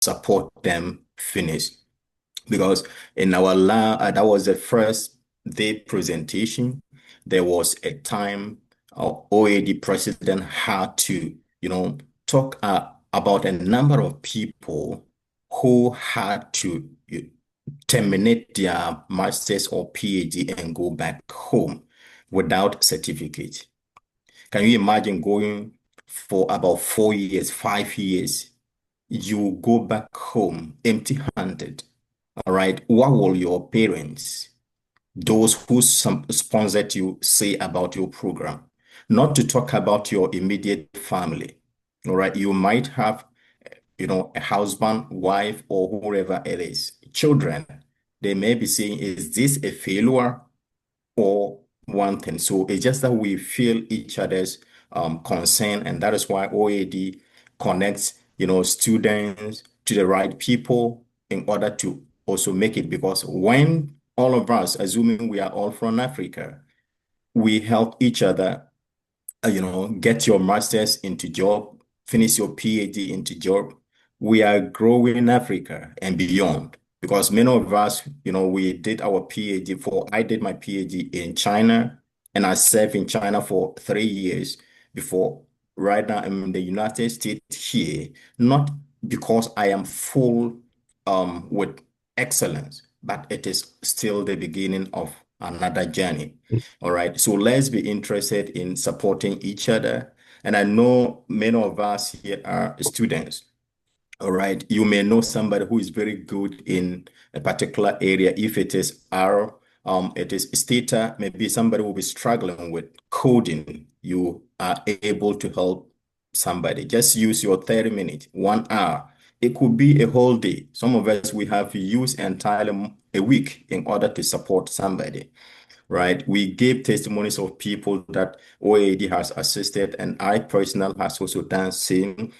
support them finish. Because in our that was the first day presentation. There was a time our OAD president had to, talk about a number of people who had to terminate their master's or PhD and go back home without certificate. Can you imagine going for about 4 years, 5 years? You go back home empty-handed. All right. What will your parents, those who sponsored you, say about your program? Not to talk about your immediate family. All right. You might have, a husband, wife, or whoever it is. Children, they may be saying, is this a failure or one thing? So it's just that we feel each other's concern, and that is why OAD connects, students to the right people in order to also make it. Because when all of us, assuming we are all from Africa, we help each other, get your master's into job, finish your PhD into job. We are growing Africa and beyond because many of us, we did our PhD I did my PhD in China and I served in China for 3 years before. Right now, I'm in the United States here, not because I am full with excellence, but it is still the beginning of another journey. All right. So let's be interested in supporting each other. And I know many of us here are students. All right. You may know somebody who is very good in a particular area. If it is R, it is Stata, maybe somebody will be struggling with coding. You are able to help somebody. Just use your 30 minutes, 1 hour. It could be a whole day. Some of us, we have used entirely a week in order to support somebody, right? We gave testimonies of people that OAD has assisted, and I personally has also done same.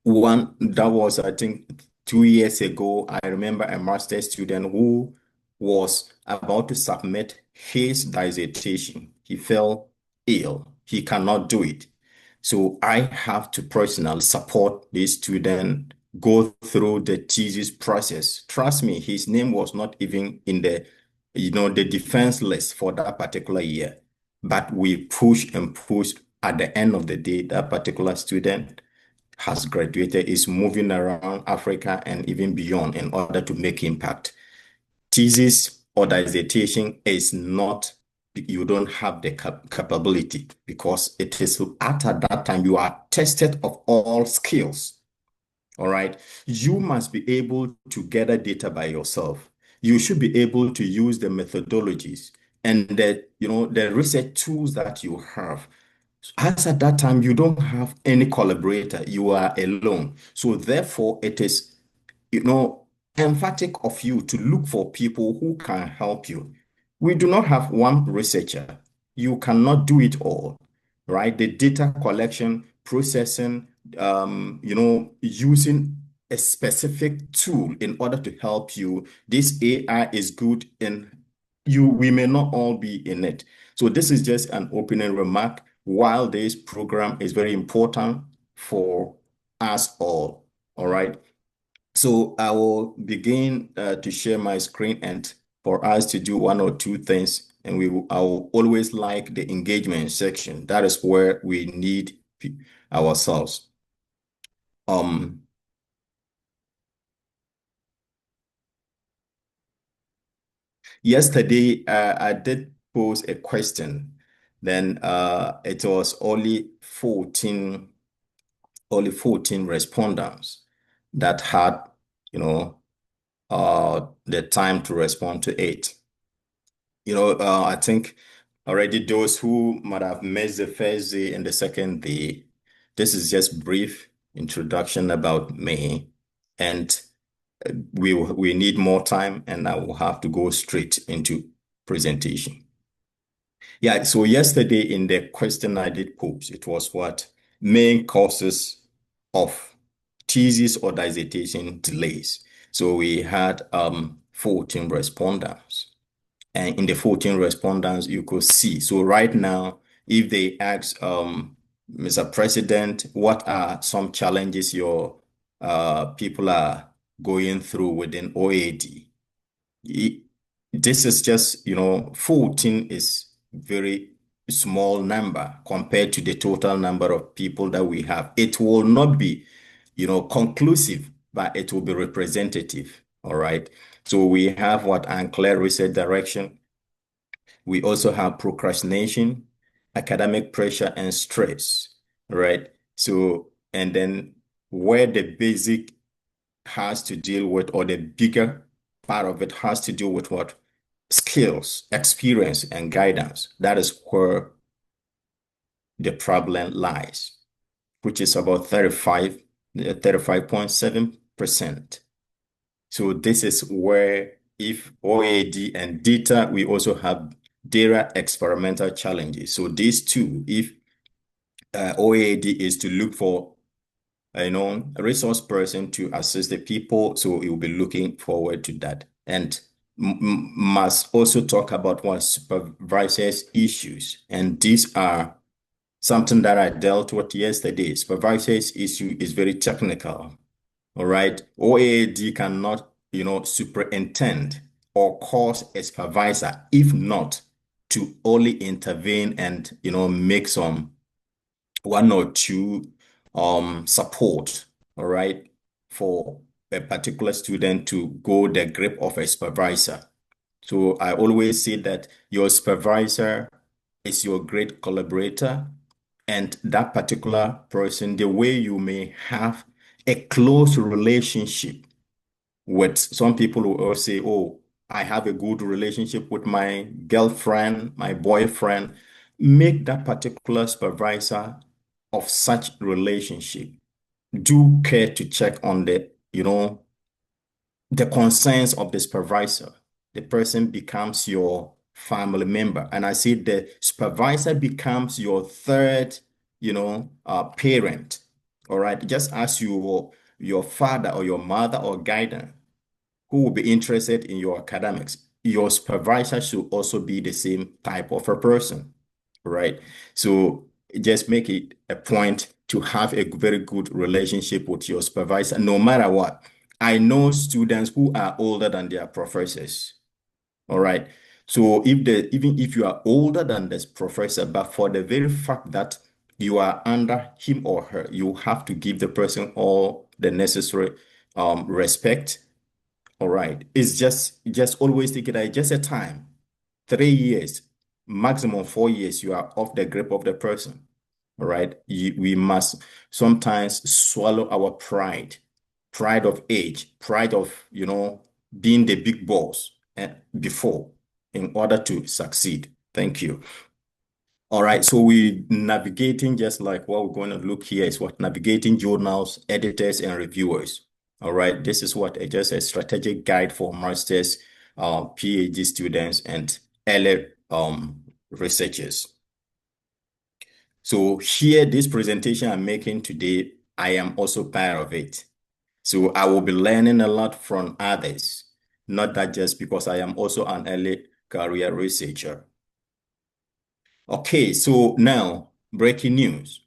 One that was, I think, 2 years ago. I remember a master's student who was about to submit his dissertation. He fell ill. He cannot do it. So I have to personally support this student go through the thesis process. Trust me, his name was not even in the defense list for that particular year. But we push and push. At the end of the day, that particular student has graduated, is moving around Africa and even beyond in order to make impact. Thesis or dissertation is not, you don't have the capability because it is at that time you are tested of all skills. All right. You must be able to gather data by yourself. You should be able to use the methodologies and the research tools that you have. As at that time, you don't have any collaborator, you are alone. So therefore, it is, emphatic of you to look for people who can help you. We do not have one researcher. You cannot do it all, right? The data collection, processing, using a specific tool in order to help you. This AI is good and we may not all be in it. So this is just an opening remark. While this program is very important for us all right? So I will begin to share my screen and for us to do one or two things. And I will always like the engagement section. That is where we need ourselves. Um, Yesterday, I did pose a question. Then it was only 14 respondents that had, the time to respond to it. I think already those who might have missed the first day and the second day, this is just brief introduction about me. And we need more time and I will have to go straight into presentation. Yeah, so yesterday in the question I did pose, it was what main causes of thesis or dissertation delays. So we had 14 respondents. And in the 14 respondents, you could see. So right now, if they ask Mr. President, what are some challenges you're people are going through within OAD. I- This is just, 14 is very small number compared to the total number of people that we have. It will not be, conclusive, but it will be representative. All right. So we have what unclear research direction. We also have procrastination, academic pressure, and stress. Right. So, and then where the basic has to deal with, or the bigger part of it has to do with what? Skills, experience, and guidance. That is where the problem lies, which is about 35.7%. So this is where, if OAD and data, we also have data experimental challenges. So these two, if OAD is to look for a resource person to assist the people. So you'll be looking forward to that. And must also talk about what supervisors issues. And these are something that I dealt with yesterday. Supervisors issue is very technical. All right. OAD cannot, superintend or cause a supervisor, if not to only intervene and, make some one or two support, all right, for a particular student to go the grip of a supervisor. So I always say that your supervisor is your great collaborator, and that particular person, the way you may have a close relationship with some people who will say, oh, I have a good relationship with my girlfriend, my boyfriend. Make that particular supervisor of such relationship. Do care to check on the concerns of the supervisor. The person becomes your family member. And I see the supervisor becomes your third, parent. All right. Just as your father or your mother or guardian who will be interested in your academics, your supervisor should also be the same type of a person, right? So just make it a point to have a very good relationship with your supervisor, no matter what. I know students who are older than their professors, all right? So even if you are older than this professor, but for the very fact that you are under him or her, you have to give the person all the necessary respect. All right. It's just always take it as just a time. 3 years, maximum 4 years, you are off the grip of the person. All right. We must sometimes swallow our pride of age, pride of, being the big boss before in order to succeed. Thank you. All right, so we navigating just like what we're going to look here is what navigating journals, editors, and reviewers. All right, this is what just a strategic guide for masters, PhD students, and early researchers. So here, this presentation I'm making today, I am also part of it. So I will be learning a lot from others, not that just because I am also an early career researcher. Okay, so now breaking news.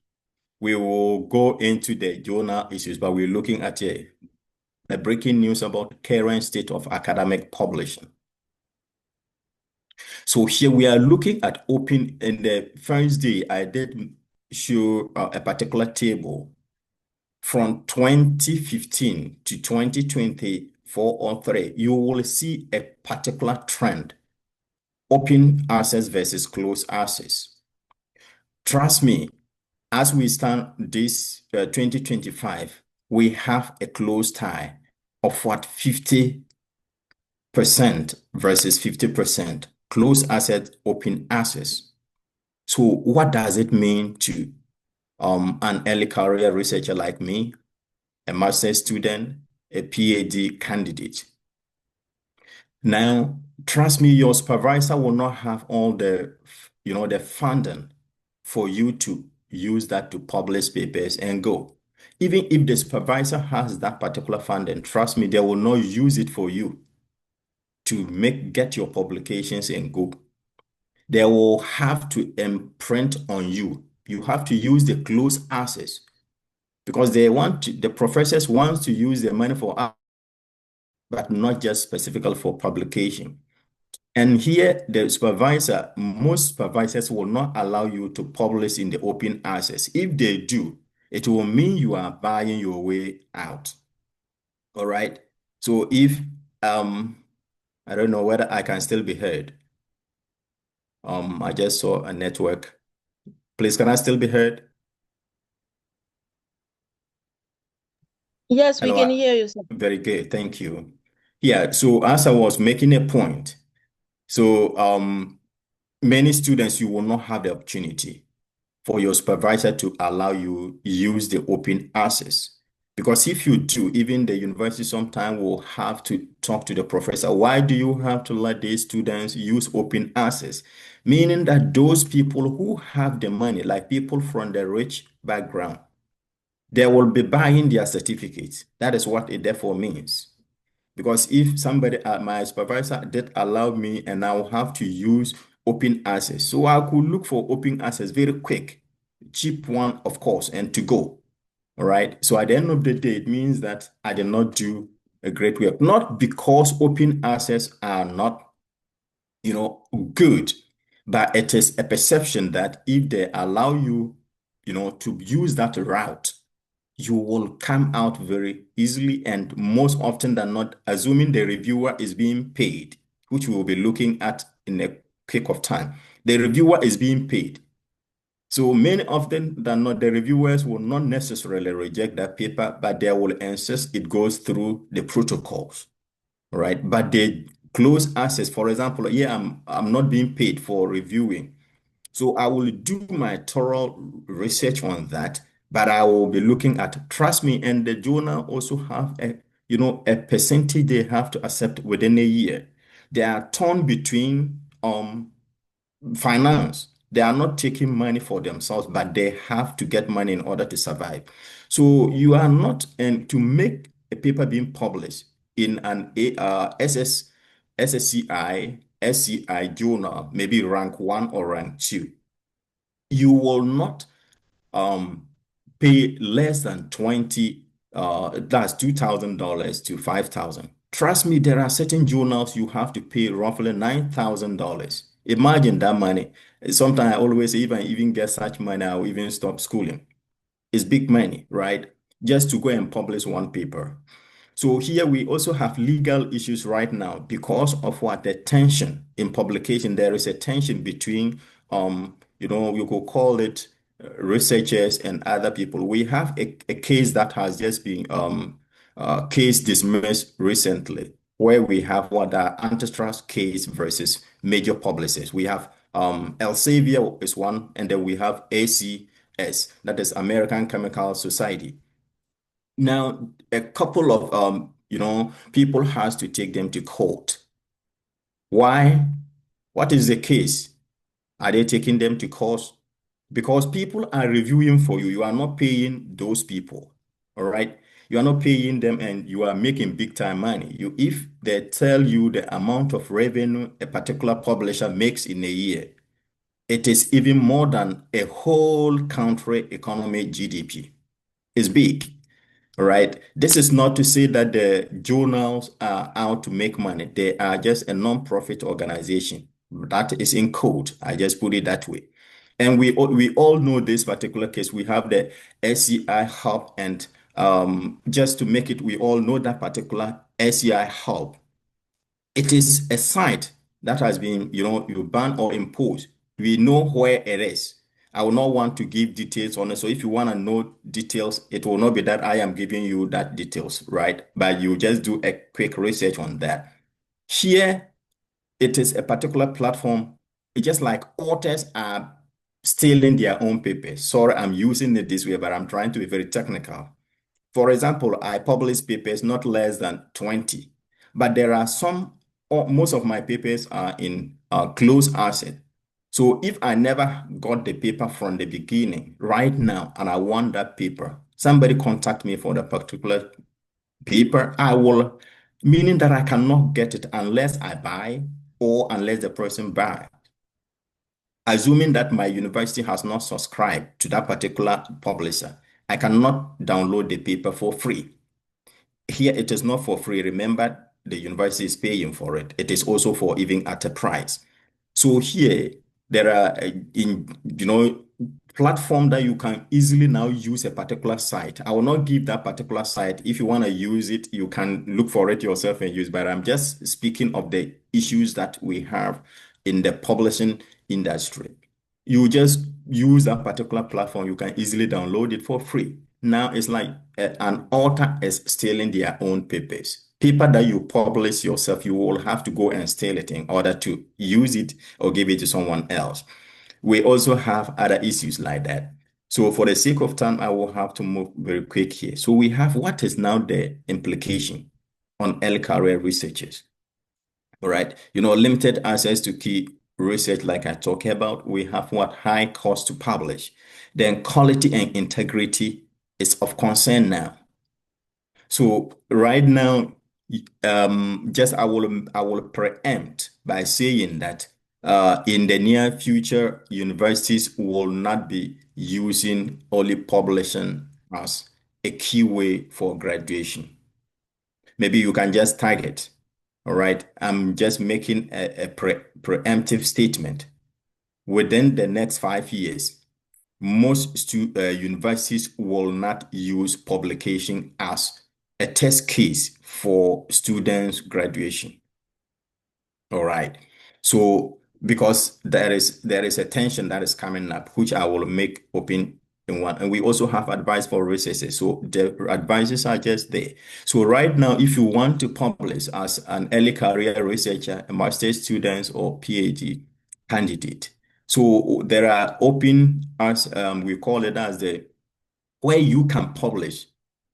We will go into the journal issues, but we're looking at a breaking news about current state of academic publishing. So here we are looking at open. In the first day, I did show a particular table from 2015 to 2024 or 3. You will see a particular trend, open access versus closed access. Trust me, as we stand this 2025, we have a close tie of what 50% versus 50% closed access, open access. So what does it mean to an early career researcher like me, a master's student, a PhD candidate? Now, trust me, your supervisor will not have all the funding for you to use that to publish papers and go. Even if the supervisor has that particular funding, trust me, they will not use it for you to get your publications and go. They will have to imprint on you. You have to use the closed access because the professors want to use the money for art, but not just specifically for publication. And here, the supervisor, most supervisors will not allow you to publish in the open access. If they do, it will mean you are buying your way out. All right. So if I don't know whether I can still be heard. I just saw a network. Please, can I still be heard? Yes, we Hello. can hear you, sir. Very good. Thank you. Yeah. So as I was making a point, so many students, you will not have the opportunity for your supervisor to allow you use the open access. Because if you do, even the university sometime will have to talk to the professor. Why do you have to let these students use open access? Meaning that those people who have the money, like people from the rich background, they will be buying their certificates. That is what it therefore means. Because if somebody, my supervisor did allow me and I will have to use open access. So I could look for open access very quick, cheap one, of course, and to go. All right. So at the end of the day, it means that I did not do a great work. Not because open access are not, good, but it is a perception that if they allow you, to use that route, you will come out very easily and most often than not, assuming the reviewer is being paid, which we will be looking at in a quick of time. The reviewer is being paid. So many often than not, the reviewers will not necessarily reject that paper, but they will insist it goes through the protocols, right? But they close access. For example, yeah, I'm not being paid for reviewing. So I will do my thorough research on that, but I will be looking at, trust me, and the journal also have a percentage they have to accept within a year. They are torn between finance. They are not taking money for themselves, but they have to get money in order to survive. So you are not, and to make a paper being published in an SSCI, SCI journal, maybe rank one or rank two, you will not um pay less than 20 that's $2,000 to 5,000. Trust me, there are certain journals you have to pay roughly $9,000. Imagine that money. Sometimes I always say if I even get such money, I'll even stop schooling. It's big money, right? Just to go and publish one paper. So here we also have legal issues right now because of what the tension in publication. There is a tension between, you could call it researchers and other people. We have a case that has just been case dismissed recently, where we have what the antitrust case versus major publishers. We have Elsevier is one, and then we have ACS, that is American Chemical Society. Now, a couple of people has to take them to court. Why? What is the case? Are they taking them to court? Because people are reviewing for you. You are not paying those people. All right. You are not paying them and you are making big time money. If they tell you the amount of revenue a particular publisher makes in a year, it is even more than a whole country economy GDP. It's big. All right. This is not to say that the journals are out to make money. They are just a non-profit organization. That is in code. I just put it that way. And we all know this particular case. We have the SCI hub, and just to make it, we all know that particular SCI hub. It is a site that has been, you banned or imposed. We know where it is. I will not want to give details on it. So if you want to know details, it will not be that I am giving you that details, right? But you just do a quick research on that. Here, it is a particular platform. It's just like authors are stealing their own papers. Sorry, I'm using it this way, but I'm trying to be very technical. For example, I publish papers not less than 20, but there are some, or most of my papers are in closed asset. So if I never got the paper from the beginning, right now, and I want that paper, somebody contact me for the particular paper, I will, meaning that I cannot get it unless I buy or unless the person buy. Assuming that my university has not subscribed to that particular publisher. I cannot download the paper for free. Here it is not for free. Remember, the university is paying for it. It is also for even at a price. So here there are in platform that you can easily now use a particular site. I will not give that particular site. If you want to use it, you can look for it yourself and use. But I'm just speaking of the issues that we have in the publishing industry. You just use that particular platform. You can easily download it for free. Now it's like an author is stealing their own papers. Paper that you publish yourself, you will have to go and steal it in order to use it or give it to someone else. We also have other issues like that. So for the sake of time, I will have to move very quick here. So we have what is now the implication on early career researchers. All right. Limited access to key research, like I talked about. We have what high cost to publish. Then quality and integrity is of concern now. So right now, just I will preempt by saying that in the near future, universities will not be using only publishing as a key way for graduation. Maybe you can just tag it. All right. I'm just making a preemptive statement. Within the next 5 years, most universities will not use publication as a test case for students' graduation. All right. So because there is a tension that is coming up, which I will make open in one. And we also have advice for researchers. So the advices are just there. So right now, if you want to publish as an early career researcher, a master's student or PhD candidate, so there are open as we call it as the where you can publish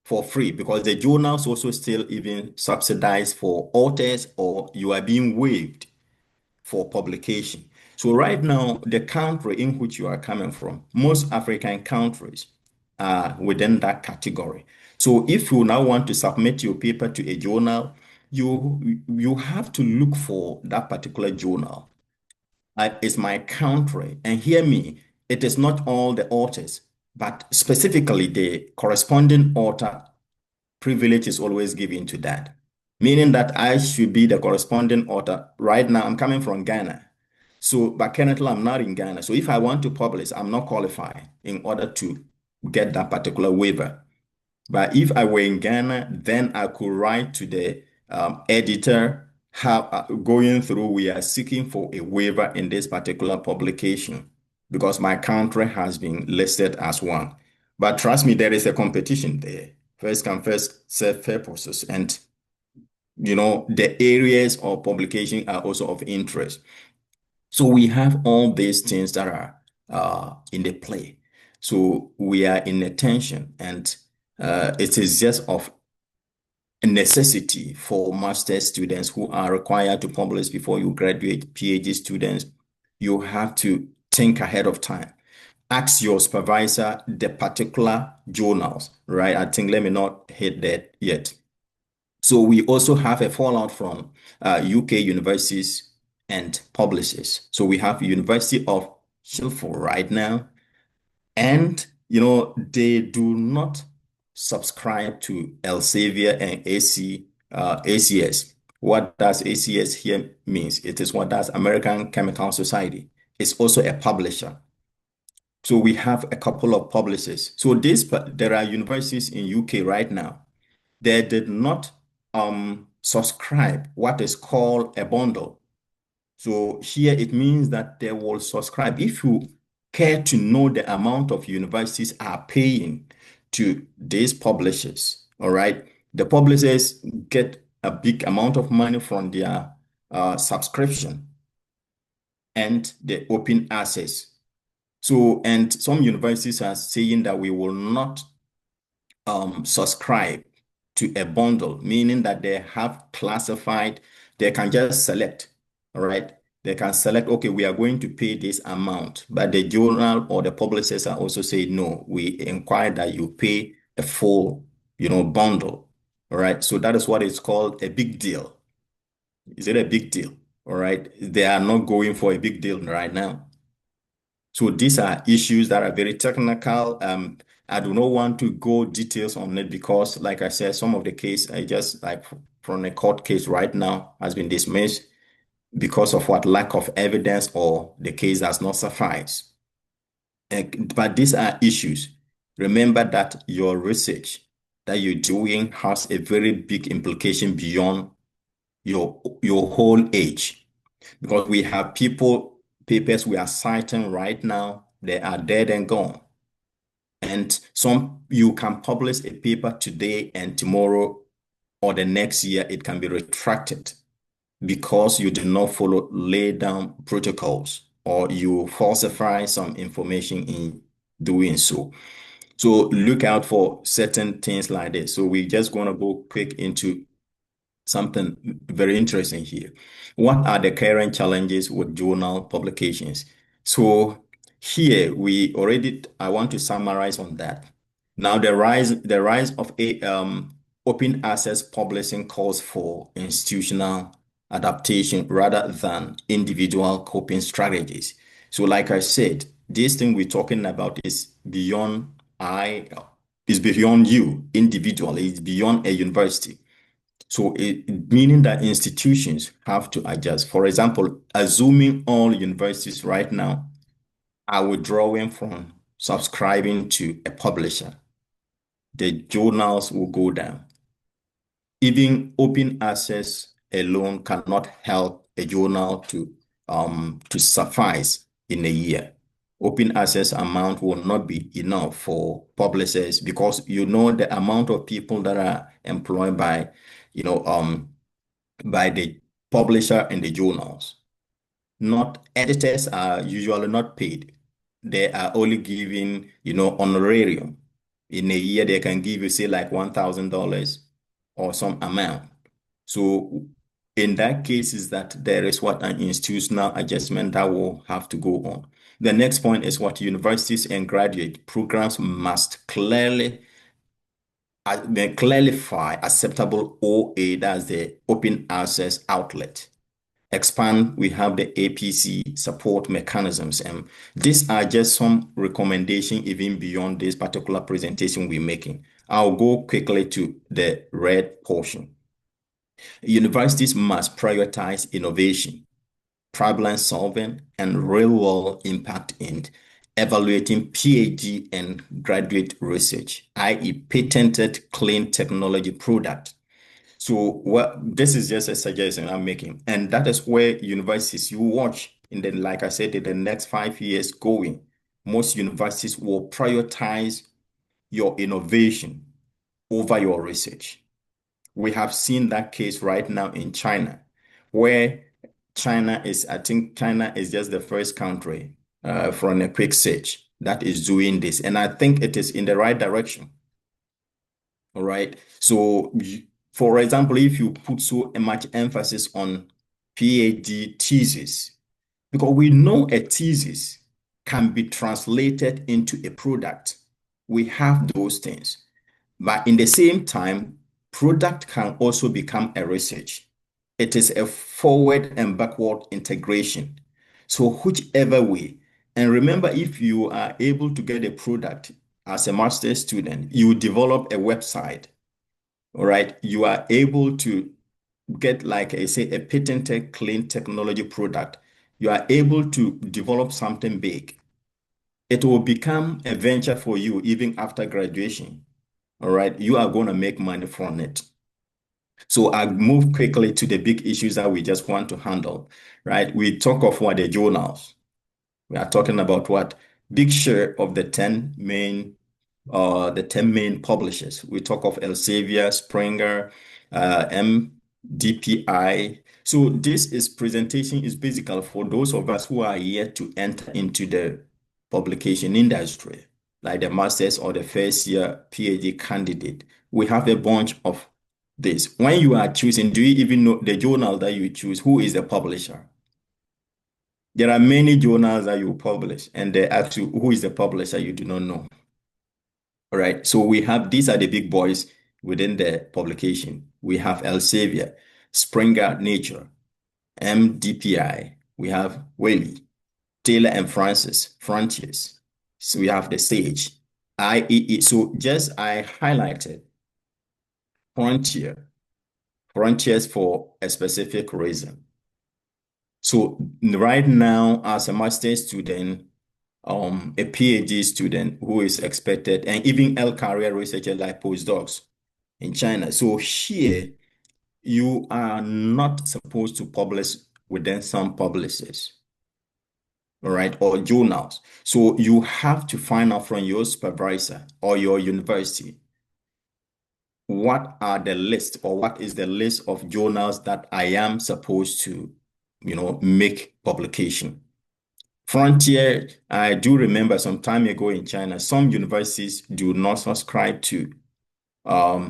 for free because the journals also still even subsidized for authors or you are being waived for publication. So right now, the country in which you are coming from, most African countries are within that category. So if you now want to submit your paper to a journal, you have to look for that particular journal. It's my country. And hear me, it is not all the authors, but specifically the corresponding author privilege is always given to that, meaning that I should be the corresponding author. Right now, I'm coming from Ghana. So, but currently, I'm not in Ghana. So, if I want to publish, I'm not qualified in order to get that particular waiver. But if I were in Ghana, then I could write to the editor, how going through, we are seeking for a waiver in this particular publication because my country has been listed as one. But trust me, there is a competition there. First come, first serve purposes. And, the areas of publication are also of interest. So we have all these things that are in the play. So we are in a tension, and it is just of a necessity for master's students who are required to publish before you graduate, PhD students. You have to think ahead of time. Ask your supervisor the particular journals, right? I think let me not hit that yet. So we also have a fallout from UK universities and publishers. So we have University of Sheffield right now, and they do not subscribe to Elsevier and ACS. What does ACS here means? It is what does American Chemical Society. It's also a publisher. So we have a couple of publishers. So there are universities in UK right now. They did not subscribe what is called a bundle. So here it means that they will subscribe. If you care to know the amount of universities are paying to these publishers, all right, the publishers get a big amount of money from their subscription and the open access. So, and some universities are saying that we will not subscribe to a bundle, meaning that they have classified, they can just select, all right? They can select, okay, we are going to pay this amount, but the journal or the publishers are also saying, no, we inquire that you pay a full, bundle, all right? So that is what is called a big deal. Is it a big deal? All right. They are not going for a big deal right now. So these are issues that are very technical. I do not want to go details on it because, like I said, some of the case I just like from a court case right now has been dismissed because of what lack of evidence or the case does not suffice. But these are issues. Remember that your research that you're doing has a very big implication beyond your whole age. Because we have papers we are citing right now, they are dead and gone. And some you can publish a paper today and tomorrow or the next year it can be retracted because you did not follow lay down protocols or you falsify some information in doing so. So look out for certain things like this. So we're just going to go quick into something very interesting here. What are the current challenges with journal publications? So here I want to summarize on that. Now the rise of open access publishing calls for institutional adaptation rather than individual coping strategies. So like I said, this thing we're talking about I is beyond you individually, it's beyond a university. So meaning that institutions have to adjust. For example, assuming all universities right now are withdrawing from subscribing to a publisher, the journals will go down. Even open access alone cannot help a journal to suffice in a year. Open access amount will not be enough for publishers because you know the amount of people that are employed you know, um, by the publisher and the journals. Not editors are usually not paid. They are only given, honorarium. In a year, they can give you, say, like $1,000 or some amount. So in that case is that there is what an institutional adjustment that will have to go on. The next point is what universities and graduate programs must clarify acceptable OA, that's the open access outlet. Expand, we have the APC support mechanisms. And these are just some recommendations even beyond this particular presentation we're making. I'll go quickly to the red portion. Universities must prioritize innovation, problem solving, and real-world impact in evaluating PhD and graduate research, i.e. patented clean technology product. So this is just a suggestion I'm making. And that is where universities you watch in the, like I said, in the next 5 years going, most universities will prioritize your innovation over your research. We have seen that case right now in China, where I think China is just the first country from a quick search that is doing this. And I think it is in the right direction. All right. So, for example, if you put so much emphasis on PhD thesis, because we know a thesis can be translated into a product, we have those things. But in the same time, product can also become a research. It is a forward and backward integration. So whichever way, and remember, if you are able to get a product as a master's student, you develop a website, all right? You are able to get, like I say, a patented clean technology product. You are able to develop something big. It will become a venture for you even after graduation. All right, you are going to make money from it. So I move quickly to the big issues that we just want to handle, right? We talk of what the journals. We are talking about what big share of the 10 main publishers. We talk of Elsevier, Springer, MDPI. So this is presentation is basically for those of us who are yet to enter into the publication industry, like the master's or the first year PhD candidate. We have a bunch of this. When you are choosing, do you even know the journal that you choose? Who is the publisher? There are many journals that you publish, and they ask you who is the publisher, you do not know. All right. So we have these are the big boys within the publication. We have Elsevier, Springer Nature, MDPI. We have Wiley, Taylor and Francis, Frontiers. So we have the Sage, So just I highlighted frontier, frontiers for a specific reason. So right now, as a master's student, a PhD student who is expected, and even L career researcher like postdocs in China. So here, you are not supposed to publish within some publishers, all right, or journals. So you have to find out from your supervisor or your university what are the list or what is the list of journals that I am supposed to, make publication. Frontier, I do remember some time ago in China, some universities do not subscribe to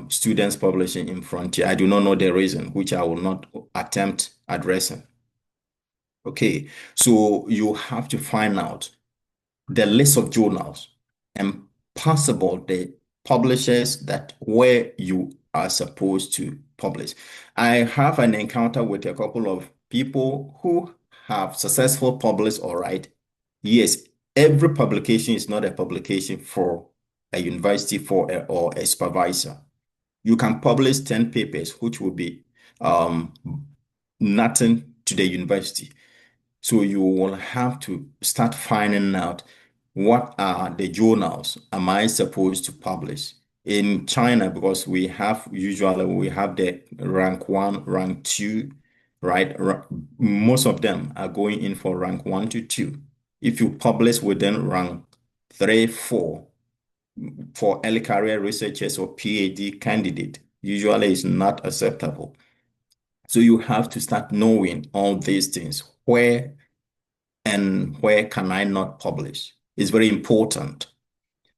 students publishing in Frontier. I do not know the reason, which I will not attempt addressing. Okay, so you have to find out the list of journals and possible the publishers that where you are supposed to publish. I have an encounter with a couple of people who have successful published, all right. Yes, every publication is not a publication for a university or a supervisor. You can publish 10 papers, which will be um, nothing to the university. So you will have to start finding out what are the journals am I supposed to publish in China, because usually we have the rank one, rank two, right? Most of them are going in for rank one to two. If you publish within rank three, four for early career researchers or PhD candidate, usually is not acceptable. So you have to start knowing all these things. Where can I not publish? It's very important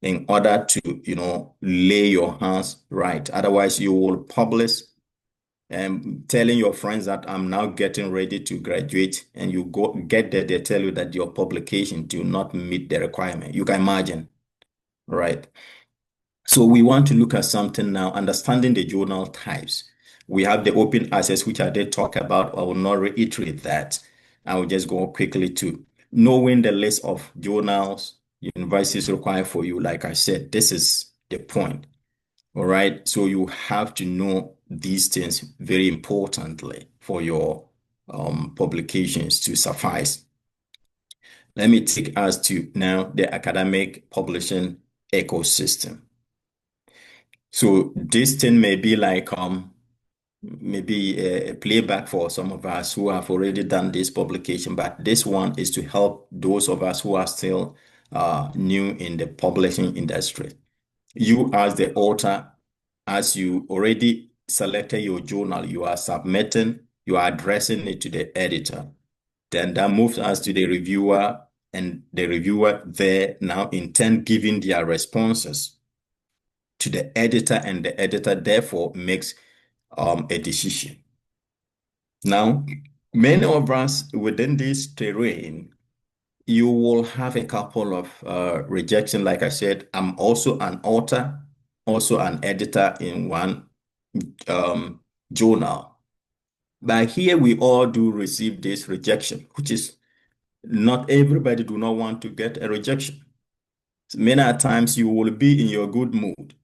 in order to, lay your hands right. Otherwise, you will publish and telling your friends that I'm now getting ready to graduate, and you go get there, they tell you that your publication do not meet the requirement. You can imagine, right? So we want to look at something now, understanding the journal types. We have the open access, which I did talk about. I will not reiterate that. I will just go quickly to knowing the list of journals universities require for you. Like I said, this is the point. All right. So you have to know these things very importantly for your publications to suffice. Let me take us to now the academic publishing ecosystem. So this thing may be like maybe a playback for some of us who have already done this publication, but this one is to help those of us who are still new in the publishing industry. You as the author, as you already selected your journal, you are submitting, you are addressing it to the editor. Then that moves us to the reviewer, and the reviewer there now in turn giving their responses to the editor, and the editor therefore makes a decision. Now, many of us within this terrain, you will have a couple of rejection. Like I said, I'm also an author, also an editor in one journal. But here we all do receive this rejection, which is not everybody do not want to get a rejection. Many a times you will be in your good mood,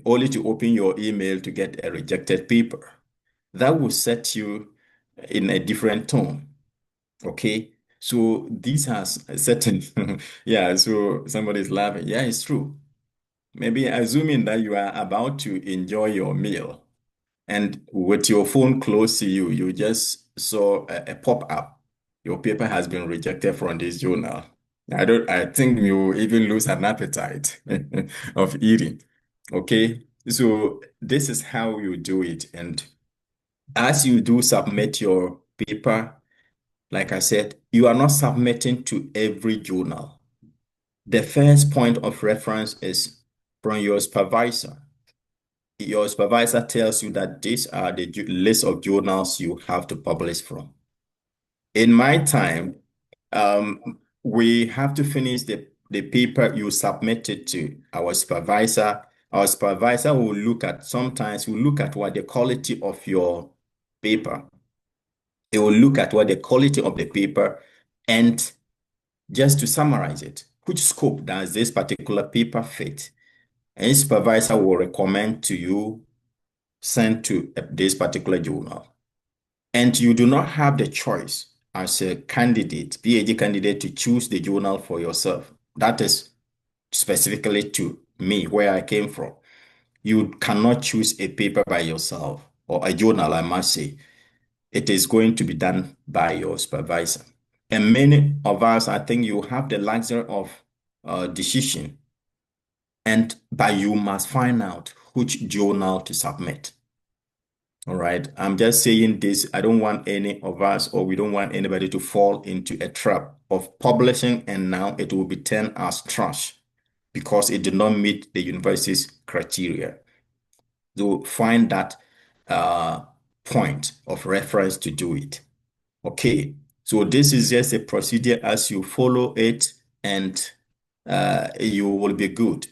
only to open your email to get a rejected paper. That will set you in a different tone. Okay. So these has a certain, yeah. So somebody's laughing. Yeah, it's true. Maybe assuming that you are about to enjoy your meal, and with your phone close to you, you just saw a pop-up. Your paper has been rejected from this journal. I think you even lose an appetite of eating. Okay. So this is how you do it. And as you do submit your paper, like I said, you are not submitting to every journal. The first point of reference is from your supervisor. Your supervisor tells you that these are the list of journals you have to publish from. In my time, we have to finish the paper you submitted to our supervisor. Our supervisor will sometimes will look at what the quality of your paper. It will look at what the quality of the paper, and just to summarize it, which scope does this particular paper fit? Any supervisor will recommend to you send to this particular journal. And you do not have the choice as a candidate, PhD candidate, to choose the journal for yourself. That is specifically to me, where I came from. You cannot choose a paper by yourself or a journal, I must say. It is going to be done by your supervisor. And many of us, I think you have the luxury of decision, but you must find out which journal to submit. All right. I'm just saying this. I don't want any of us, or we don't want anybody to fall into a trap of publishing and now it will be turned as trash because it did not meet the university's criteria. So find that uh, point of reference to do it. Okay. So this is just a procedure as you follow it and you will be good.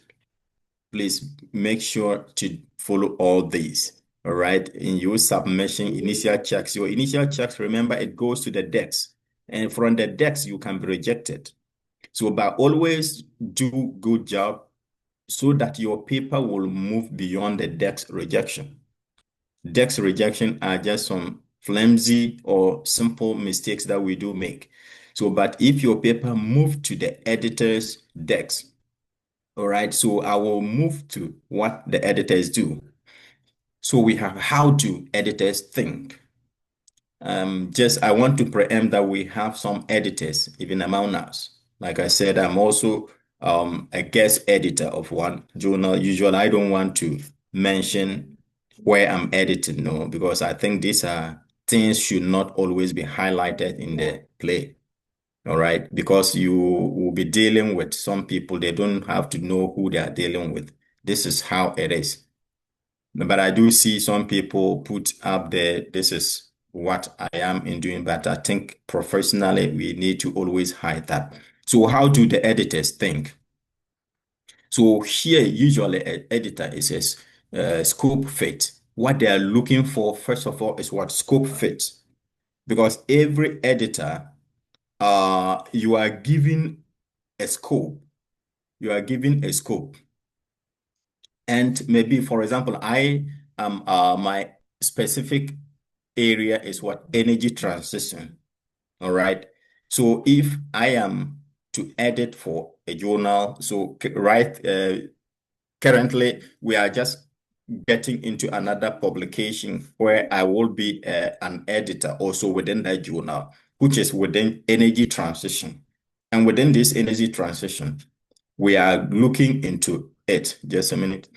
Please make sure to follow all these. All right. In your submission, initial checks. Your initial checks, remember, it goes to the DEX. And from the DEX, you can be rejected. So, but always do good job so that your paper will move beyond the DEX rejection. DEX rejection are just some flimsy or simple mistakes that we do make. So, but if your paper move to the editor's DEX, all right, so I will move to what the editors do. So we have how do editors think. Just I want to preempt that we have some editors, even among us. Like I said, I'm also a guest editor of one journal. Usually, I don't want to mention where I'm editing, no, because I think these are things should not always be highlighted in the play. All right, because you will be dealing with some people, they don't have to know who they are dealing with. This is how it is. But I do see some people put up there, this is what I am in doing, but I think professionally we need to always hide that. So how do the editors think? So here, usually an editor is a scope fit. What they are looking for, first of all, is what scope fits. Because every editor, you are given a scope. You are given a scope. And maybe, for example, I am my specific area is what energy transition. All right. So if I am to edit for a journal, so currently we are just getting into another publication where I will be an editor also within that journal, which is within energy transition. And within this energy transition, we are looking into it. Just a minute.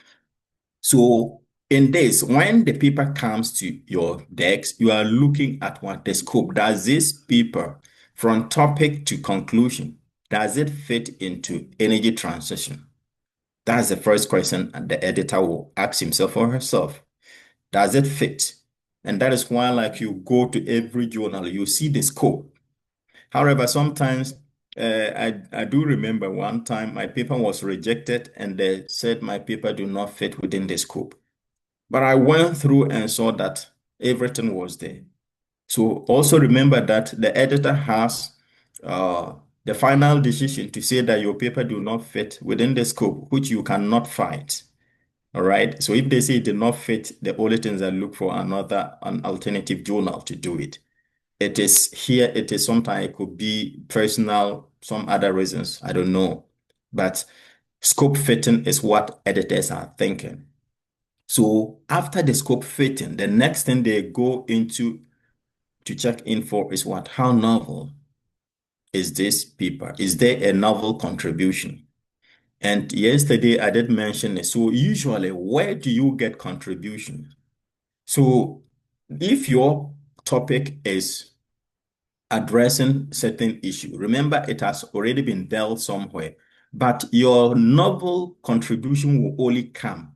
So in this, when the paper comes to your desk, you are looking at what the scope. Does this paper, from topic to conclusion, does it fit into energy transition? That's the first question the editor will ask himself or herself. Does it fit? And that is why, like, you go to every journal, you see the scope. However, sometimes I do remember one time my paper was rejected and they said my paper do not fit within the scope. But I went through and saw that everything was there. So also remember that the editor has the final decision to say that your paper do not fit within the scope, which you cannot fight. All right. So if they say it did not fit, the only things I look for an alternative journal to do it. It is here, it is sometimes it could be personal, some other reasons. I don't know. But scope fitting is what editors are thinking. So after the scope fitting, the next thing they go into to check in for is what? How novel is this paper? Is there a novel contribution? And yesterday I did mention it. So usually, where do you get contributions? So if your topic is addressing certain issue, remember it has already been dealt somewhere, but your novel contribution will only come.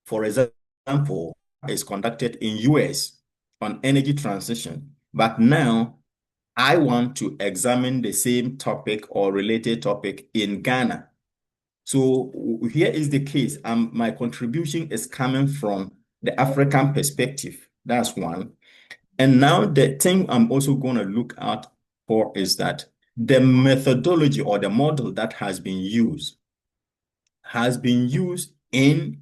For example, is conducted in US on energy transition, but now I want to examine the same topic or related topic in Ghana. So here is the case. My contribution is coming from the African perspective. That's one. And now the thing I'm also going to look out for is that the methodology or the model that has been used, has been used in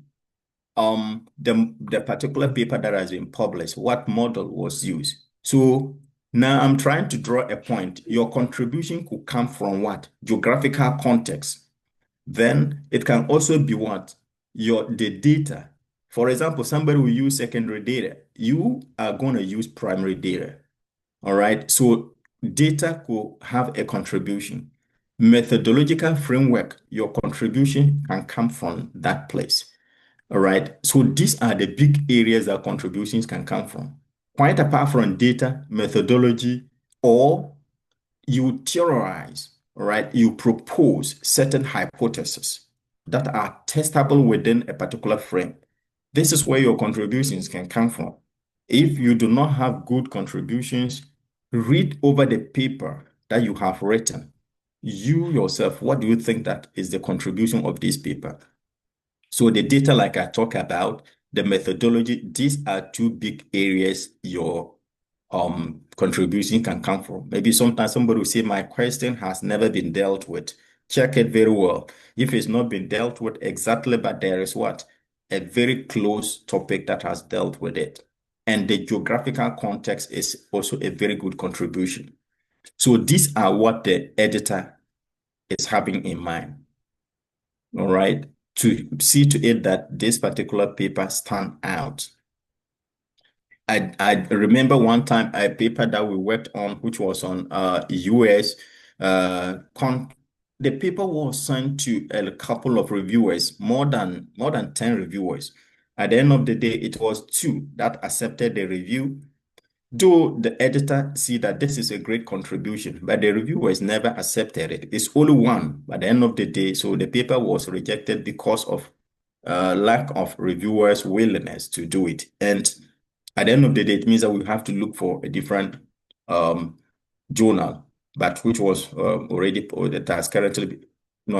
the particular paper that has been published, what model was used. So now I'm trying to draw a point. Your contribution could come from what? Geographical context. Then it can also be what? The data. For example, somebody will use secondary data. You are going to use primary data. All right. So data could have a contribution. Methodological framework, your contribution can come from that place. All right. So these are the big areas that contributions can come from. Quite apart from data, methodology, or you theorize, all right? You propose certain hypotheses that are testable within a particular frame. This is where your contributions can come from. If you do not have good contributions, read over the paper that you have written. You yourself, what do you think that is the contribution of this paper? So the data, like I talk about, the methodology, these are two big areas your contribution can come from. Maybe sometimes somebody will say, my question has never been dealt with. Check it very well. If it's not been dealt with exactly, but there is what? A very close topic that has dealt with it. And the geographical context is also a very good contribution. So these are what the editor is having in mind. All right, to see to it that this particular paper stand out. I remember one time a paper that we worked on, which was on US con the paper was sent to a couple of reviewers, more than 10 reviewers. At the end of the day, it was two that accepted the review. Though the editor see that this is a great contribution, but the reviewers never accepted it. It's only one at the end of the day. So the paper was rejected because of lack of reviewers' willingness to do it. And at the end of the day, it means that we have to look for a different um, journal, but which was already that has currently,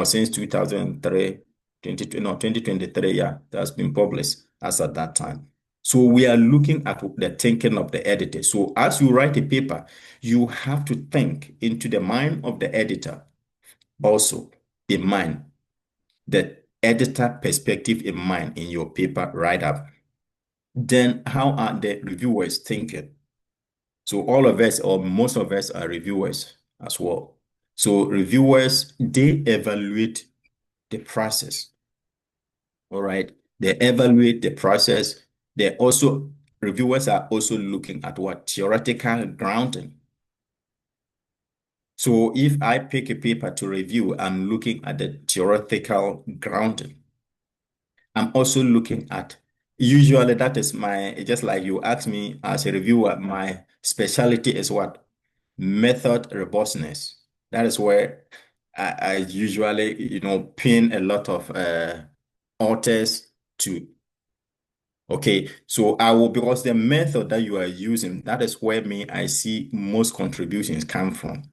since 2003, 2023, yeah, that has been published as at that time. So we are looking at the thinking of the editor. So as you write a paper, you have to think into the mind of the editor, also in mind, the editor perspective in mind in your paper write-up. Then how are the reviewers thinking? So all of us, or most of us, are reviewers as well. So reviewers, they evaluate the process. All right. They evaluate the process. Reviewers are also looking at what? Theoretical grounding. So if I pick a paper to review, I'm looking at the theoretical grounding. I'm also looking at, usually that is just like you asked me as a reviewer, my specialty is what? Method robustness. That is where I usually, pin a lot of authors to. Okay, so because the method that you are using, that is where I see most contributions come from.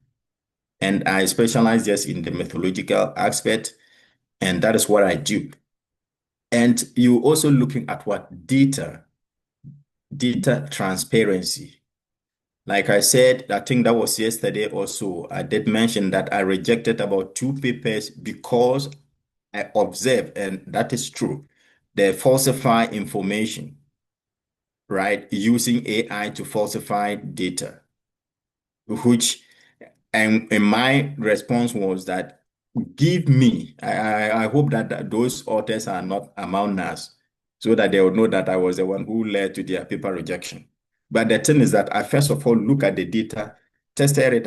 And I specialize just in the methodological aspect, and that is what I do. And you also looking at what? Data transparency. Like I said, I think that was yesterday also. I did mention that I rejected about two papers because I observed, and that is true, they falsify information, right? Using AI to falsify data, which, and my response was that give me, I hope that those authors are not among us, so that they will know that I was the one who led to their paper rejection. But the thing is that I first of all look at the data, tested it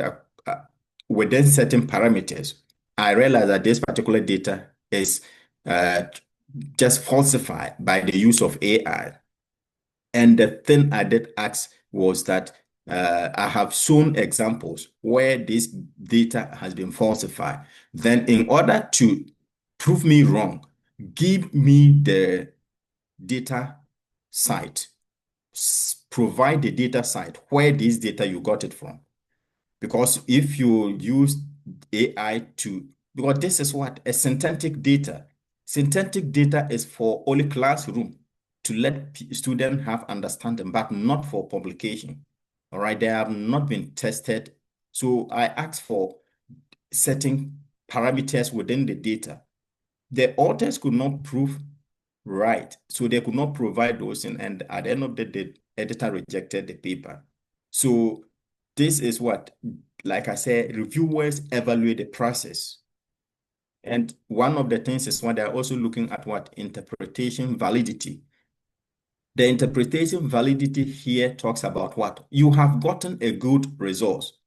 within certain parameters. I realized that this particular data is uh, just falsified by the use of AI. And the thing I did ask was that I have shown examples where this data has been falsified. Then, in order to prove me wrong, give me the data site, provide the data site where this data you got it from. Because if you use AI because this is what? A synthetic data. Synthetic data is for only classroom to let students have understanding, but not for publication. All right, they have not been tested. So I asked for certain parameters within the data. The authors could not prove right, so they could not provide those, and at the end of the day, the editor rejected the paper. So this is what, like I said, reviewers evaluate the process. And one of the things is what they're also looking at what interpretation validity. The interpretation validity here talks about what you have gotten a good resource.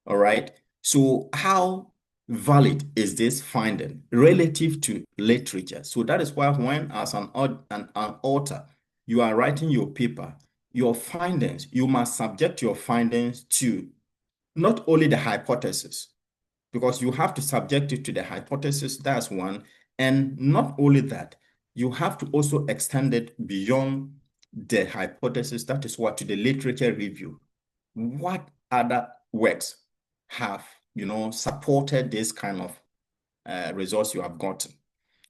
All right. So how valid is this finding relative to literature? So that is why when as an author, you are writing your paper, your findings, you must subject your findings to not only the hypothesis, because you have to subject it to the hypothesis, that's one. And not only that, you have to also extend it beyond the hypothesis, that is what, to the literature review. What other works have, supported this kind of results you have gotten?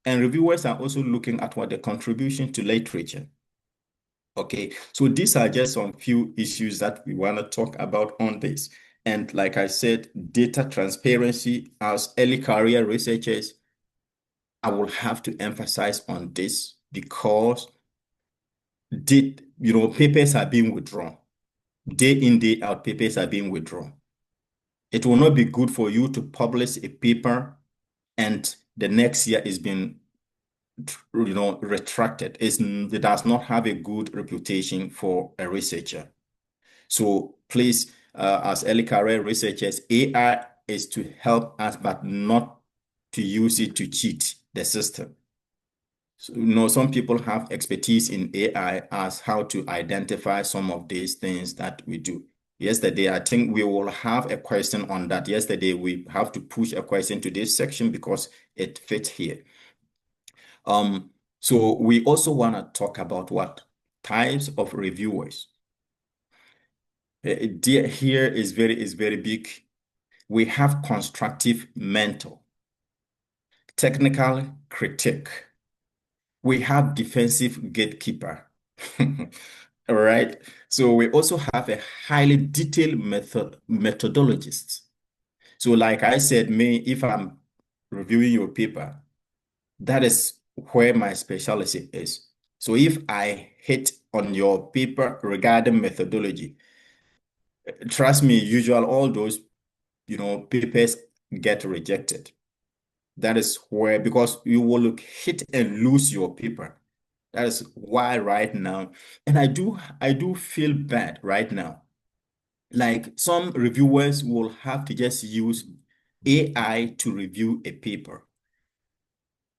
And reviewers are also looking at what the contribution to literature. Okay, so these are just some few issues that we want to talk about on this. And like I said, data transparency as early career researchers, I will have to emphasize on this because papers are being withdrawn. Day in, day out, papers are being withdrawn. It will not be good for you to publish a paper and the next year is being retracted. It does not have a good reputation for a researcher. So please, as early career researchers, AI is to help us, but not to use it to cheat the system. So, some people have expertise in AI as how to identify some of these things that we do. Yesterday, I think we will have a question on that. Yesterday, we have to push a question to this section because it fits here. So we also want to talk about what types of reviewers. Here is very big. We have constructive mentor, technical critic. We have defensive gatekeeper. All right. So we also have a highly detailed methodologist. So like I said, if I'm reviewing your paper, that is where my specialty is. So if I hit on your paper regarding methodology, trust me, usual all those, papers get rejected. That is where, because you will hit and lose your paper. That is why right now, and I do feel bad right now. Like some reviewers will have to just use AI to review a paper.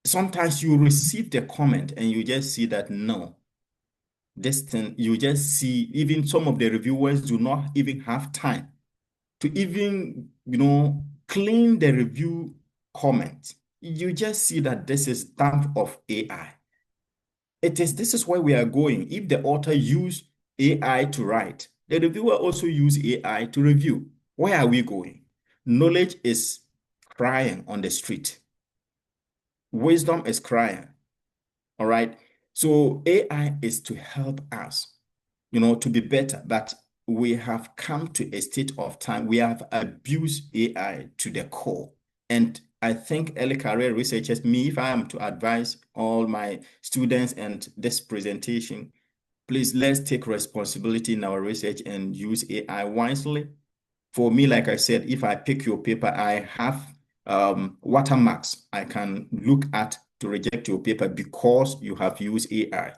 Sometimes you receive the comment and you just see that no, this thing, you just see even some of the reviewers do not even have time to even, clean the review comment. You just see that this is dump of AI. This is where we are going. If the author use AI to write, the reviewer also use AI to review. Where are we going? Knowledge is crying on the street. Wisdom is crying. All right. So AI is to help us, to be better. But we have come to a state of time. We have abused AI to the core. And I think early career researchers, me, if I am to advise all my students and this presentation, please let's take responsibility in our research and use AI wisely. For me, like I said, if I pick your paper, I have watermarks I can look at to reject your paper because you have used AI.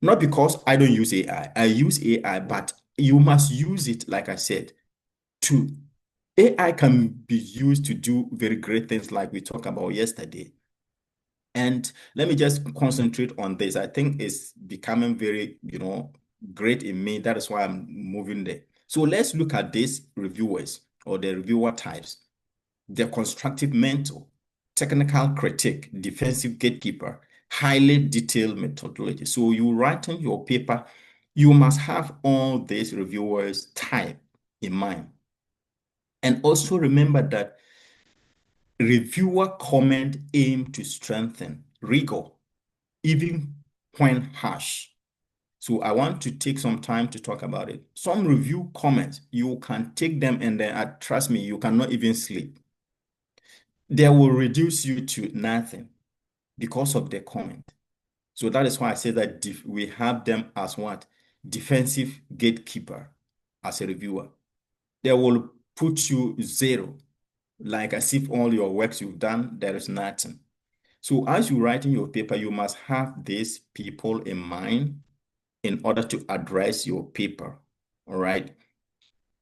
Not because I don't use AI. I use AI, but you must use it, like I said, to AI can be used to do very great things like we talked about yesterday. And let me just concentrate on this. I think it's becoming very, great in me. That is why I'm moving there. So let's look at these reviewers or the reviewer types. The constructive mentor, technical critic, defensive gatekeeper, highly detailed methodology. So you writing your paper, you must have all these reviewers type in mind. And also remember that reviewer comment aim to strengthen rigor, even when harsh. So I want to take some time to talk about it. Some review comments, you can take them and then, trust me, you cannot even sleep. They will reduce you to nothing. because of the comment. So that is why I say that we have them as what? Defensive gatekeeper as a reviewer. They will put you zero, like as if all your works you've done, there is nothing. So as you write in your paper, you must have these people in mind in order to address your paper. All right.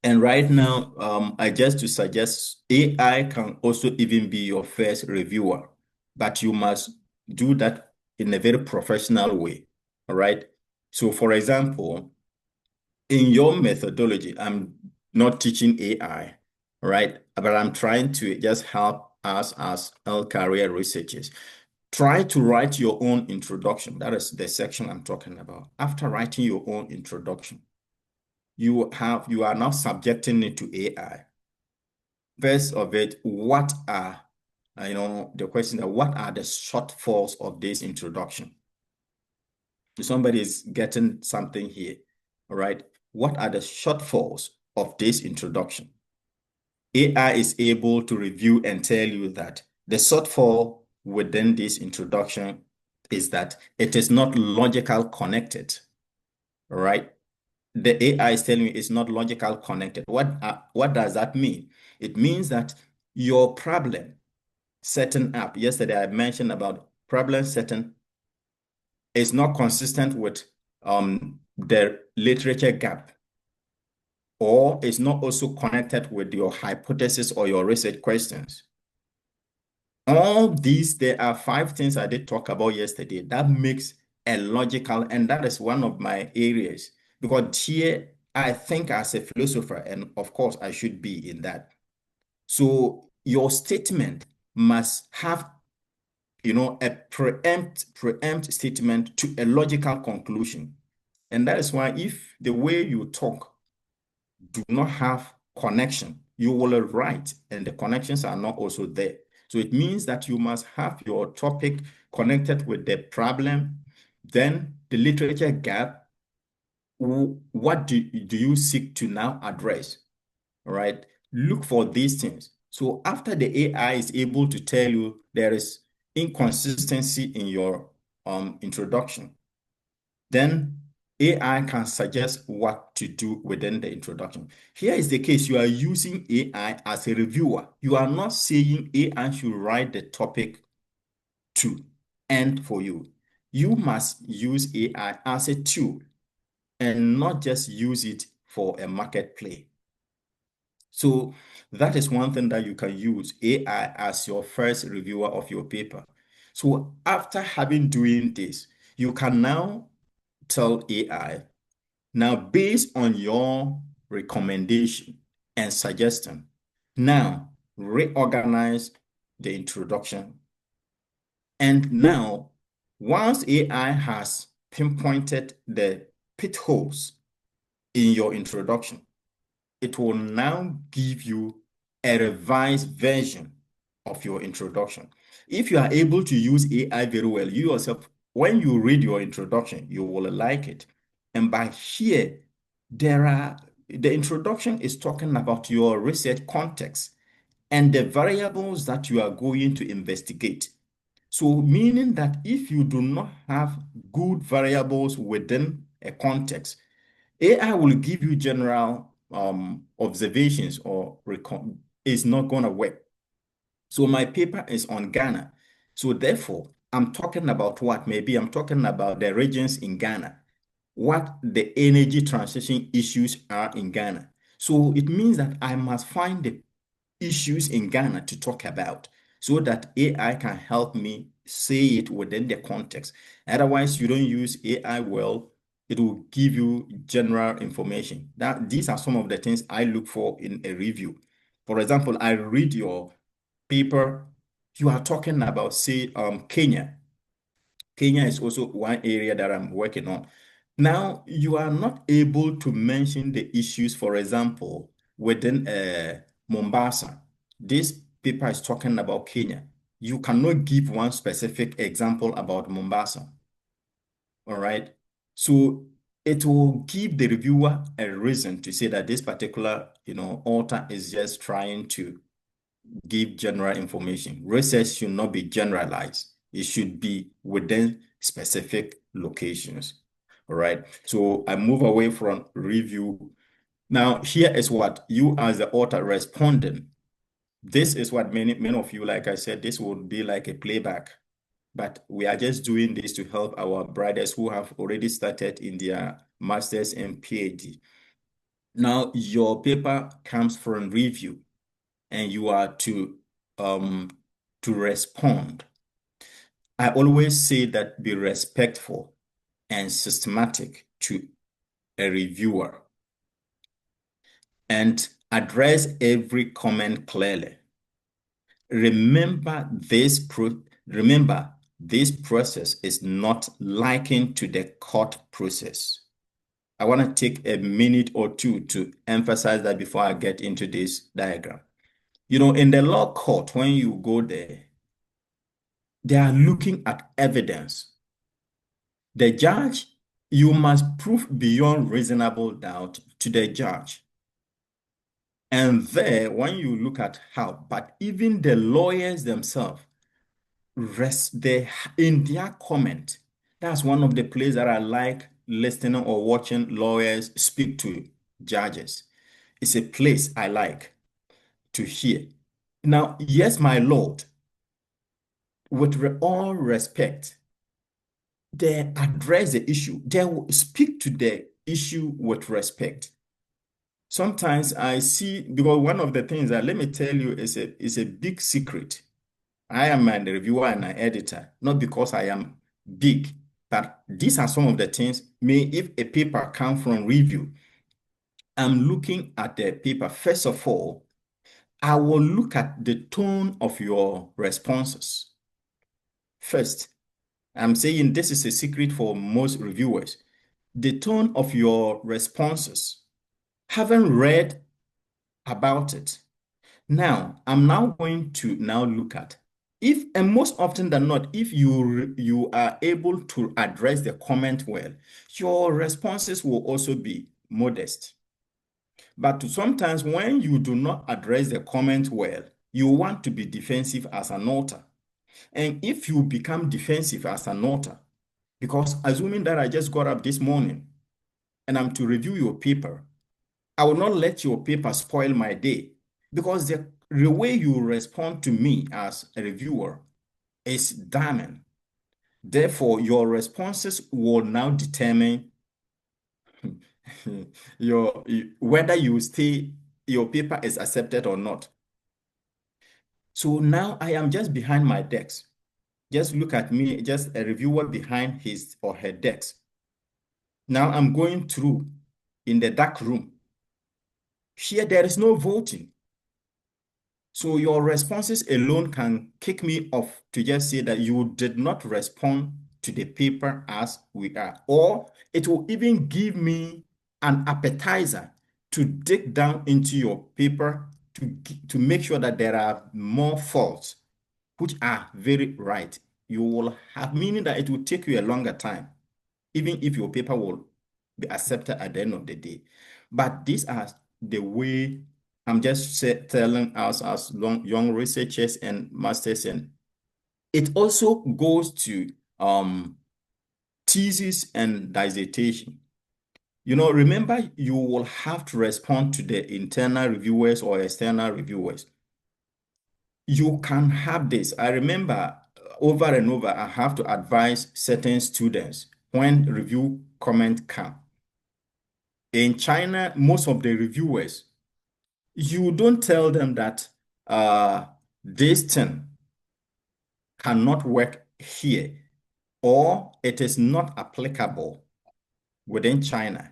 And right now, I just to suggest AI can also even be your first reviewer, but you must do that in a very professional way. All right. So, for example, in your methodology, I'm not teaching AI, right? But I'm trying to just help us as early career researchers. Try to write your own introduction. That is the section I'm talking about. After writing your own introduction, you are now subjecting it to AI. First of it, what are the question that what are the shortfalls of this introduction? If somebody is getting something here, all right? What are the shortfalls of this introduction? AI is able to review and tell you that the shortfall within this introduction is that it is not logical connected, all right? The AI is telling you it's not logical connected. What does that mean? It means that your problem setting up, yesterday I mentioned about problem setting, is not consistent with the literature gap, or is not also connected with your hypothesis or your research questions. All these, there are 5 things I did talk about yesterday that makes a logical, and that is one of my areas. Because here, I think as a philosopher, and of course, I should be in that. So your statement must have, a preempt statement to a logical conclusion. And that is why if the way you talk do not have connection, you will write and the connections are not also there. So it means that you must have your topic connected with the problem, then the literature gap. What do you seek to now address? All right. Look for these things. So after the AI is able to tell you there is inconsistency in your introduction, then AI can suggest what to do within the introduction. Here is the case. You are using AI as a reviewer. You are not saying AI should write the topic to end for you. You must use AI as a tool and not just use it for a market play. So that is one thing that you can use AI as your first reviewer of your paper. So after having doing this, you can now tell AI, now based on your recommendation and suggestion, now reorganize the introduction. And now, once AI has pinpointed the pit holes in your introduction, it will now give you a revised version of your introduction. If you are able to use AI very well, you yourself, when you read your introduction, you will like it. And by here, the introduction is talking about your research context and the variables that you are going to investigate. So, meaning that if you do not have good variables within a context, AI will give you general observations or it's not going to work. So my paper is on Ghana. So therefore, I'm talking about what? Maybe I'm talking about the regions in Ghana, what the energy transition issues are in Ghana. So it means that I must find the issues in Ghana to talk about so that AI can help me say it within the context. Otherwise, you don't use AI well, it will give you general information. That these are some of the things I look for in a review. For example, I read your paper, you are talking about, say, Kenya. Kenya is also one area that I'm working on. Now, you are not able to mention the issues, for example, within Mombasa. This paper is talking about Kenya. You cannot give one specific example about Mombasa. All right. So it will give the reviewer a reason to say that this particular, author is just trying to give general information. Research should not be generalized. It should be within specific locations. All right. So I move away from review. Now, here is what you as the author responding. This is what many of you, like I said, this would be like a playback. But we are just doing this to help our brothers who have already started in their master's and PhD. Now, your paper comes from review, and you are um to respond. I always say that be respectful and systematic to a reviewer and address every comment clearly. Remember remember this process is not likened to the court process. I want to take a minute or two to emphasize that before I get into this diagram. You know, in the law court, when you go there, they are looking at evidence. The judge, you must prove beyond reasonable doubt to the judge. And there, when you look at how, but even the lawyers themselves, in their comment, that's one of the places that I like listening or watching lawyers speak to judges. It's a place I like to hear. Now, yes, my Lord, with all respect, they address the issue. They will speak to the issue with respect. Sometimes I see, because one of the things that let me tell you is a big secret. I am a reviewer and an editor, not because I am big, but these are some of the things. If a paper come from review, I'm looking at the paper. First of all, I will look at the tone of your responses. First, I'm saying this is a secret for most reviewers. The tone of your responses. Haven't read about it. Now, I'm now going to now look at if, and most often than not, if you are able to address the comment well, your responses will also be modest. But sometimes when you do not address the comment well, you want to be defensive as an author. And if you become defensive as an author, because assuming that I just got up this morning and I'm to review your paper, I will not let your paper spoil my day because the way you respond to me as a reviewer is damning. Therefore, your responses will now determine whether you stay, your paper is accepted or not. So now I am just behind my desk. Just look at me, just a reviewer behind his or her desk. Now I'm going through in the dark room. Here, there is no voting. So your responses alone can kick me off to just say that you did not respond to the paper as we are. Or it will even give me an appetizer to dig down into your paper to make sure that there are more faults, which are very right. You will have, meaning that it will take you a longer time, even if your paper will be accepted at the end of the day. But these are the way I'm just telling us as young researchers and masters, and it also goes to thesis and dissertation. You know, remember you will have to respond to the internal reviewers or external reviewers. You can have this. I remember over and over, I have to advise certain students when review comment come. In China, most of the reviewers, you don't tell them that this thing cannot work here or it is not applicable within China.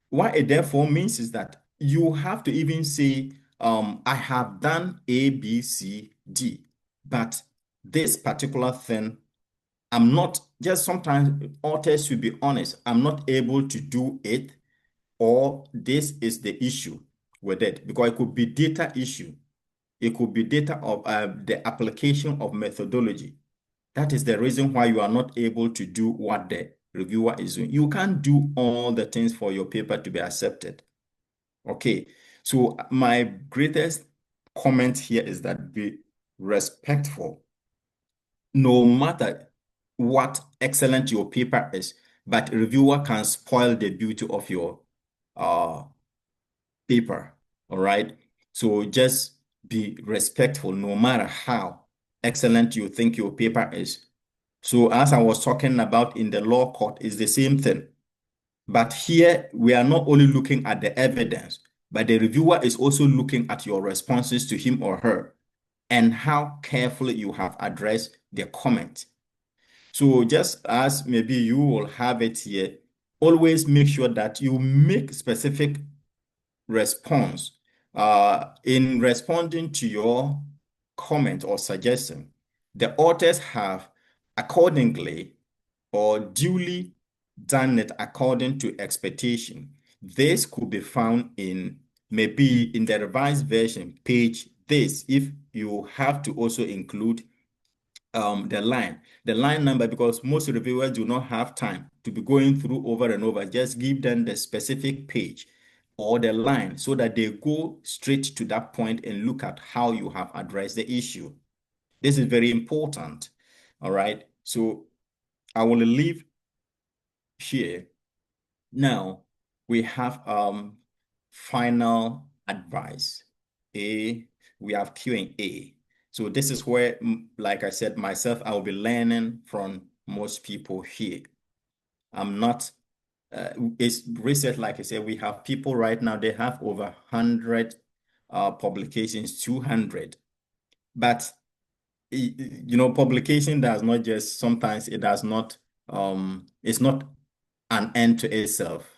What it therefore means is that you have to even say, I have done A, B, C, D, but this particular thing, I'm not, just sometimes authors should be honest, I'm not able to do it, or this is the issue with it, because it could be data issue. It could be data of the application of methodology. That is the reason why you are not able to do what the reviewer is doing. You can't do all the things for your paper to be accepted. Okay, so my greatest comment here is that be respectful. No matter, what excellent your paper is, but reviewer can spoil the beauty of your uh, paper. All right. So just be respectful no matter how excellent you think your paper is. So as I was talking about in the law court, it's the same thing. But here we are not only looking at the evidence, but the reviewer is also looking at your responses to him or her and how carefully you have addressed the comment. So just as maybe you will have it here, always make sure that you make specific response in responding to your comment or suggestion. The authors have accordingly or duly done it according to expectation. This could be found in maybe in the revised version, page this, if you have to also include the line number, because most reviewers do not have time to be going through over and over. Just give them the specific page or the line so that they go straight to that point and look at how you have addressed the issue. This is very important. All right. So I will leave here. Now we have final advice. We have Q&A. So this is where, like I said, myself, I will be learning from most people here. I'm not, it's research, like I said, we have people right now, they have over 100 publications, 200. But, publication does not just, sometimes it does not, it's not an end to itself.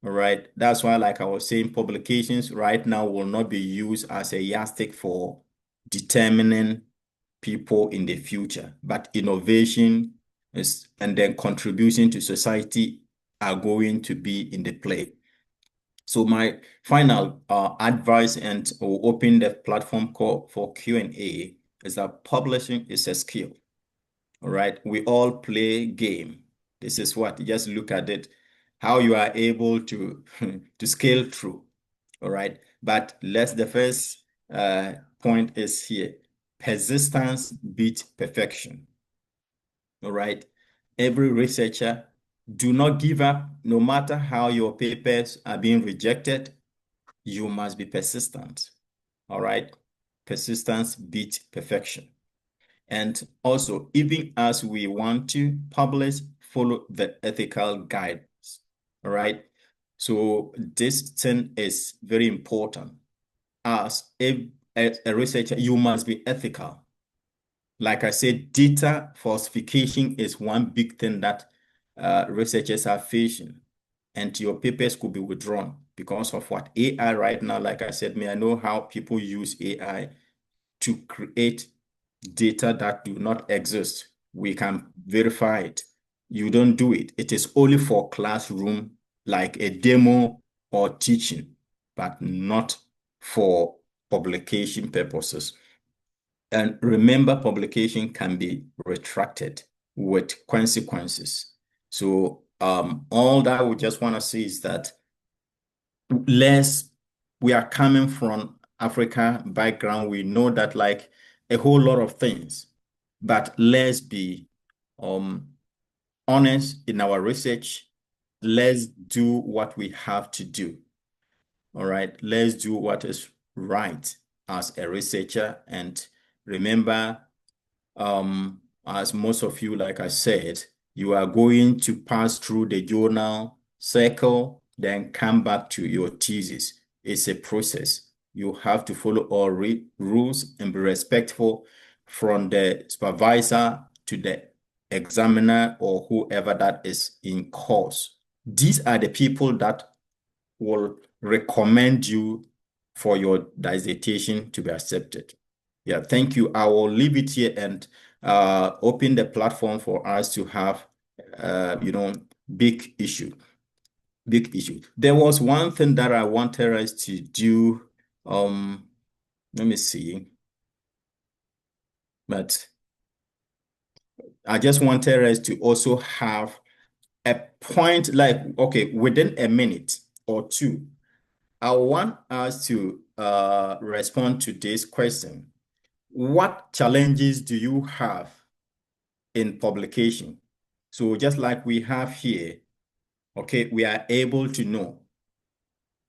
All right. That's why, like I was saying, publications right now will not be used as a yardstick for determining people in the future, but innovation is, and then contribution to society are going to be in the play. So my final advice, and will open the platform call for Q&A, is that publishing is a skill. All right. We all play game. This is what, just look at it, how you are able to, to scale through. All right. But the first point is here. Persistence beats perfection. All right. Every researcher, do not give up. No matter how your papers are being rejected, you must be persistent. All right. Persistence beats perfection. And also, even as we want to publish, follow the ethical guidance. All right. So this thing is very important. As a researcher, you must be ethical. Like I said, data falsification is one big thing that researchers are facing. And your papers could be withdrawn because of what? AI right now, like I said, I know how people use AI to create data that do not exist. We can verify it. You don't do it. It is only for classroom, like a demo or teaching, but not for publication purposes. And remember, publication can be retracted with consequences. So all that we just want to say is that we are coming from Africa background. We know that like a whole lot of things, but let's be um, honest in our research. Let's do what we have to do. All right. Let's do what is right as a researcher. And remember, as most of you, like I said, you are going to pass through the journal circle, then come back to your thesis. It's a process. You have to follow all rules and be respectful from the supervisor to the examiner or whoever that is in course. These are the people that will recommend you for your dissertation to be accepted. Yeah, thank you. I will leave it here and open the platform for us to have, big issue. Big issue. There was one thing that I wanted us to do. Let me see. But I just wanted us to also have a point, like, okay, within a minute or two, I want us to respond to this question. What challenges do you have in publication. So just like we have here, okay, we are able to know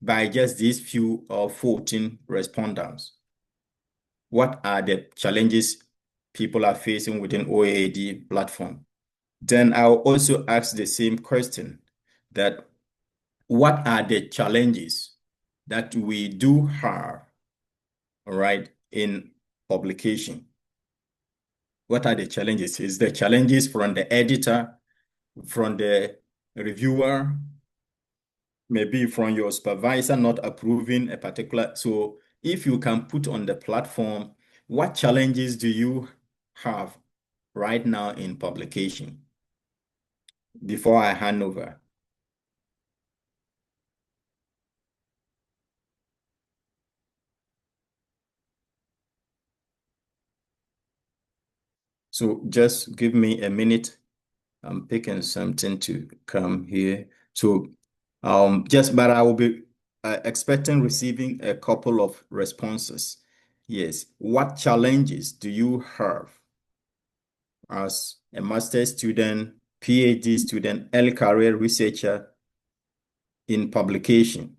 by just these few 14 respondents what are the challenges people are facing within OAD platform. Then I'll also ask the same question that what are the challenges that we do have, all right, in publication? What are the challenges? Is the challenges from the editor, from the reviewer, maybe from your supervisor not approving a particular. So if you can put on the platform, what challenges do you have right now in publication before I hand over? So just give me a minute. I'm picking something to come here. So just, but I will be expecting receiving a couple of responses. Yes. What challenges do you have as a master's student, PhD student, early career researcher in publication?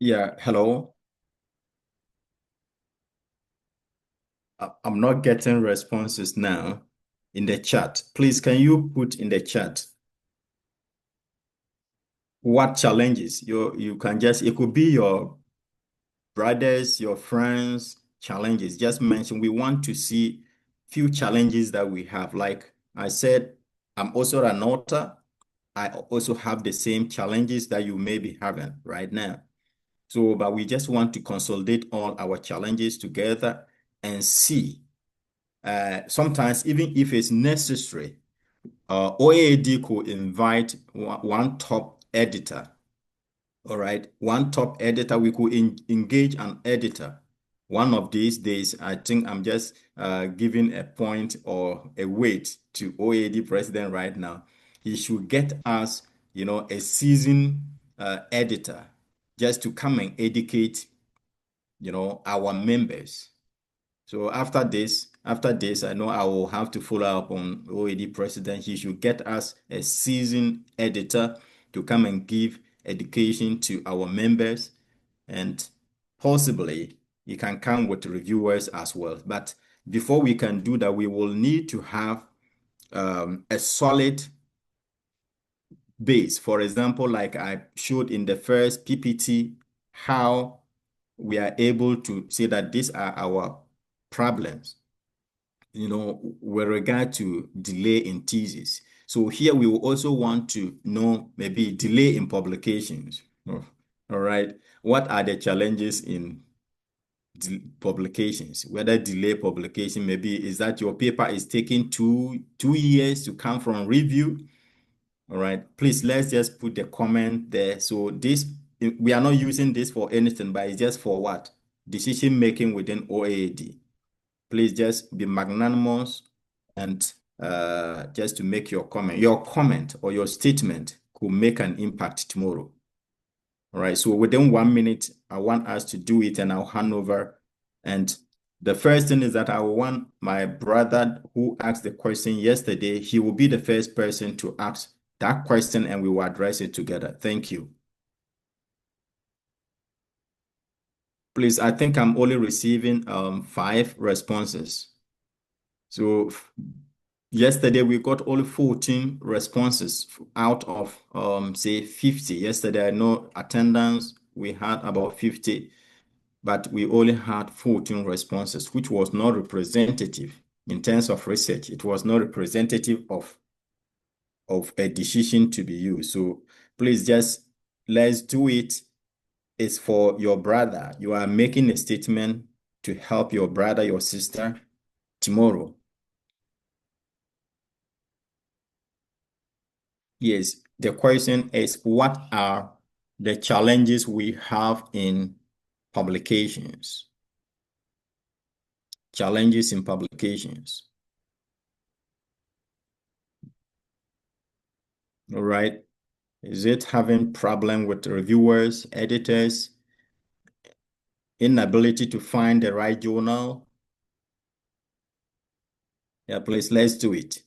Yeah, hello. I'm not getting responses now in the chat. Please, can you put in the chat what challenges you can just, it could be your brothers, your friends, challenges. Just mention, we want to see few challenges that we have. Like I said, I'm also an author. I also have the same challenges that you may be having right now. So, but we just want to consolidate all our challenges together and see. Sometimes, even if it's necessary, OAD could invite one top editor. All right, one top editor, we could engage an editor. One of these days, I think I'm just giving a point or a weight to OAD president right now. He should get us, a seasoned editor just to come and educate, our members. So after this, I know I will have to follow up on OAD president. He should get us a seasoned editor to come and give education to our members, and possibly he can come with reviewers as well. But before we can do that, we will need to have a solid base. For example, like I showed in the first PPT, how we are able to say that these are our problems, with regard to delay in thesis. So here we will also want to know maybe delay in publications. Oh, all right. What are the challenges in publications? Whether delay publication, maybe is that your paper is taking two years to come from review. All right. Please, let's just put the comment there. So this, we are not using this for anything, but it's just for what? Decision making within OAD. Please just be magnanimous and just to make your comment. Your comment or your statement could make an impact tomorrow. All right. So within 1 minute, I want us to do it and I'll hand over. And the first thing is that I want my brother who asked the question yesterday, he will be the first person to ask that question and we will address it together. Thank you. Please, I think I'm only receiving 5 responses. So yesterday we got only 14 responses out of say 50. Yesterday I know attendance we had about 50, but we only had 14 responses, which was not representative in terms of research. It was not representative of a decision to be used. So please just let's do it. It's for your brother. You are making a statement to help your brother, your sister tomorrow. Yes, the question is, what are the challenges we have in publications? Challenges in publications. All right. Is it having problem with reviewers, editors, inability to find the right journal? Yeah, please, let's do it.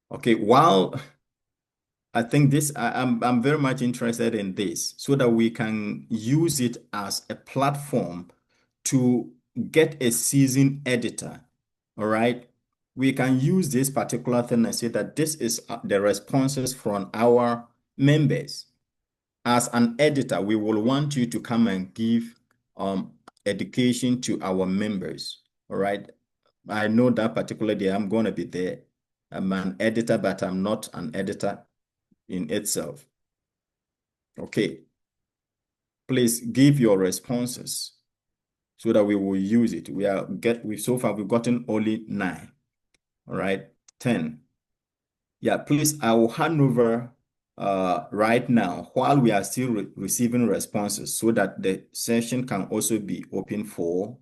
Okay, while I think I'm very much interested in this so that we can use it as a platform to get a seasoned editor. All right. We can use this particular thing and say that this is the responses from our members. As an editor, we will want you to come and give education to our members. All right. I know that particular day I'm going to be there. I'm an editor, but I'm not an editor in itself. Okay. Please give your responses so that we will use it. We so far we've gotten only 9. All right. 10. Yeah, please, I will hand over right now while we are still receiving responses so that the session can also be open for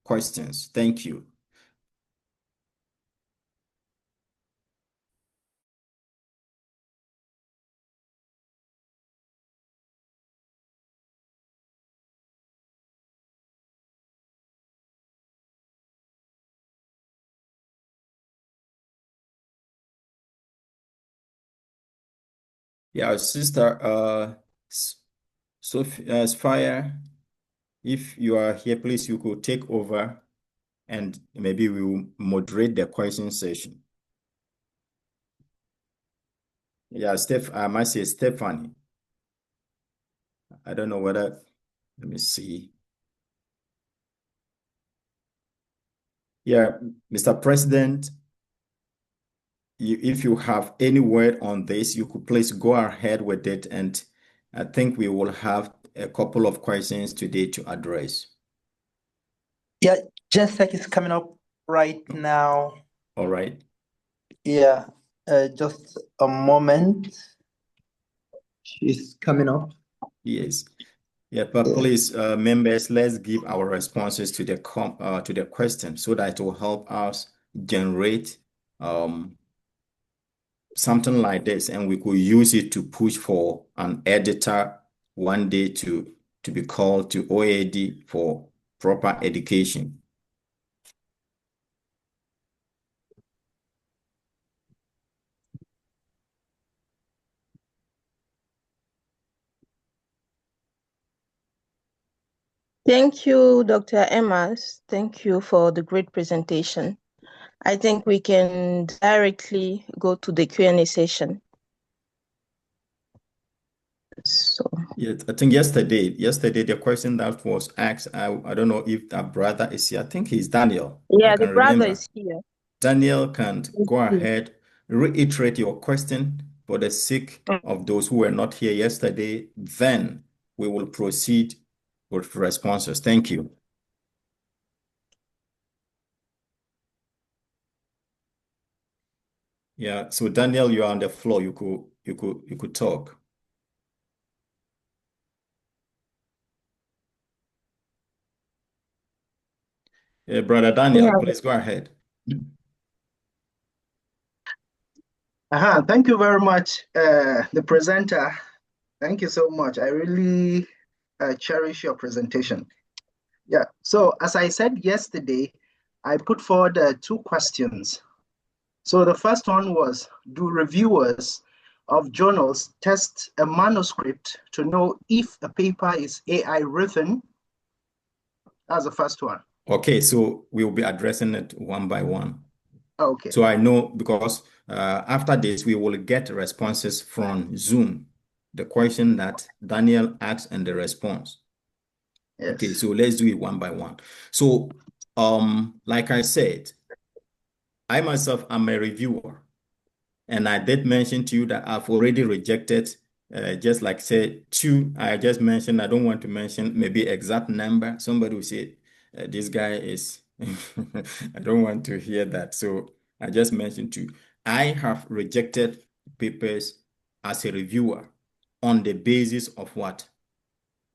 questions. Thank you. Yeah, sister, Sophia, Spire, if you are here, please, you could take over and maybe we will moderate the question session. Yeah, I might say Stephanie. I don't know whether, let me see. Yeah, Mr. President, if you have any word on this, you could please go ahead with it. And I think we will have a couple of questions today to address. Yeah, Jessica is coming up right now. All right. Yeah, just a moment. She's coming up. Yes. Yeah, but please, members, let's give our responses to the question so that it will help us generate something like this, and we could use it to push for an editor one day to be called to OAD for proper education. Thank you, Dr. Emmas. Thank you for the great presentation. I think we can directly go to the Q&A session. So, yeah, I think yesterday the question that was asked, I don't know if that brother is here. I think he's Daniel. yeah, I the can brother remember. is here. Daniel can go ahead, reiterate your question for the sake of those who were not here yesterday. Then we will proceed with responses. Thank you. Yeah, so Daniel, you are on the floor. You could talk. Brother Daniel, Yeah. please go ahead. Thank you very much, the presenter. Thank you so much. I really cherish your presentation. Yeah, so as I said yesterday, I put forward 2 questions. So the first one was, do reviewers of journals test a manuscript to know if a paper is AI written? That's the first one. Okay, so we will be addressing it one by one. Okay. So I know because after this, we will get responses from Zoom, the question that Daniel asked and the response. Yes. Okay, so let's do it one by one. So, like I said, I myself am a reviewer, and I did mention to you that I've already rejected, just like say 2. I just mentioned, I don't want to mention maybe exact number. Somebody will say, this guy is, I don't want to hear that. So I just mentioned 2. I have rejected papers as a reviewer on the basis of what?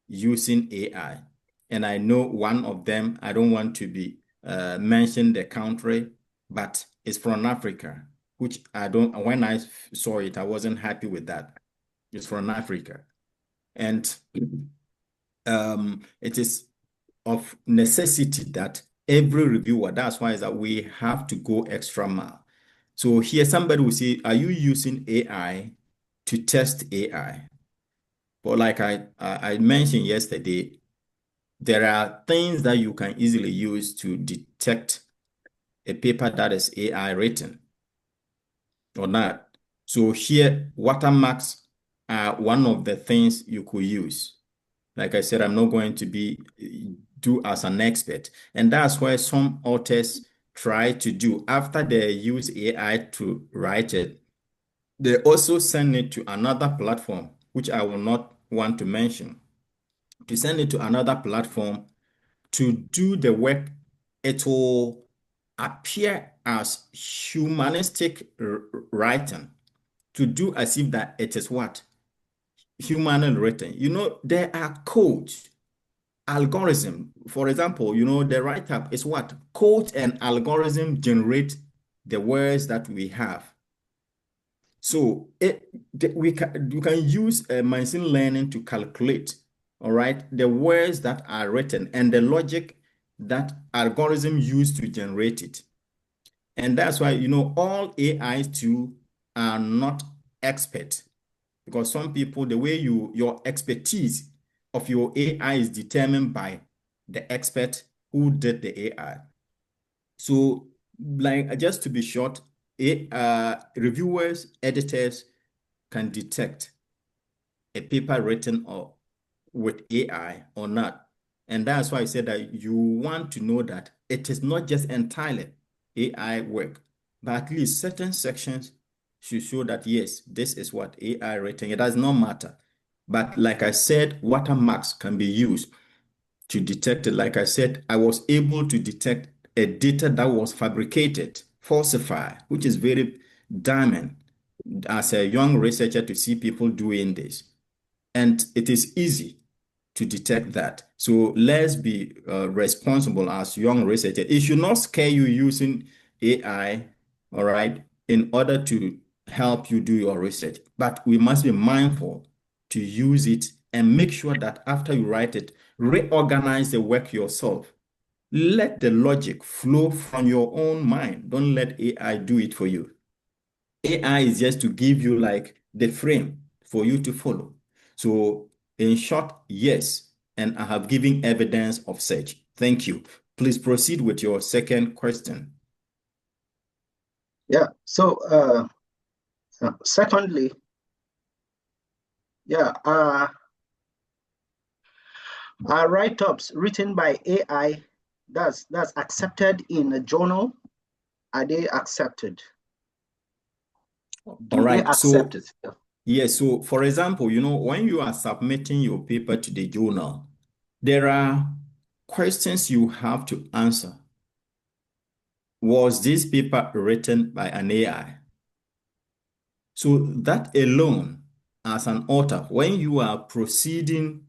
Using AI. And I know one of them, I don't want to be mention the country, but it's from Africa, which I don't, when I saw it, I wasn't happy with that. It's from Africa. And it is of necessity that every reviewer, that's why is that we have to go extra mile. So here somebody will say, are you using AI to test AI? But like I mentioned yesterday, there are things that you can easily use to detect a paper that is AI written or not. So here, watermarks are one of the things you could use. Like I said, I'm not going to be do as an expert. And that's why some authors try to do after they use AI to write it, they also send it to another platform, which I will not want to mention, to send it to another platform to do the work. It will appear as humanistic writing, to do as if that it is what? Human written. You know, there are codes, algorithm. For example, you know, the write-up is what? Code and algorithm generate the words that we have. So you can use machine learning to calculate, all right, the words that are written and the logic that algorithm use to generate it. And that's why, you know, all AIs too are not expert, because some people, the way your expertise of your AI is determined by the expert who did the AI. So, like, just to be short, reviewers, editors can detect a paper written or with AI or not. And that's why I said that you want to know that it is not just entirely AI work, but at least certain sections should show that, yes, this is what AI written. It does not matter. But like I said, watermarks can be used to detect it. Like I said, I was able to detect a data that was fabricated, falsified, which is very damning as a young researcher to see people doing this. And it is easy to detect that. So let's be responsible as young researchers. It should not scare you using AI, all right, in order to help you do your research. But we must be mindful to use it and make sure that after you write it, reorganize the work yourself. Let the logic flow from your own mind. Don't let AI do it for you. AI is just to give you like the frame for you to follow. So in short, yes, and I have given evidence of such. Thank you. Please proceed with your second question. Yeah. So, secondly, yeah, write-ups written by AI that's accepted in a journal, are they accepted? All Do they right. So, accept it? yes. So, for example, you know, when you are submitting your paper to the journal, there are questions you have to answer. Was this paper written by an AI? So that alone, as an author, when you are proceeding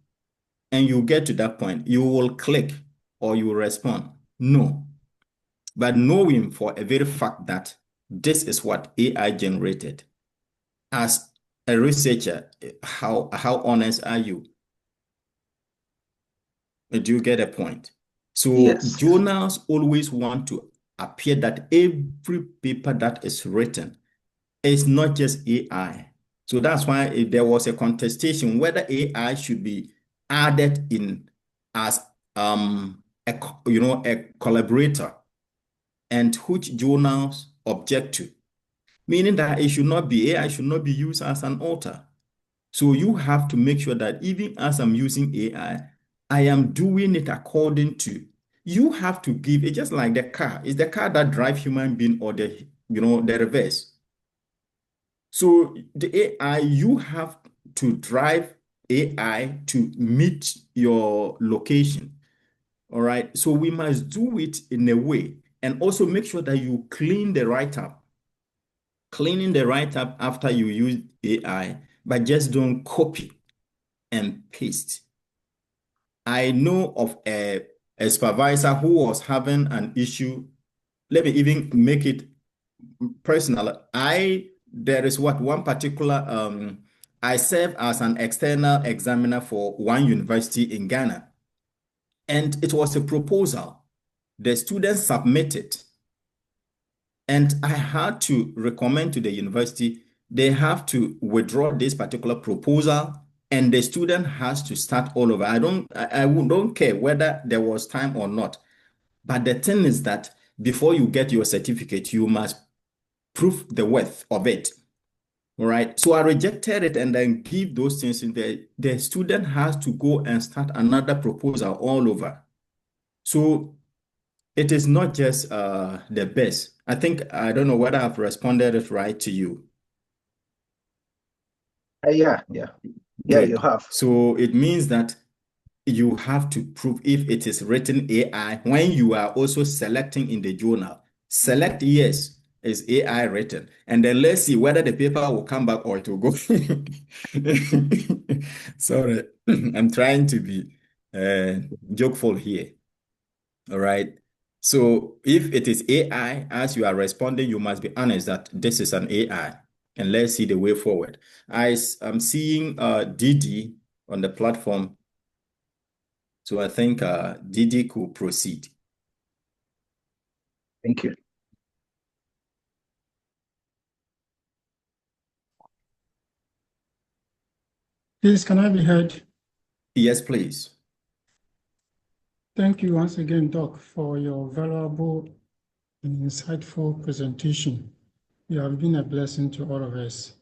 and you get to that point, you will click or you will respond, no. But knowing for a very fact that this is what AI generated, as a researcher, how honest are you? Do you get a point? So Yes. journals always want to appear that every paper that is written is not just AI. So that's why if there was a contestation whether AI should be added in as a collaborator, and which journals object to, meaning that it should not be AI should not be used as an author. So you have to make sure that even as I'm using AI, I am doing it according to. You have to give it just like the car. Is the car that drive human being or the reverse? So the AI, you have to drive AI to meet your location. All right. So we must do it in a way and also make sure that you clean the write-up. cleaning the write-up after you use AI, but just don't copy and paste. I know of a supervisor who was having an issue. Let me even make it personal. There is one particular, I serve as an external examiner for one university in Ghana, and it was a proposal. The students submitted, and I had to recommend to the university they have to withdraw this particular proposal, and the student has to start all over. I don't care whether there was time or not. But the thing is that before you get your certificate, you must prove the worth of it. All right. So I rejected it and then give those things in the student has to go and start another proposal all over. So it is not just the best. I don't know whether I've responded it right to you. Yeah, Good. you have. So it means that you have to prove if it is written AI when you are also selecting in the journal. Select yes, is AI written, and then let's see whether the paper will come back or it will go. Sorry, I'm trying to be jokeful here. All right. So if it is AI, as you are responding, you must be honest that this is an AI, and let's see the way forward. I'm seeing Didi on the platform. So I think Didi could proceed. Thank you. Please, can I be heard? Yes, please. Thank you once again, Doc, for your valuable and insightful presentation. You have been a blessing to all of us.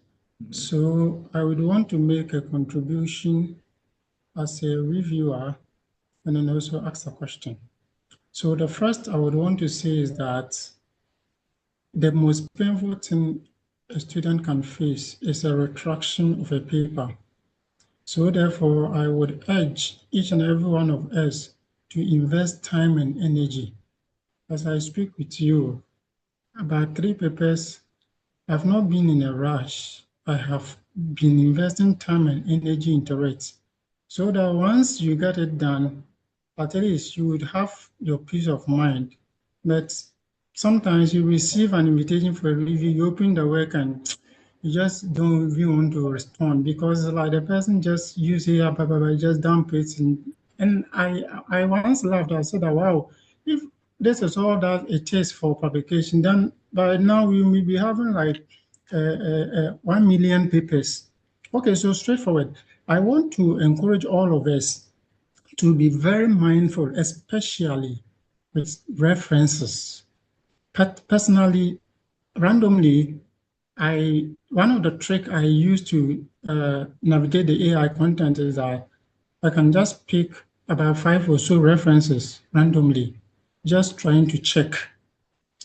So I would want to make a contribution as a reviewer and then also ask a question. So the first I would want to say is that the most painful thing a student can face is a retraction of a paper. So therefore, I would urge each and every one of us to invest time and energy. As I speak with you, about 3 papers, I've not been in a rush. I have been investing time and energy into it. So that once you get it done, at least you would have your peace of mind. But sometimes you receive an invitation for a review, you open the work and you just don't even want to respond because like the person just use it, just dump it. And I once laughed, I said, wow, if this is all that it takes for publication, then by now we may be having like 1 million papers. Okay, so straightforward. I want to encourage all of us to be very mindful, especially with references. Personally, randomly, one of the trick I use to navigate the AI content is that I can just pick about 5 or so references randomly, just trying to check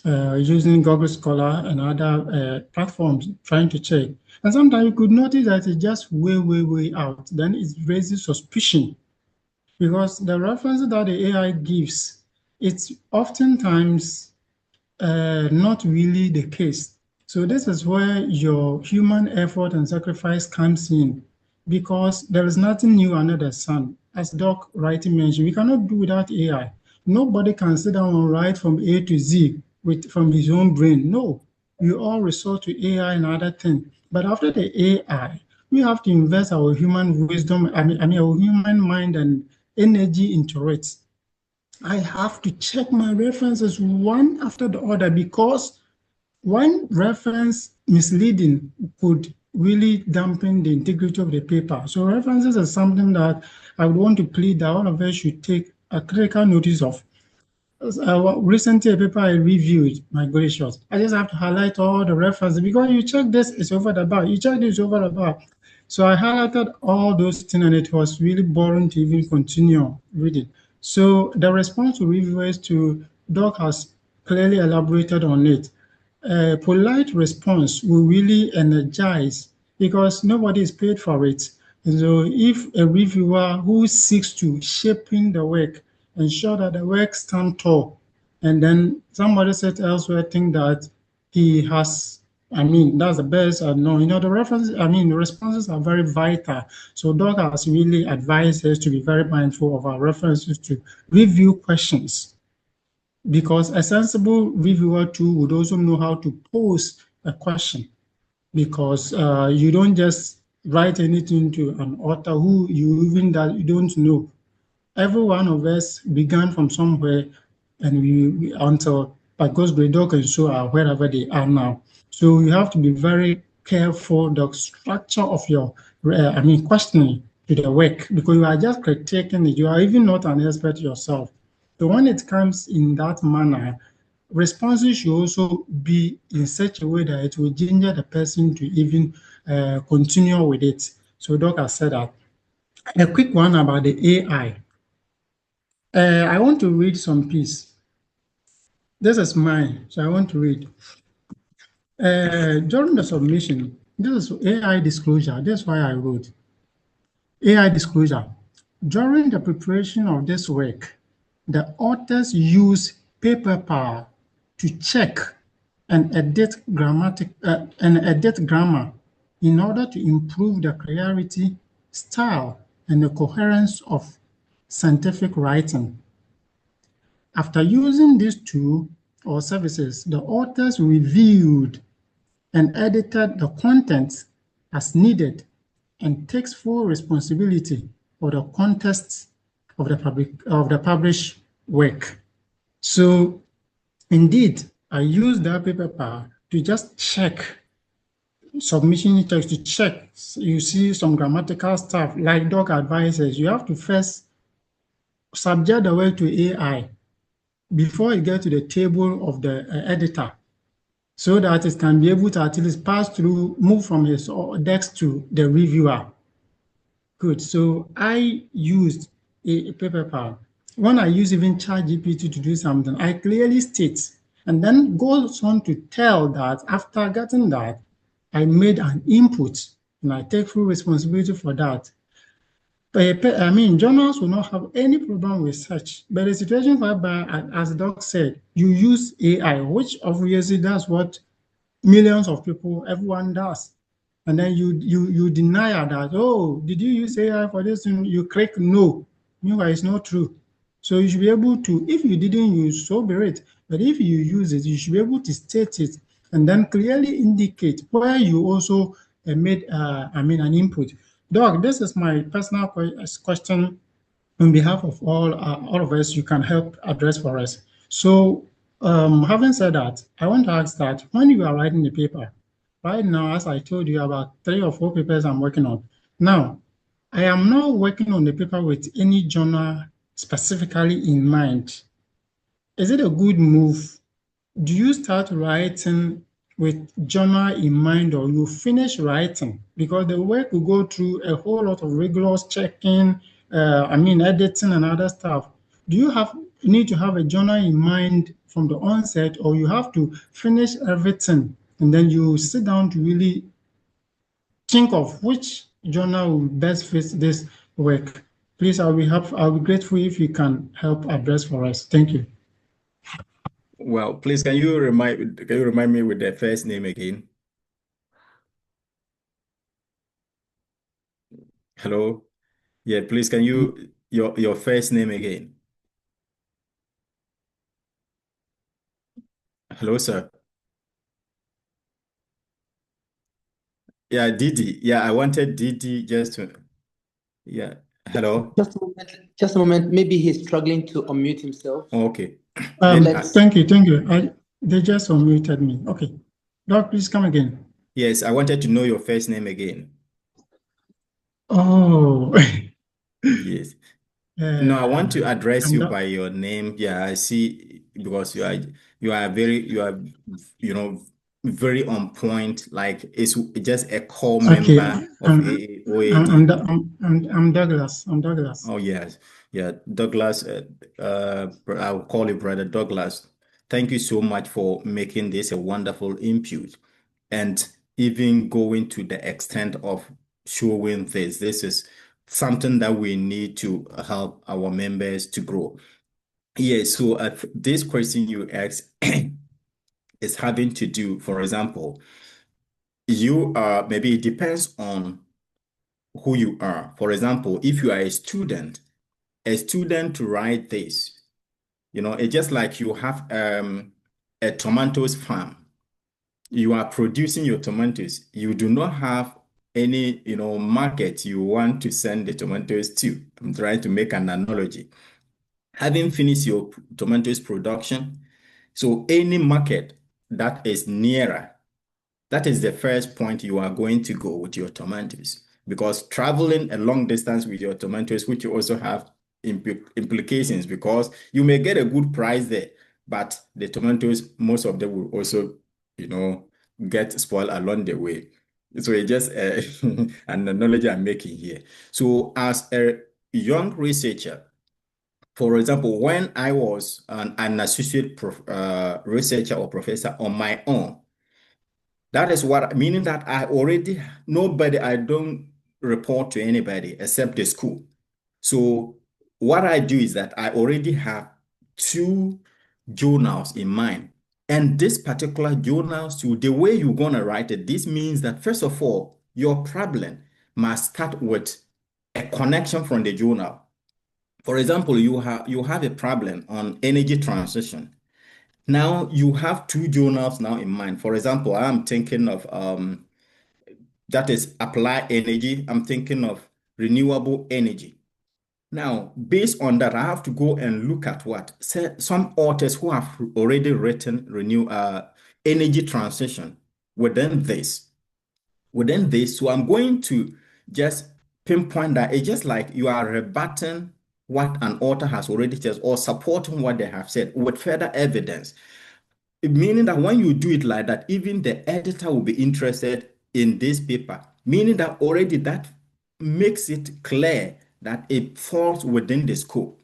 using Google Scholar and other platforms, trying to check. And sometimes you could notice that it's just way out. Then it raises suspicion because the references that the AI gives, it's oftentimes not really the case. So this is where your human effort and sacrifice comes in because there is nothing new under the sun. As Doc rightly mentioned, we cannot do without AI. Nobody can sit down and write from A to Z from his own brain. No, we all resort to AI and other things. But after the AI, we have to invest our human wisdom, our human mind and energy into it. I have to check my references one after the other because one reference misleading could really dampen the integrity of the paper. So references are something that I would want to plead that all of us should take a critical notice of. Recently, a paper I reviewed, my gracious, I just have to highlight all the references because you check this, it's over the bar. You check this, over the bar. So I highlighted all those things and it was really boring to even continue reading. So the response to reviewers to Doc has clearly elaborated on it. A polite response will really energize because nobody is paid for it. And so if a reviewer who seeks to shaping the work, ensure that the work stand tall, and then somebody said elsewhere think that he has I mean, that's the best. No, the the responses are very vital. So Doc has really advised us to be very mindful of our references to review questions, because a sensible reviewer too would also know how to pose a question, because you don't just write anything to an author who you don't know. Every one of us began from somewhere, and we until by God's grace, God can show are wherever they are now. So you have to be very careful the structure of your, questioning to the work, because you are just critiquing it. You are even not an expert yourself. So when it comes in that manner, responses should also be in such a way that it will ginger the person to even continue with it. So Doc has said that. A quick one about the AI. I want to read some piece. This is mine, so I want to read. During the submission, this is AI disclosure. That's why I wrote AI disclosure. During the preparation of this work, the authors use paper power to check and edit grammar in order to improve the clarity, style, and the coherence of scientific writing. After using these two or services, the authors reviewed and edited the content as needed and takes full responsibility for the context of the published work. So indeed, I use that paper power to just check submission text to check. You see some grammatical stuff like Doc advises, you have to first subject the work to AI before you get to the table of the editor, so that it can be able to at least pass through, move from his desk to the reviewer. Good. So I used a paper power. When I use even ChatGPT to do something, I clearly state, and then goes on to tell that after getting that, I made an input and I take full responsibility for that. Journals will not have any problem with such, but the situation whereby, as Doc said, you use AI, which obviously that's what millions of people, everyone does. And then you deny that, oh, did you use AI for this? And you click no. Meanwhile, it's not true. So you should be able to, if you didn't use, so be it. But if you use it, you should be able to state it and then clearly indicate where you also made, an input. Doc, this is my personal question on behalf of all of us. You can help address for us. So, having said that, I want to ask that when you are writing the paper, right now, as I told you, about 3 or 4 papers I'm working on. Now, I am not working on the paper with any journal specifically in mind. Is it a good move? Do you start writing with journal in mind, or you finish writing? Because the work will go through a whole lot of rigorous checking, editing and other stuff. Do you need to have a journal in mind from the onset, or you have to finish everything and then you sit down to really think of which journal will best fit this work? Please, I'll be grateful if you can help address for us. Thank you. Well, please, can you remind me with the first name again? Hello? Yeah, please, can you your first name again? Hello, sir. Yeah, Didi. Yeah, I wanted Didi just to, yeah. Hello? Just a moment. Just a moment. Maybe he's struggling to unmute himself. Okay. Then Thank you. They just unmuted me. Okay. Doc, please come again. yes, I wanted to know your first name again. Oh, Yes. No, I want to address I'm you not, by your name. Yeah, I see, because you are very on point. Like, it's just a core okay. member of I'm, OAD. I'm Douglas. I'm Douglas. Oh yes, yeah, Douglas. I'll call you Brother Douglas. Thank you so much for making this a wonderful input, and even going to the extent of showing this. This is something that we need to help our members to grow. Yeah. So this question you asked is having to do, for example, you are, maybe it depends on who you are. For example, if you are a student to write this, it's just like you have a tomatoes farm. You are producing your tomatoes. You do not have any, market you want to send the tomatoes to. I'm trying to make an analogy. Having finished your tomatoes production, so any market that is nearer, that is the first point you are going to go with your tomatoes. Because traveling a long distance with your tomatoes, which you also have implications, because you may get a good price there, but the tomatoes, most of them will also, get spoiled along the way. So it's just an analogy I'm making here. So as a young researcher, for example, when I was an associate researcher or professor on my own, that is what, meaning that I don't report to anybody except the school. So what I do is that I already have two journals in mind. And this particular journal, so the way you're going to write it, this means that first of all, your problem must start with a connection from the journal. For example, you have a problem on energy transition. Now you have two journals now in mind. For example, I'm thinking of that is applied energy. I'm thinking of renewable energy. Now, based on that, I have to go and look at what some authors who have already written renew energy transition within this. Within this, so I'm going to just pinpoint that it's just like you are rebutting what an author has already said or supporting what they have said with further evidence. Meaning that when you do it like that, even the editor will be interested in this paper, meaning that already that makes it clear that it falls within the scope.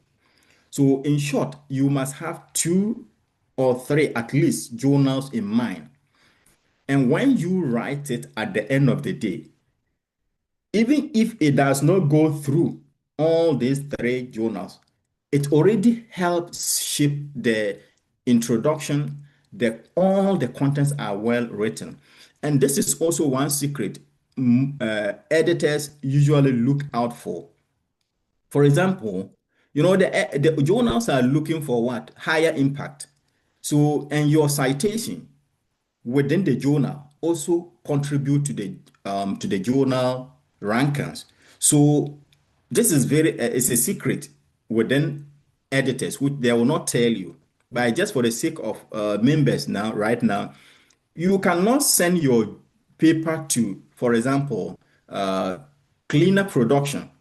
So in short, you must have two or three at least journals in mind. And when you write it at the end of the day, even if it does not go through all these three journals, it already helps shape the introduction, all the contents are well written. And this is also one secret editors usually look out for. For example, the journals are looking for what? Higher impact. So, and your citation within the journal also contribute to the journal rankings. So this is it's a secret within editors, which they will not tell you. But just for the sake of members now, right now, you cannot send your paper to, for example, cleaner production.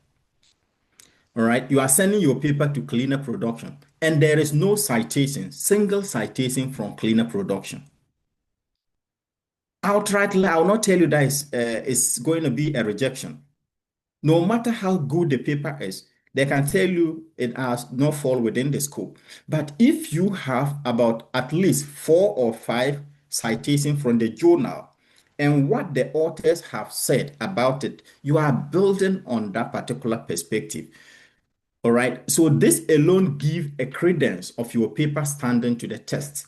All right, you are sending your paper to cleaner production, and there is no citation, single citation from cleaner production. Outrightly, I will not tell you that it's going to be a rejection. No matter how good the paper is, they can tell you it has not fall within the scope. But if you have about at least 4 or 5 citations from the journal and what the authors have said about it, you are building on that particular perspective. All right. So this alone gives a credence of your paper standing to the test.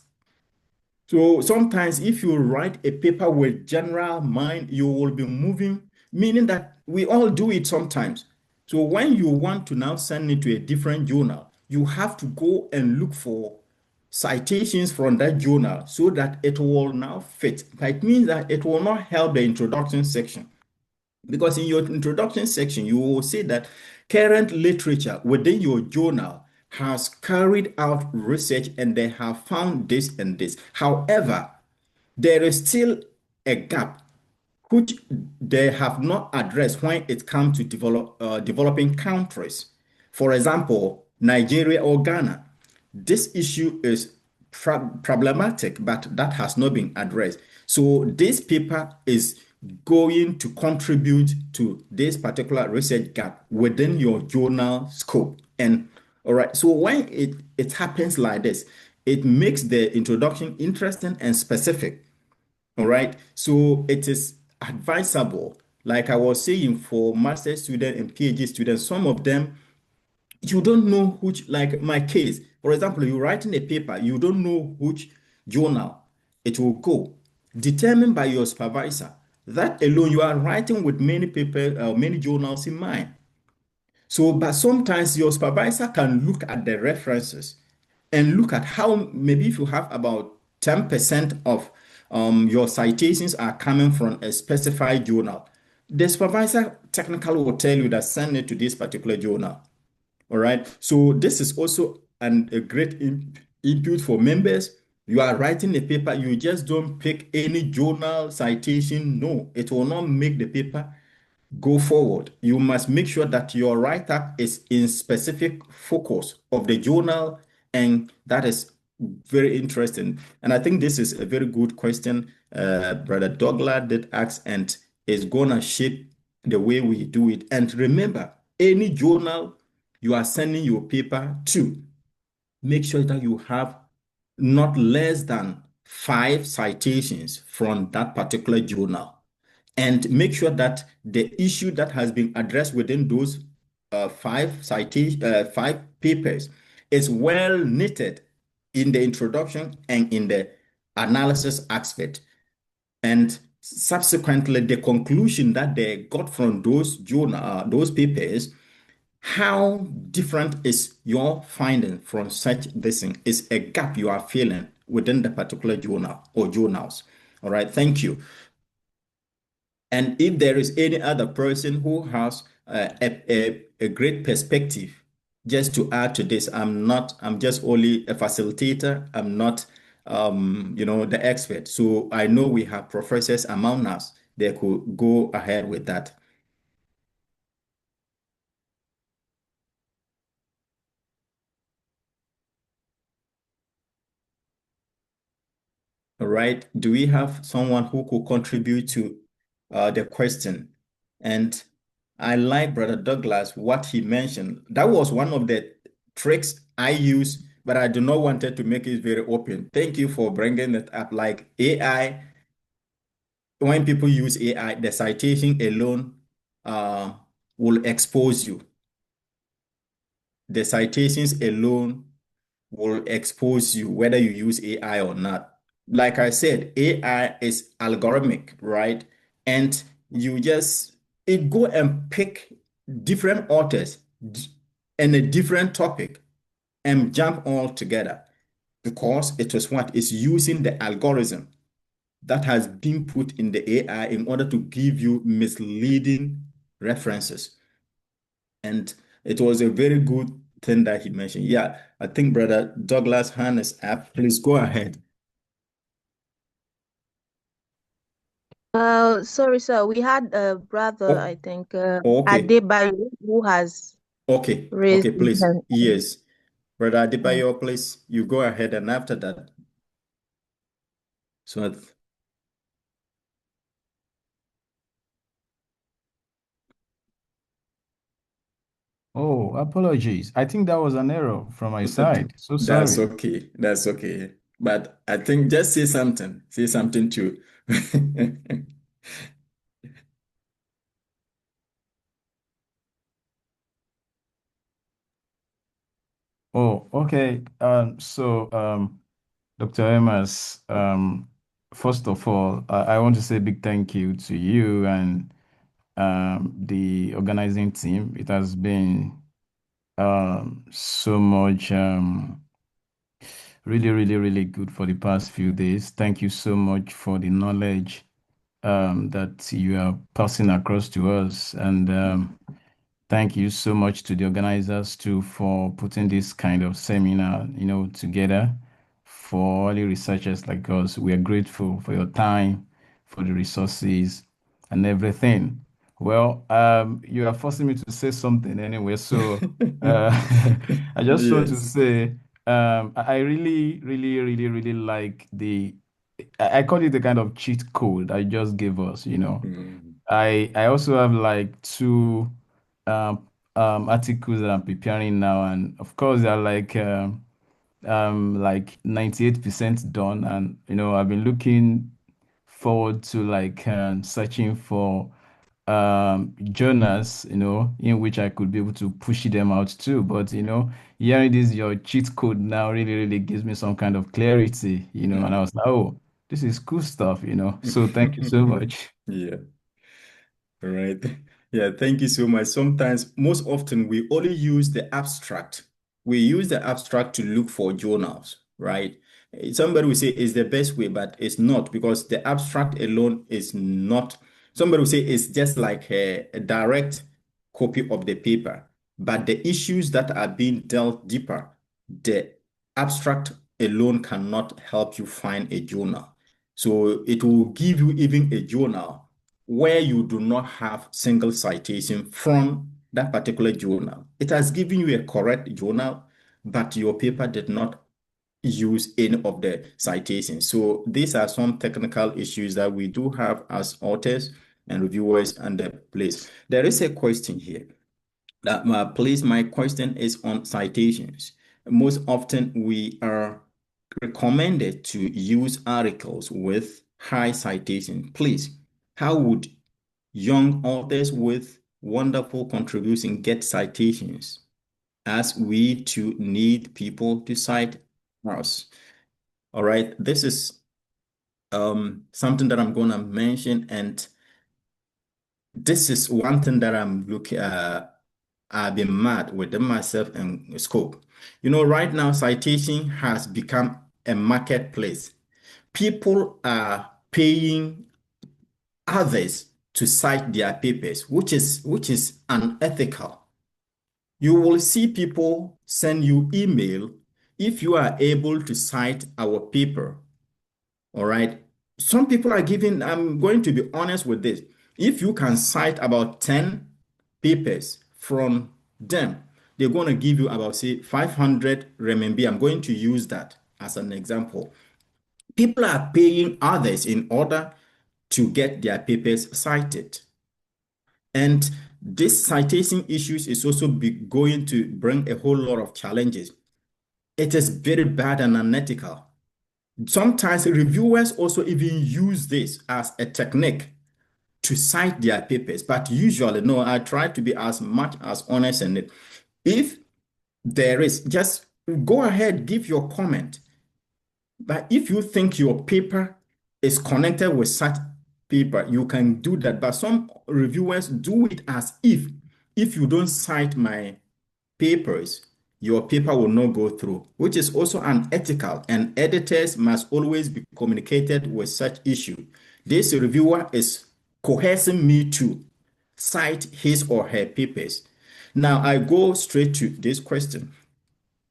So sometimes if you write a paper with general mind, you will be moving, meaning that we all do it sometimes. So when you want to now send it to a different journal, you have to go and look for citations from that journal so that it will now fit. That means that it will not help the introduction section. Because in your introduction section, you will see that current literature within your journal has carried out research and they have found this and this. However, there is still a gap which they have not addressed when it comes to developing countries. For example, Nigeria or Ghana. This issue is problematic, but that has not been addressed. So this paper is going to contribute to this particular research gap within your journal scope. And all right, so when it happens like this, it makes the introduction interesting and specific. All right, so it is advisable, like I was saying, for master student and PhD students, some of them you don't know which, like my case, for example, you're writing a paper, you don't know which journal it will go, determined by your supervisor. that alone, you are writing with many paper, many journals in mind. So, but sometimes your supervisor can look at the references and look at how maybe if you have about 10% of your citations are coming from a specified journal, the supervisor technically will tell you that send it to this particular journal. All right. So this is also a great input for members. You are writing a paper, you just don't pick any journal citation. No, it will not make the paper go forward. You must make sure that your write-up is in specific focus of the journal, and that is very interesting. And I think this is a very good question Brother Douglas did ask, and is gonna shape the way we do it. And remember, any journal you are sending your paper to, make sure that you have not less than 5 citations from that particular journal, and make sure that the issue that has been addressed within those 5 papers is well knitted in the introduction and in the analysis aspect. And subsequently, the conclusion that they got from those papers, how different is your finding from such this thing is a gap you are feeling within the particular journal or journals. All right, thank you. And if there is any other person who has a great perspective, just to add to this, I'm just only a facilitator. I'm not, the expert. So I know we have professors among us. They could go ahead with that. All right. Do we have someone who could contribute to the question? And I like Brother Douglas, what he mentioned. That was one of the tricks I use, but I do not want it to make it very open. Thank you for bringing it up. Like AI, when people use AI, the citation alone uh, will expose you. The citations alone will expose you whether you use AI or not. Like I said, AI is algorithmic, right? And it go and pick different authors and a different topic and jump all together because it was what is using the algorithm that has been put in the AI in order to give you misleading references. And it was a very good thing that he mentioned. Yeah, I think Brother Douglas hand is up. Please go ahead. Sorry, sir. We had a brother, I Oh, think, okay. Adebayo, who has Okay. raised Okay, his please. hand. Yes. Brother Mm. Adebayo, please, you go ahead, and after that. So, Oh, apologies. I think that was an error from my side. So that's sorry. okay. That's okay. But I think just say something. Say something too. Oh, okay. Dr. Emas, first of all, I want to say a big thank you to you and the organizing team. It has been so much really, really, really good for the past few days. Thank you so much for the knowledge that you are passing across to us. And thank you so much to the organizers too for putting this kind of seminar, together for early researchers like us. We are grateful for your time, for the resources and everything. Well, you are forcing me to say something anyway. So uh, I just want to Yes. say I really, really, really, really like I call it the kind of cheat code I just gave us. Mm. I also have like two articles that I'm preparing now, and of course they're like 98% done, and I've been looking forward to like searching for journals, in which I could be able to push them out too. But hearing this your cheat code now really, really gives me some kind of clarity, and I was like, oh, This is cool stuff, you know. So thank you so much. Yeah. All right. Yeah, thank you so much. Sometimes, most often, we only use the abstract. We use the abstract to look for journals, right? Somebody will say it's the best way, but it's not, because the abstract alone is not. Somebody will say it's just like a direct copy of the paper, but the issues that are being dealt deeper, the abstract alone cannot help you find a journal. So it will give you even a journal where you do not have single citation from that particular journal. It has given you a correct journal, but your paper did not use any of the citations. So these are some technical issues that we do have as authors and reviewers and the place. There is a question here. Please, my question is on citations. Most often we are recommended to use articles with high citation. Please, how would young authors with wonderful contribution get citations, as we too need people to cite us? All right, this is something that I'm going to mention, and this is one thing that I've been mad within myself and scope. You know, right now, citation has become a marketplace. People are paying others to cite their papers, which is unethical. You will see people send you email if you are able to cite our paper. All right. Some people are giving, I'm going to be honest with this. If you can cite about 10 papers from them, they're going to give you about, say, 500 renminbi. I'm going to use that as an example. People are paying others in order to get their papers cited. And this citation issues is also going to bring a whole lot of challenges. It is very bad and unethical. Sometimes reviewers also even use this as a technique to cite their papers, but usually, no, I try to be as much as honest in it. If there is, just go ahead, give your comment. But if you think your paper is connected with such paper, you can do that. But some reviewers do it as if you don't cite my papers, your paper will not go through, which is also unethical, and editors must always be communicated with such issue. This reviewer is coercing me to cite his or her papers. Now I go straight to this question.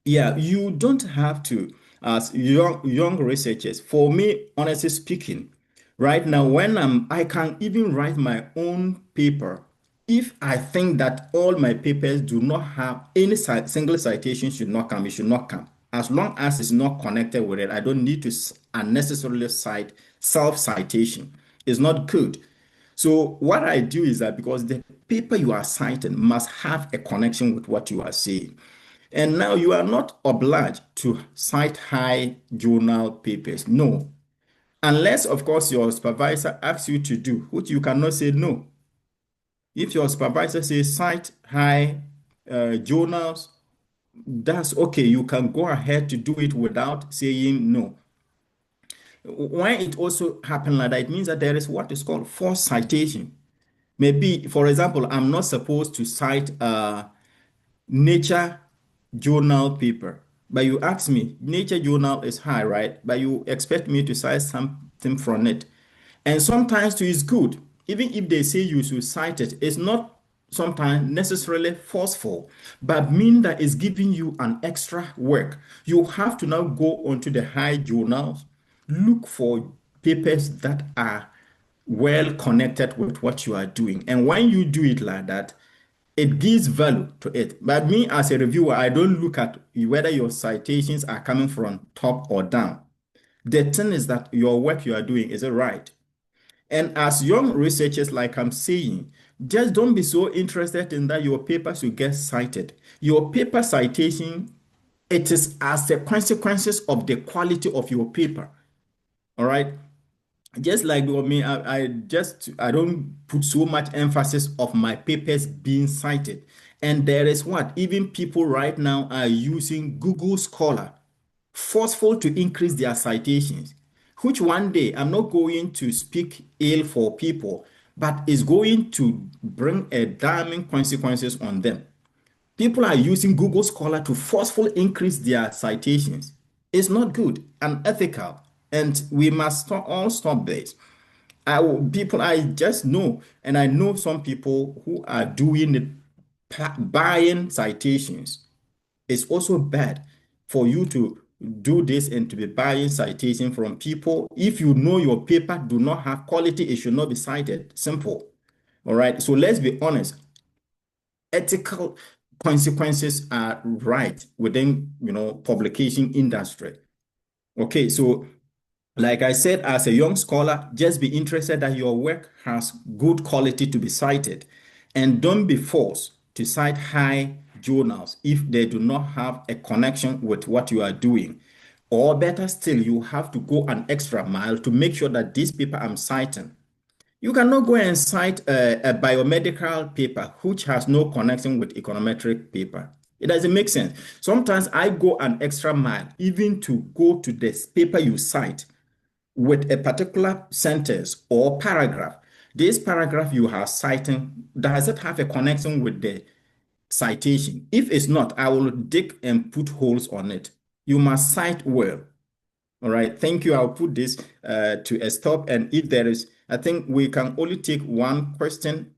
Yeah, you don't have to, as young researchers. For me, honestly speaking, right now, I can even write my own paper if I think that all my papers do not have any single citation should not come. It should not come. As long as it's not connected with it, I don't need to unnecessarily cite self-citation. It's not good. So what I do is that, because the paper you are citing must have a connection with what you are saying. And now you are not obliged to cite high journal papers. No. Unless, of course, your supervisor asks you to do, which you cannot say no. If your supervisor says cite high journals, that's okay. You can go ahead to do it without saying no. When it also happens like that, it means that there is what is called forced citation. Maybe, for example, I'm not supposed to cite Nature journal paper, but you ask me, Nature journal is high, right? But you expect me to cite something from it. And sometimes too is good. Even if they say you should cite it, it's not sometimes necessarily forceful, but mean that it's giving you an extra work. You have to now go onto the high journals, look for papers that are well connected with what you are doing. And when you do it like that, it gives value to it. But me as a reviewer, I don't look at whether your citations are coming from top or down. The thing is that your work you are doing, is it right? And as young researchers, like I'm saying, just don't be so interested in that your paper should get cited. Your paper citation, it is as the consequences of the quality of your paper. All right. Just like me, I don't put so much emphasis of my papers being cited. And there is what even people right now are using Google Scholar, forceful to increase their citations. which one day I'm not going to speak ill for people, but is going to bring a damning consequences on them. People are using Google Scholar to forcefully increase their citations. It's not good and ethical, and we must all stop this. People I just know, and I know some people who are doing it, buying citations. It's also bad for you to do this and to be buying citation from people. If you know your paper do not have quality, it should not be cited. Simple. All right. So let's be honest. Ethical consequences are right within, publication industry. Okay. So like I said, as a young scholar, just be interested that your work has good quality to be cited, and don't be forced to cite high journals if they do not have a connection with what you are doing. Or better still, you have to go an extra mile to make sure that this paper I'm citing. You cannot go and cite a biomedical paper which has no connection with econometric paper. It doesn't make sense. Sometimes I go an extra mile even to go to this paper you cite with a particular sentence or paragraph. This paragraph you are citing, does it have a connection with the citation? If it's not, I will dig and put holes on it. You must cite well. All right, thank you. I'll put this to a stop. And if there is, I think we can only take one question.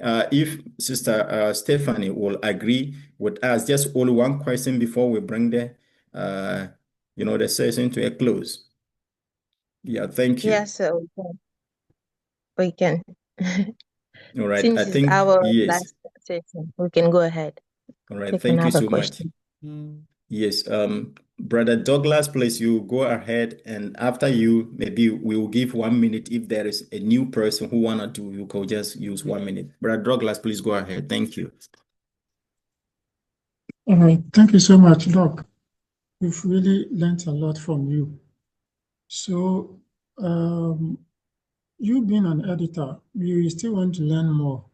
If Sister Stephanie will agree with us, just only one question before we bring the session to a close. Yeah, thank you. Yes, sir, we can. All right, I Since it's think, our yes. last session, we can go ahead. All right, Take thank you another so much. question. Yes, Brother Douglas, please, you go ahead, and after you, maybe we will give 1 minute. If there is a new person who wanna do, you can just use 1 minute. Brother Douglas, please go ahead. Thank you. All right. Thank you so much, Doc. We've really learned a lot from you. So, you being an editor, you still want to learn more.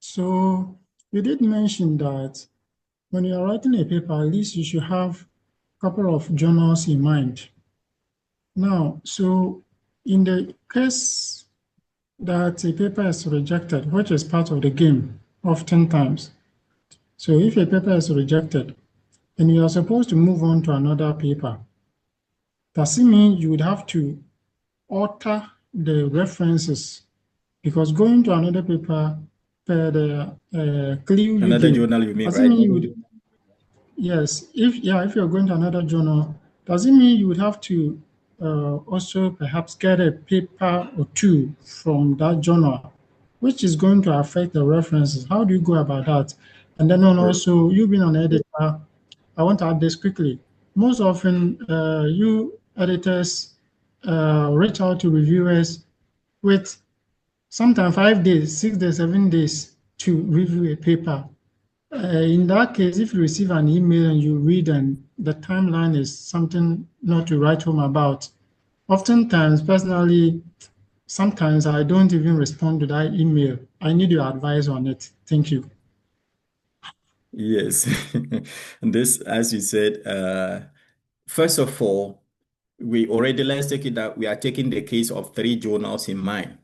So, you did mention that when you're writing a paper, at least you should have a couple of journals in mind. Now, so in the case that a paper is rejected, which is part of the game, oftentimes. So if a paper is rejected and you are supposed to move on to another paper, does it mean you would have to alter the references? Because going to another paper per the clue you Another gave, journal you mean, does it right? mean you would, yes, if you're going to another journal, does it mean you would have to also perhaps get a paper or two from that journal, which is going to affect the references? How do you go about that? And then also, you being an editor, I want to add this quickly. Most often, you editors reach out to reviewers with sometimes 5 days, 6 days, 7 days to review a paper. In that case, if you receive an email and you read and the timeline is something not to write home about, oftentimes, personally, sometimes I don't even respond to that email. I need your advice on it. Thank you. Yes. This, as you said, first of all, let's take it that we are taking the case of 3 journals in mind.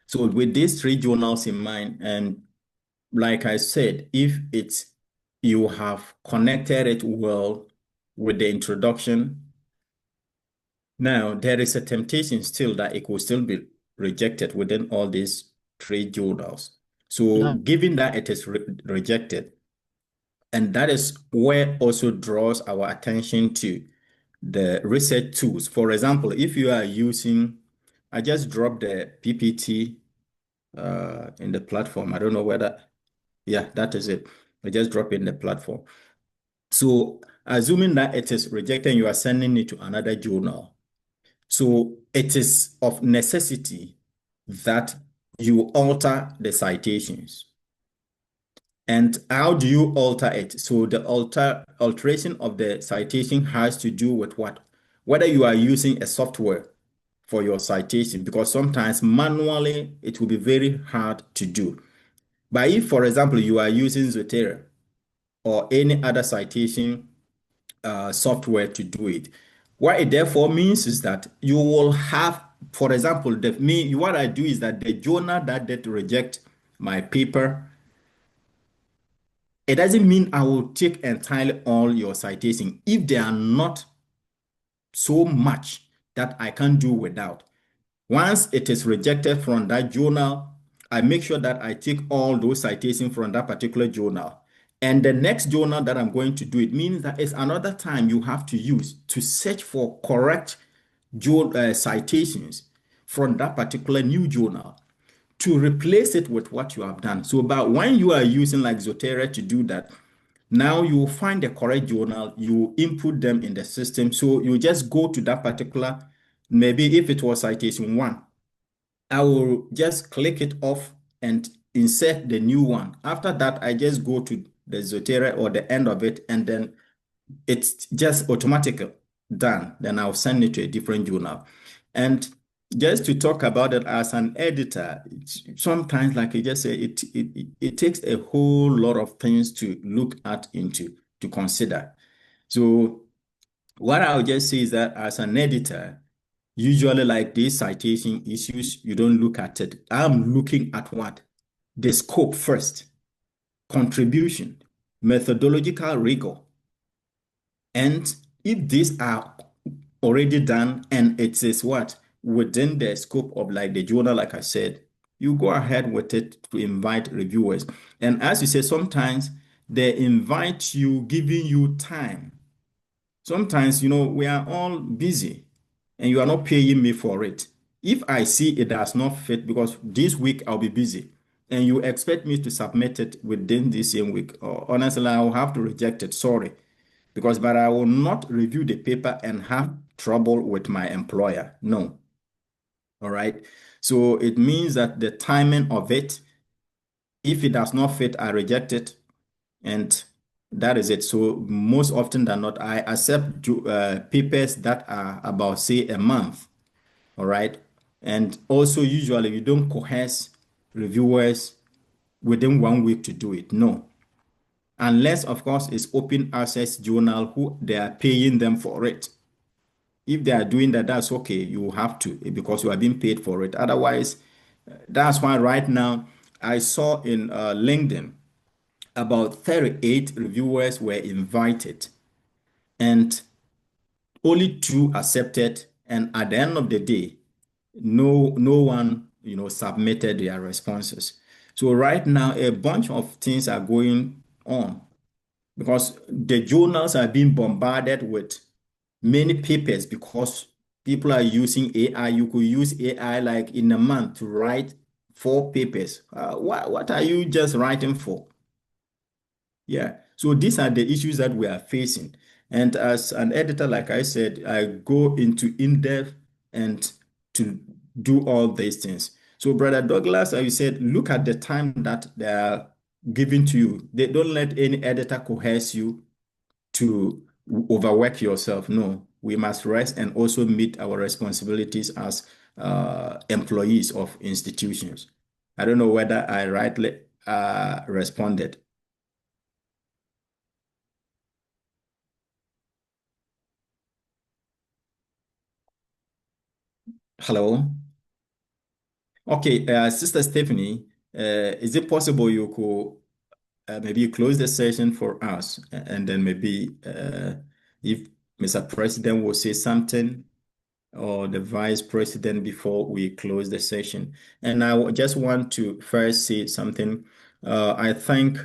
So with these 3 journals in mind, and like I said, if you have connected it well with the introduction, now there is a temptation still that it will still be rejected within all these 3 journals. So Yeah. given that it is rejected, and that is where also draws our attention to the research tools. For example, if you are using, I just dropped the PPT in the platform. I don't know whether, yeah, that is it. I just drop it in the platform. So assuming that it is rejected, you are sending it to another journal. So it is of necessity that you alter the citations. And how do you alter it? So the alteration of the citation has to do with what? Whether you are using a software for your citation, because sometimes manually it will be very hard to do. But if, for example, you are using Zotero or any other citation software to do it, What it therefore means is that you will have, for example, what I do is that the journal that did reject my paper, it doesn't mean I will take entirely all your citation if they are not so much that I can't do without. Once it is rejected from that journal, I make sure that I take all those citations from that particular journal. And the next journal that I'm going to do, it means that it's another time you have to use to search for correct citations from that particular new journal to replace it with what you have done. So, but when you are using like Zotero to do that, now you will find the correct journal, you input them in the system. So you just go to that particular, maybe if it was citation one, I will just click it off and insert the new one. After that, I just go to the Zotero or the end of it, and then it's just automatically done. Then I'll send it to a different journal. And just to talk about it as an editor, sometimes, like you just say, it takes a whole lot of things to look at into to consider. So what I'll just say is that as an editor, usually like these citation issues, you don't look at it. I'm looking at what? The scope first, contribution, methodological rigor. And if these are already done and it is what? Within the scope of like the journal, like I said, you go ahead with it to invite reviewers. And as you say, sometimes they invite you, giving you time. Sometimes, we are all busy and you are not paying me for it. If I see it does not fit, because this week I'll be busy, and you expect me to submit it within this same week, honestly, I will have to reject it. Sorry. But I will not review the paper and have trouble with my employer. No. All right. So it means that the timing of it, if it does not fit, I reject it. And that is it. So most often than not, I accept papers that are about, say, a month. All right. And also, usually, you don't coerce reviewers within 1 week to do it. No. Unless, of course, it's open access journal who they are paying them for it. If they are doing that, that's okay. You have to because you are being paid for it. Otherwise, that's why right now I saw in LinkedIn about 38 reviewers were invited and only two accepted. And at the end of the day, no one submitted their responses. So right now, a bunch of things are going on because the journals are being bombarded with many papers because people are using AI. You could use AI like in a month to write 4 papers. What are you just writing for? Yeah. So these are the issues that we are facing. And as an editor, like I said, I go into in-depth and to do all these things. So Brother Douglas, as you said, look at the time that they are giving to you. They don't let any editor coerce you to overwork yourself. No, we must rest and also meet our responsibilities as employees of institutions. I don't know whether I rightly responded. Hello. Okay, Sister Stephanie, is it possible you could maybe close the session for us, and then maybe if Mr. President will say something or the Vice President before we close the session. And I just want to first say something. I thank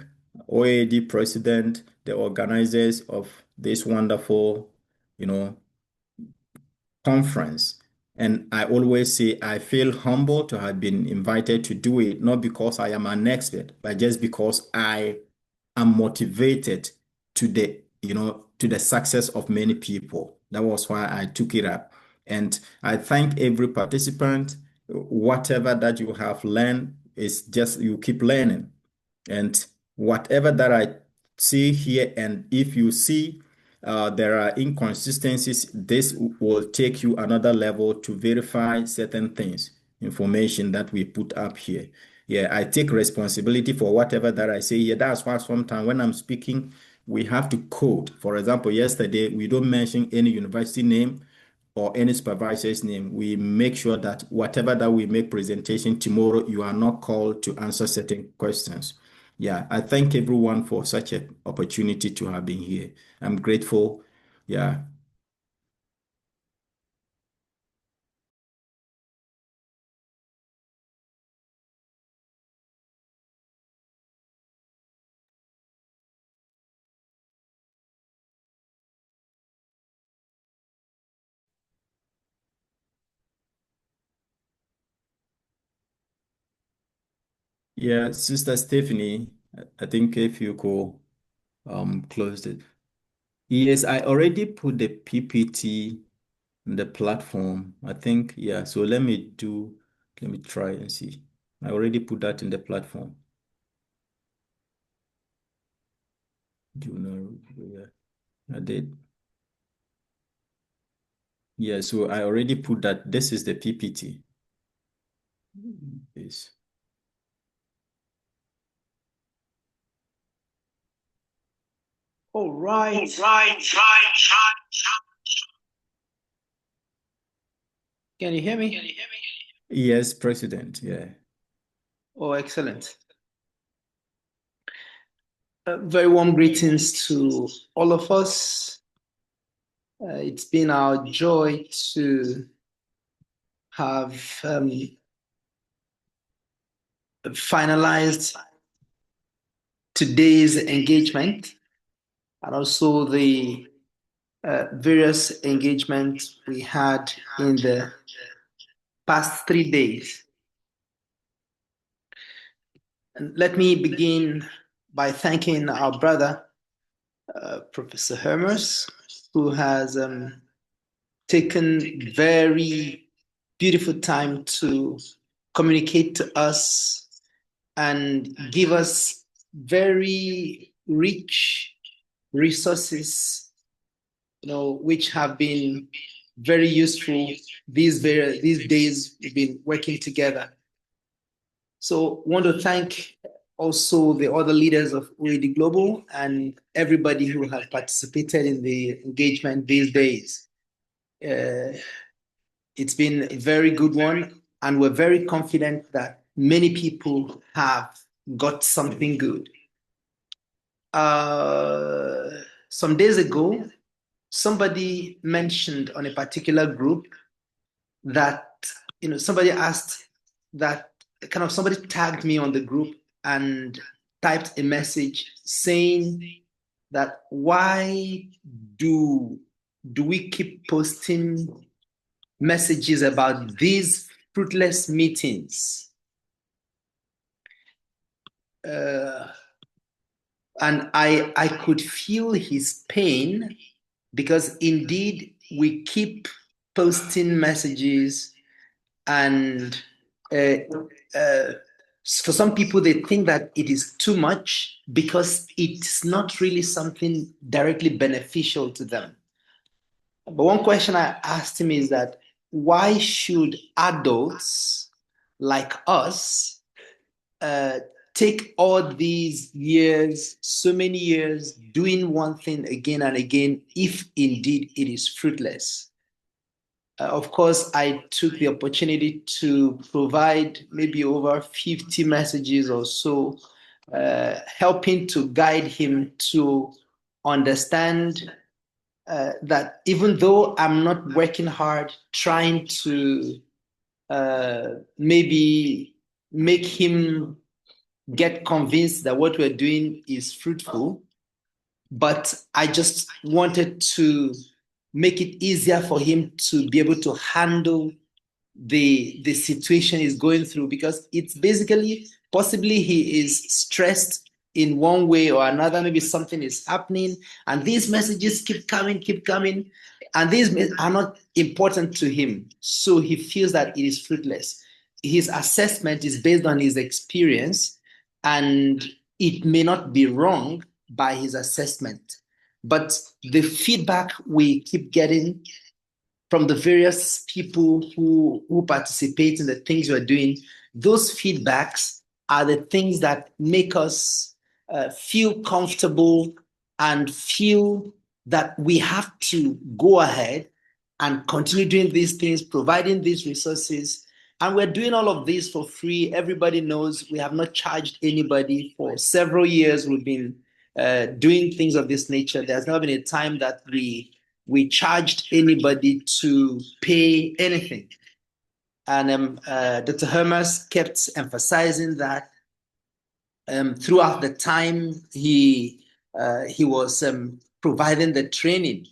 OAD President, the organizers of this wonderful, you know, conference. And I always say I feel humble to have been invited to do it, not because I am an expert, but just because I am motivated to the success of many people. That was why I took it up. And I thank every participant. Whatever that you have learned is just you keep learning. And whatever that I see here, and if you see there are inconsistencies, this will take you another level to verify certain things, information that we put up here. Yeah, I take responsibility for whatever that I say here. That's why sometimes when I'm speaking, we have to code. For example, yesterday, we don't mention any university name or any supervisor's name. We make sure that whatever that we make presentation tomorrow, you are not called to answer certain questions. Yeah, I thank everyone for such an opportunity to have been here. I'm grateful. Yeah. Yeah, Sister Stephanie, I think if you could close it. Yes, I already put the PPT on the platform. I think, yeah. So let me try and see. I already put that in the platform. Do you know? Yeah, I did. Yeah, so I already put that. This is the PPT. Yes. All right. Can you hear me? Yes, President. Yeah. Oh, excellent. Very warm greetings to all of us. It's been our joy to have finalized today's engagement and also the various engagements we had in the past 3 days. And let me begin by thanking our brother, Professor Hermers, who has taken very beautiful time to communicate to us and give us very rich resources, which have been very useful these days we've been working together. So want to thank also the other leaders of OED Global and everybody who has participated in the engagement these days. It's been a very good one, and we're very confident that many people have got something good. Some days ago, somebody mentioned on a particular group that, somebody asked that, somebody tagged me on the group and typed a message saying that why do we keep posting messages about these fruitless meetings? And I could feel his pain, because indeed we keep posting messages, and for some people they think that it is too much because it's not really something directly beneficial to them. But one question I asked him is that why should adults like us take all these years, so many years, doing one thing again and again, if indeed it is fruitless? Of course, I took the opportunity to provide maybe over 50 messages or so, helping to guide him to understand that even though I'm not working hard, trying to maybe make him get convinced that what we're doing is fruitful, but I just wanted to make it easier for him to be able to handle the situation he's going through, because it's basically possibly he is stressed in one way or another. Maybe something is happening and these messages keep coming, and these are not important to him, so he feels that it is fruitless. His assessment is based on his experience, and it may not be wrong by his assessment, but the feedback we keep getting from the various people who participate in the things we're doing, those feedbacks are the things that make us feel comfortable and feel that we have to go ahead and continue doing these things, providing these resources. And we're doing all of this for free. Everybody knows we have not charged anybody for several years. We've been doing things of this nature. There's never been a time that we charged anybody to pay anything. And Dr. Hermas kept emphasizing that throughout the time he was providing the training.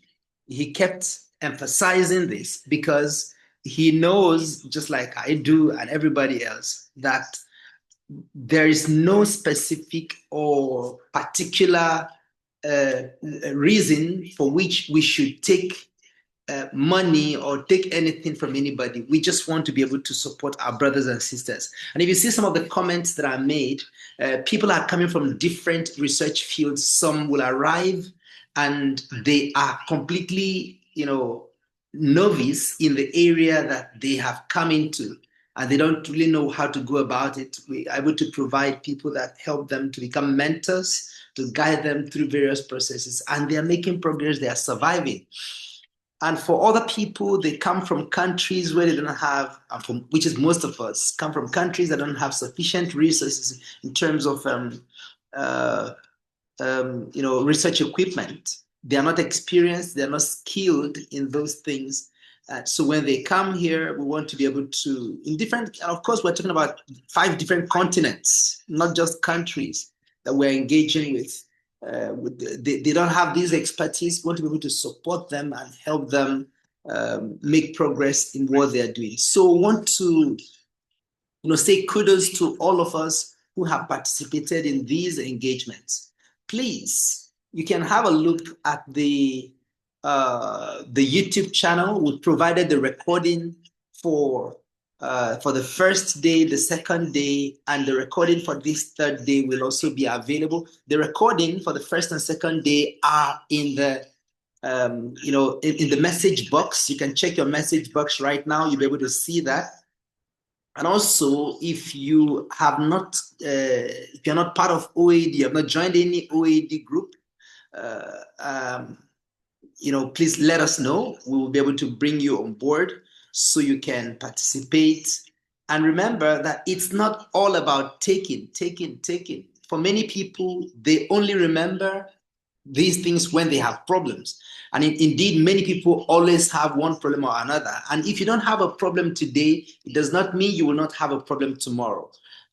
He kept emphasizing this because he knows, just like I do and everybody else, that there is no specific or particular reason for which we should take money or take anything from anybody. We just want to be able to support our brothers and sisters. And if you see some of the comments that are made, people are coming from different research fields. Some will arrive and they are completely, novice in the area that they have come into, and they don't really know how to go about it. We are able to provide people that help them to become mentors, to guide them through various processes, and they are making progress. They are surviving. And for other people, they come from countries where they don't have, which is most of us, come from countries that don't have sufficient resources in terms of, research equipment. They are not experienced, they are not skilled in those things. So when they come here, we want to be able to, and of course, we're talking about 5 different continents, not just countries that we're engaging with. They don't have this expertise. We want to be able to support them and help them make progress in what they're doing. So we want to say kudos to all of us who have participated in these engagements. Please, you can have a look at the YouTube channel. We provided the recording for the first day, the second day, and the recording for this third day will also be available. The recording for the first and second day are in the in the message box. You can check your message box right now. You'll be able to see that. And also, if you have not, if you're not part of OAD, you have not joined any OAD group, please let us know. We will be able to bring you on board so you can participate. And remember that it's not all about taking. For many people, they only remember these things when they have problems. And indeed, many people always have one problem or another. And if you don't have a problem today, it does not mean you will not have a problem tomorrow.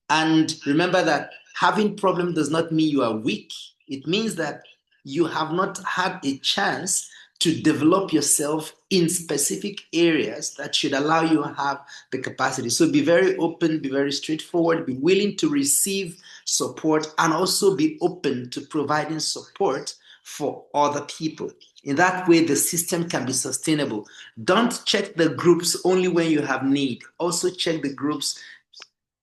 And remember that having problem does not mean you are weak. It means that you have not had a chance to develop yourself in specific areas that should allow you to have the capacity. So be very open, be very straightforward, be willing to receive support, and also be open to providing support for other people. In that way, the system can be sustainable. Don't check the groups only when you have need. Also check the groups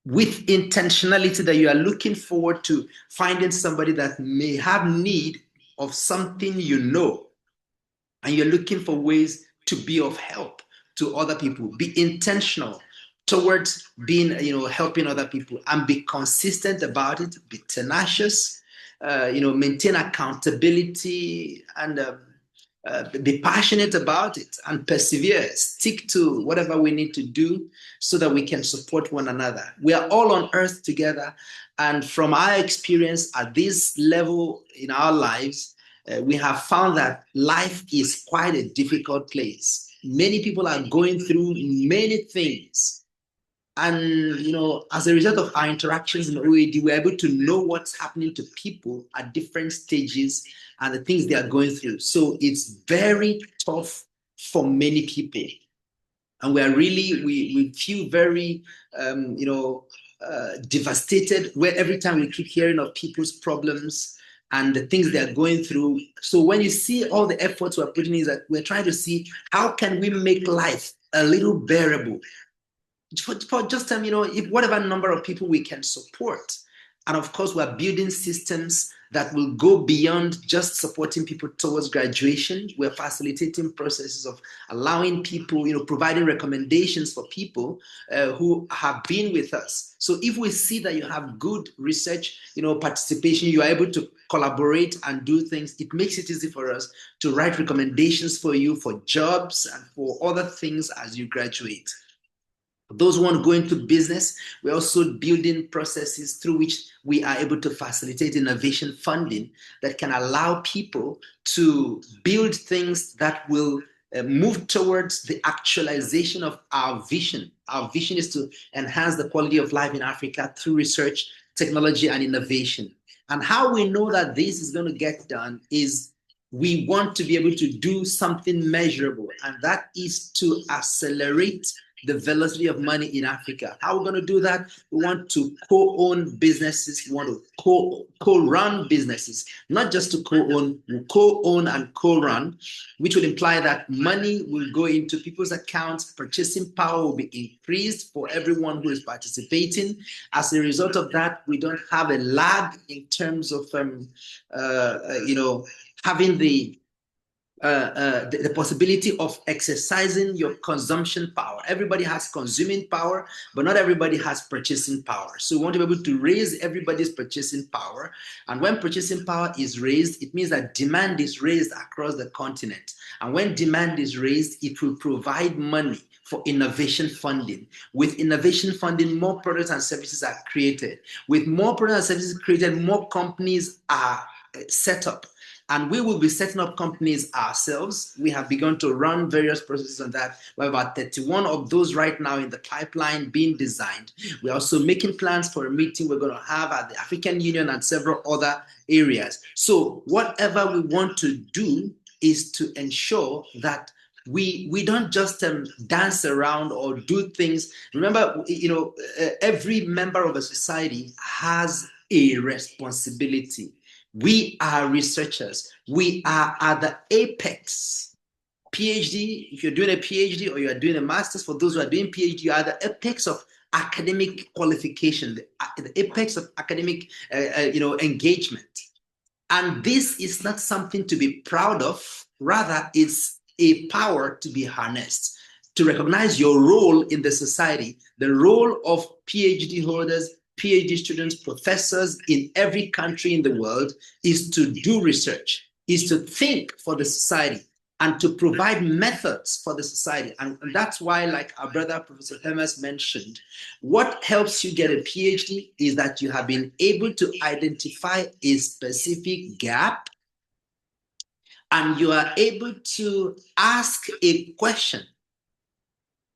with intentionality that you are looking forward to finding somebody that may have need of something and you're looking for ways to be of help to other people. Be intentional towards being, helping other people, and be consistent about it. Be tenacious, maintain accountability, and be passionate about it and persevere. Stick to whatever we need to do so that we can support one another. We are all on earth together. And from our experience at this level in our lives, we have found that life is quite a difficult place. Many people are going through many things. And, as a result of our interactions in OAD, we're able to know what's happening to people at different stages and the things they are going through. So it's very tough for many people. And we feel very, devastated where every time we keep hearing of people's problems and the things they are going through. So when you see all the efforts we're putting in, that we're trying to see how can we make life a little bearable for just if whatever number of people we can support. And of course, we're building systems that will go beyond just supporting people towards graduation. We're facilitating processes of allowing people, providing recommendations for people who have been with us. So if we see that you have good research, participation, you are able to collaborate and do things, it makes it easy for us to write recommendations for you for jobs and for other things as you graduate. Those who want to go into business, we're also building processes through which we are able to facilitate innovation funding that can allow people to build things that will move towards the actualization of our vision. Our vision is to enhance the quality of life in Africa through research, technology, and innovation. And how we know that this is going to get done is we want to be able to do something measurable, and that is to accelerate the velocity of money in Africa. How we're going to do that? We want to co-own businesses. We want to co-run businesses, not just to co-own, we'll co-own and co-run, which would imply that money will go into people's accounts, purchasing power will be increased for everyone who is participating. As a result of that, we don't have a lag in terms of having the possibility of exercising your consumption power. Everybody has consuming power, but not everybody has purchasing power. So we want to be able to raise everybody's purchasing power. And when purchasing power is raised, it means that demand is raised across the continent. And when demand is raised, it will provide money for innovation funding. With innovation funding, more products and services are created. With more products and services created, more companies are set up. And we will be setting up companies ourselves. We have begun to run various processes on that. We have about 31 of those right now in the pipeline being designed. We're also making plans for a meeting we're going to have at the African Union and several other areas. So whatever we want to do is to ensure that we don't just dance around or do things. Remember, every member of a society has a responsibility. We are researchers. We are at the apex. PhD, if you're doing a PhD or you are doing a master's, for those who are doing PhD, you are at the apex of academic qualification, the apex of academic engagement. And this is not something to be proud of. Rather, it's a power to be harnessed, to recognize your role in the society, the role of PhD holders, PhD students, professors in every country in the world is to do research, is to think for the society and to provide methods for the society. And that's why, like our brother, Professor Hermes mentioned, what helps you get a PhD is that you have been able to identify a specific gap and you are able to ask a question,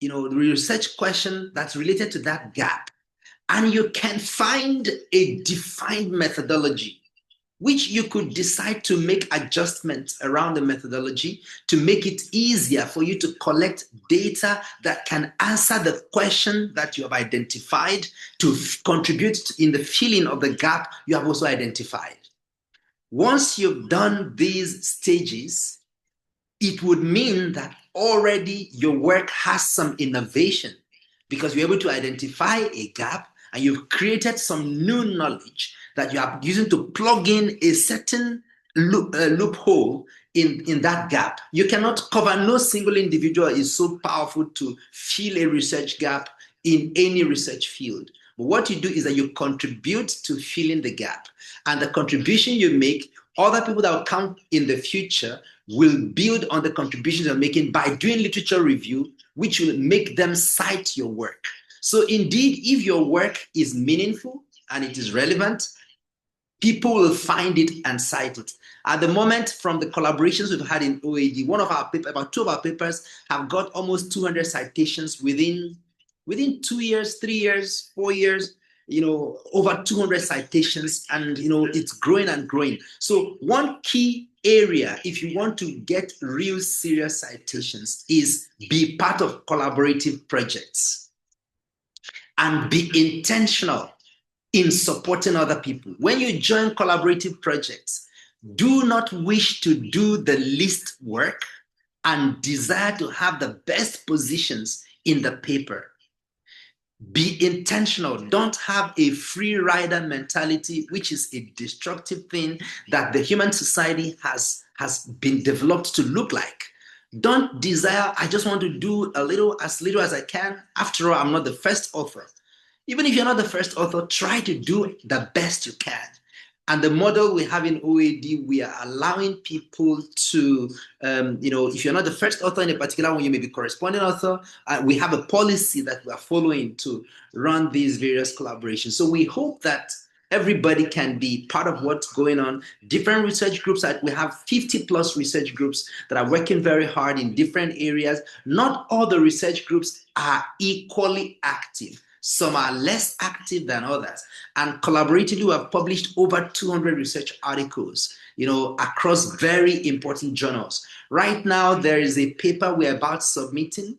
the research question that's related to that gap. And you can find a defined methodology, which you could decide to make adjustments around the methodology to make it easier for you to collect data that can answer the question that you have identified, to contribute in the filling of the gap you have also identified. Once you've done these stages, it would mean that already your work has some innovation because you're able to identify a gap and you've created some new knowledge that you are using to plug in a certain loophole in that gap. You cannot cover, no single individual is so powerful to fill a research gap in any research field. But what you do is that you contribute to filling the gap. And the contribution you make, other people that will come in the future will build on the contributions you're making by doing literature review, which will make them cite your work. So indeed, if your work is meaningful and it is relevant, people will find it and cite it. At the moment, from the collaborations we've had in OAD, about two of our papers have got almost 200 citations within 2 years, 3 years, 4 years, over 200 citations, and it's growing and growing. So one key area, if you want to get real serious citations, is be part of collaborative projects and be intentional in supporting other people. When you join collaborative projects, do not wish to do the least work and desire to have the best positions in the paper. Be intentional. Don't have a free rider mentality, which is a destructive thing that the human society has been developed to look like. Don't desire, I just want to do as little as I can. After all, I'm not the first author. Even if you're not the first author, try to do the best you can. And the model we have in OAD, we are allowing people to, if you're not the first author in a particular one, you may be corresponding author. We have a policy that we are following to run these various collaborations. So we hope that everybody can be part of what's going on. Different research groups, we have 50 plus research groups that are working very hard in different areas. Not all the research groups are equally active. Some are less active than others. And collaboratively, we have published over 200 research articles, across very important journals. Right now, there is a paper we're about submitting.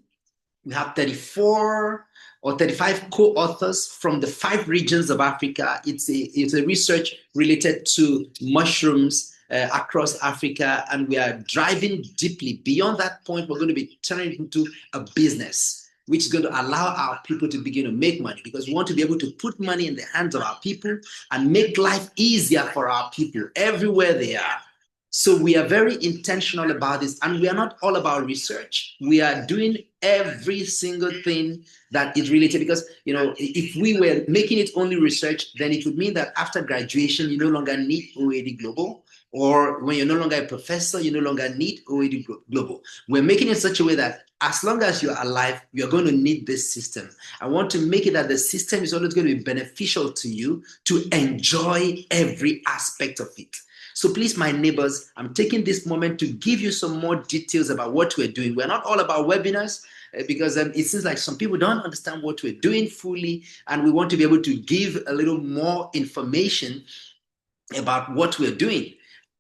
We have 34 or 35 co-authors from the 5 regions of Africa. It's a research related to mushrooms across Africa, and we are driving deeply. Beyond that point, we're going to be turning it into a business, which is going to allow our people to begin to make money, because we want to be able to put money in the hands of our people and make life easier for our people everywhere they are. So we are very intentional about this, and we are not all about research. We are doing every single thing that is related, because if we were making it only research, then it would mean that after graduation you no longer need OAD Global, or when you're no longer a professor, you no longer need OAD Global. We're making it in such a way that as long as you're alive, you're going to need this system. I want to make it that the system is always going to be beneficial to you to enjoy every aspect of it. So please, my neighbors, I'm taking this moment to give you some more details about what we're doing. We're not all about webinars, because it seems like some people don't understand what we're doing fully, and we want to be able to give a little more information about what we're doing.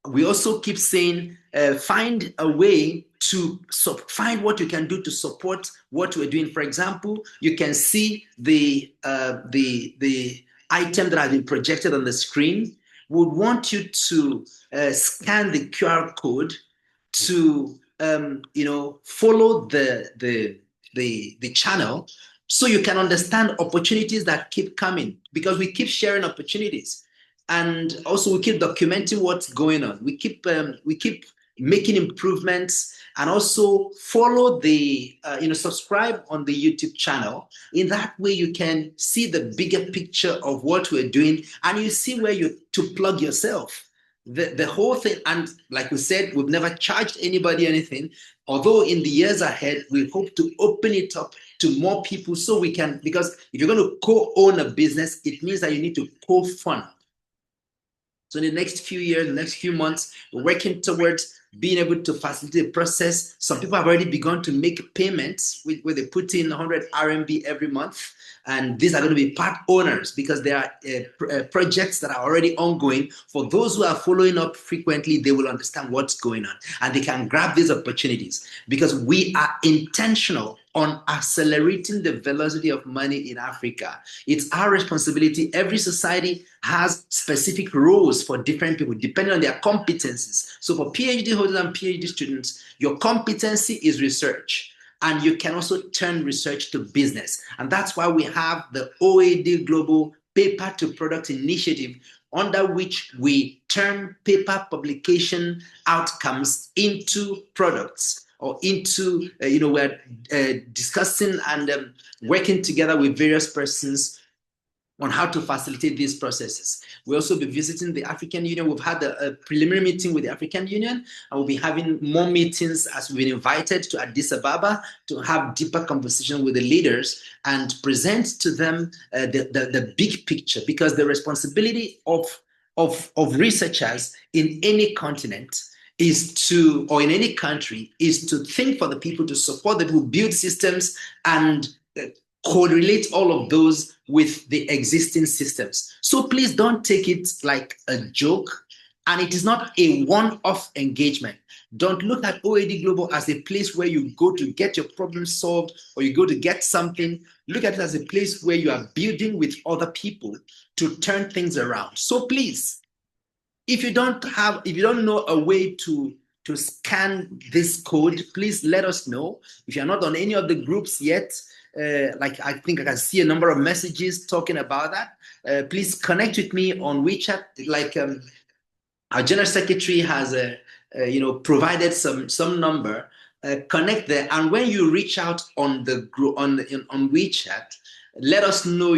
We also keep saying, find a way to find what you can do to support what we're doing. For example, you can see the item that has been projected on the screen. We would want you to scan the QR code to follow the channel, so you can understand opportunities that keep coming, because we keep sharing opportunities. And also we keep documenting what's going on. We keep making improvements, and also follow the subscribe on the YouTube channel. In that way, you can see the bigger picture of what we're doing, and you see where you to plug yourself. The whole thing, and like we said, we've never charged anybody anything. Although in the years ahead, we hope to open it up to more people, so we can, because if you're going to co-own a business, it means that you need to co-fund. So in the next few years, the next few months, we're working towards being able to facilitate the process. Some people have already begun to make payments where they put in 100 RMB every month. And these are going to be part owners, because there are projects that are already ongoing. For those who are following up frequently, they will understand what's going on, and they can grab these opportunities, because we are intentional on accelerating the velocity of money in Africa. It's our responsibility. Every society has specific roles for different people, depending on their competencies. So for PhD holders and PhD students, your competency is research. And you can also turn research to business. And that's why we have the OAD Global Paper to Product Initiative, under which we turn paper publication outcomes into products, or into, we're discussing and working together with various persons on how to facilitate these processes. We'll also be visiting the African Union. We've had a preliminary meeting with the African Union, and we'll be having more meetings as we've been invited to Addis Ababa to have deeper conversation with the leaders and present to them the big picture, because the responsibility of researchers in any continent is to, or in any country, is to think for the people, to support the people, build systems, and correlate all of those with the existing systems. So please don't take it like a joke, and it is not a one-off engagement. Don't look at OAD Global as a place where you go to get your problem solved, or you go to get something. Look at it as a place where you are building with other people to turn things around. So please, if you don't know a way to scan this code, please let us know. If you're not on any of the groups yet, like I think I can see a number of messages talking about that. Please connect with me on WeChat. Like our general secretary has provided some number. Connect there, and when you reach out on the group on WeChat, let us know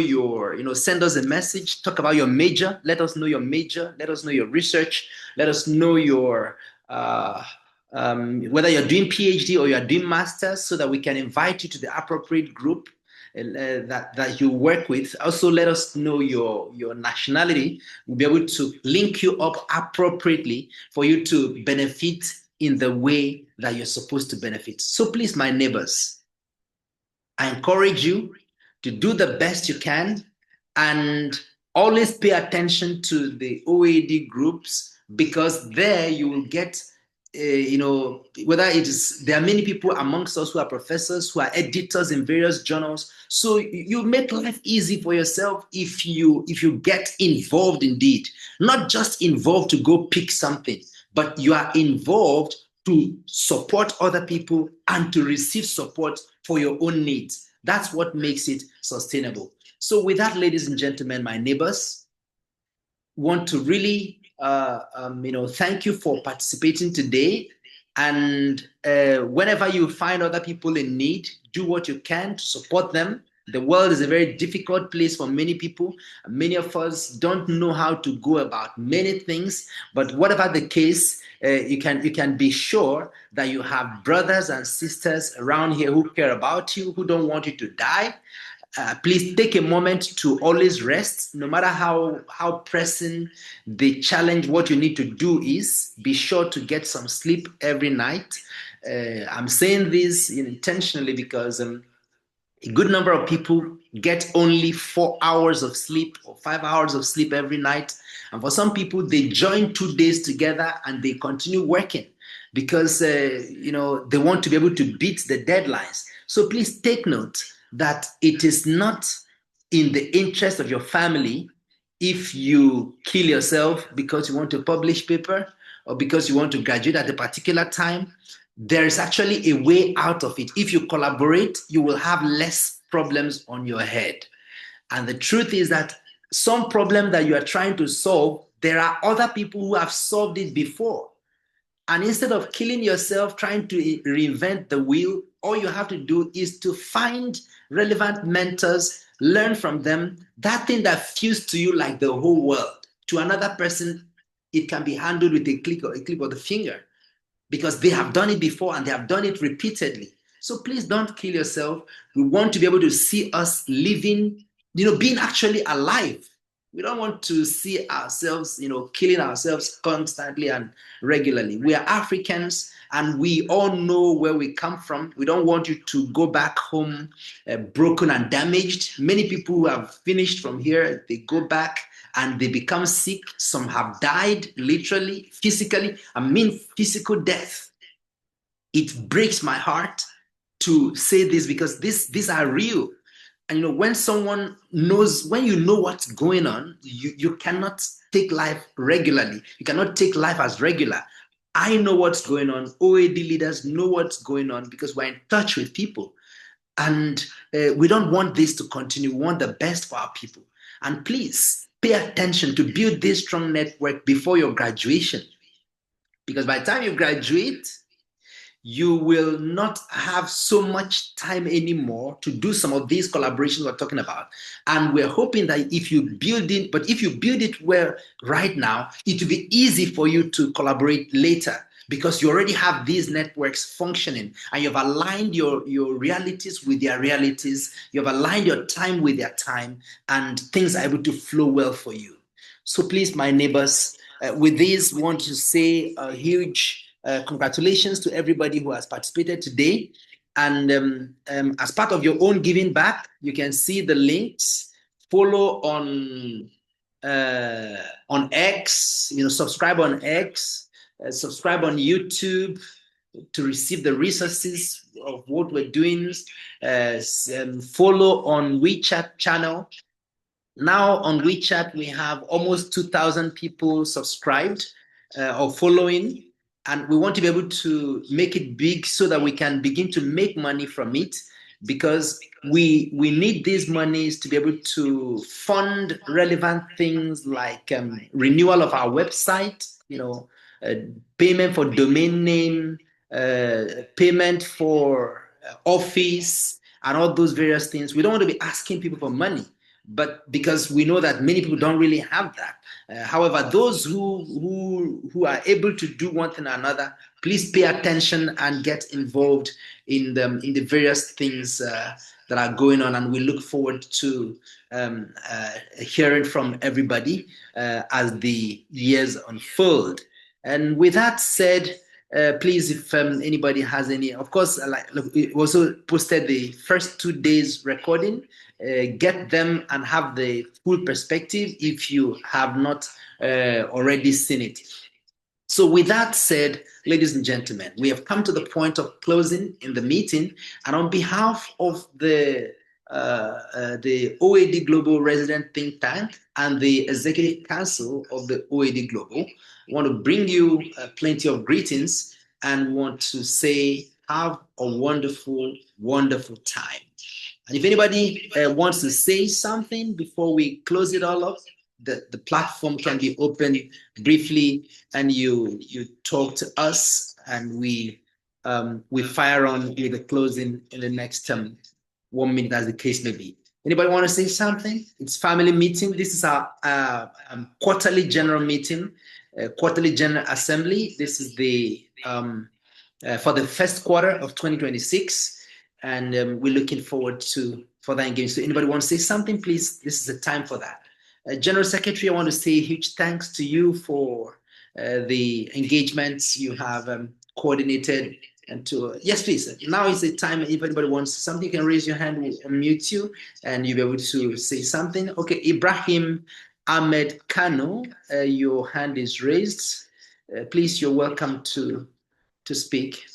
send us a message, talk about your major, let us know your major, let us know your research, let us know your whether you're doing PhD or you're doing masters, so that we can invite you to the appropriate group that you work with. Also, let us know your nationality. We'll be able to link you up appropriately for you to benefit in the way that you're supposed to benefit. So please, my neighbors, I encourage you to do the best you can and always pay attention to the OAD groups, because there you will get whether it is, there are many people amongst us who are professors, who are editors in various journals. So you make life easy for yourself if you get involved indeed, not just involved to go pick something, but you are involved to support other people and to receive support for your own needs. That's what makes it sustainable. So with that, ladies and gentlemen, my neighbors, want to really thank you for participating today. And whenever you find other people in need, do what you can to support them. The world is a very difficult place for many people. Many of us don't know how to go about many things, but whatever the case, you can be sure that you have brothers and sisters around here who care about you, who don't want you to die. Please take a moment to always rest, no matter how pressing the challenge. What you need to do is be sure to get some sleep every night. I'm saying this intentionally because a good number of people get only 4 hours of sleep or 5 hours of sleep every night. And for some people, they join 2 days together and they continue working because they want to be able to beat the deadlines. So please take note that it is not in the interest of your family if you kill yourself because you want to publish paper or because you want to graduate at a particular time. There is actually a way out of it. If you collaborate, you will have less problems on your head. And the truth is that some problem that you are trying to solve, there are other people who have solved it before. And instead of killing yourself trying to reinvent the wheel, all you have to do is to find relevant mentors, learn from them. That thing that feels to you like the whole world, to another person, it can be handled with a click of the finger, because they have done it before and they have done it repeatedly. So please don't kill yourself. We want to be able to see us living, being actually alive. We don't want to see ourselves, killing ourselves constantly and regularly. We are Africans and we all know where we come from. We don't want you to go back home broken and damaged. Many people who have finished from here, they go back and they become sick. Some have died, literally, physically. I mean, physical death. It breaks my heart to say this because these are real. And when someone knows, when you know what's going on, you cannot take life regularly. You cannot take life as regular. I know what's going on. OAD leaders know what's going on because we're in touch with people. And we don't want this to continue. We want the best for our people. And please pay attention to build this strong network before your graduation. Because by the time you graduate, you will not have so much time anymore to do some of these collaborations we're talking about. And we're hoping that if you build it well right now, it will be easy for you to collaborate later because you already have these networks functioning and you've aligned your realities with their realities. You've aligned your time with their time and things are able to flow well for you. So please, my neighbors, with this, we want to say a huge congratulations to everybody who has participated today. And as part of your own giving back, you can see the links. Follow on X, subscribe on X, subscribe on YouTube to receive the resources of what we're doing. Follow on WeChat channel. Now on WeChat, we have almost 2,000 people subscribed or following. And we want to be able to make it big so that we can begin to make money from it. because we need these monies to be able to fund relevant things like renewal of our website, uh, payment for domain name, payment for office, and all those various things. We don't want to be asking people for money, but because we know that many people don't really have that. However, those who are able to do one thing or another, please pay attention and get involved in the various things that are going on, and we look forward to hearing from everybody as the years unfold. And with that said, please, if anybody has any, of course, like look, we also posted the first 2 days recording. Get them and have the full perspective if you have not already seen it. So, with that said, ladies and gentlemen, we have come to the point of closing in the meeting, and on behalf of the OAD Global Resident Think Tank and the Executive Council of the OAD Global, I want to bring you plenty of greetings and want to say, have a wonderful, wonderful time. And if anybody wants to say something before we close it all up, the platform can be open briefly, and you talk to us, and we fire on with the closing in the next 1 minute, as the case may be. Anybody want to say something? It's family meeting. This is our quarterly general meeting, quarterly general assembly. This is the for the first quarter of 2026. And we're looking forward to further engagement. So anybody want to say something, please, this is the time for that. General Secretary, I want to say huge thanks to you for the engagements you have coordinated. And to, yes, please, now is the time. If anybody wants something, you can raise your hand, we'll unmute you, and you'll be able to say something. Okay, Ibrahim Ahmed Kano, your hand is raised. Please, you're welcome to speak.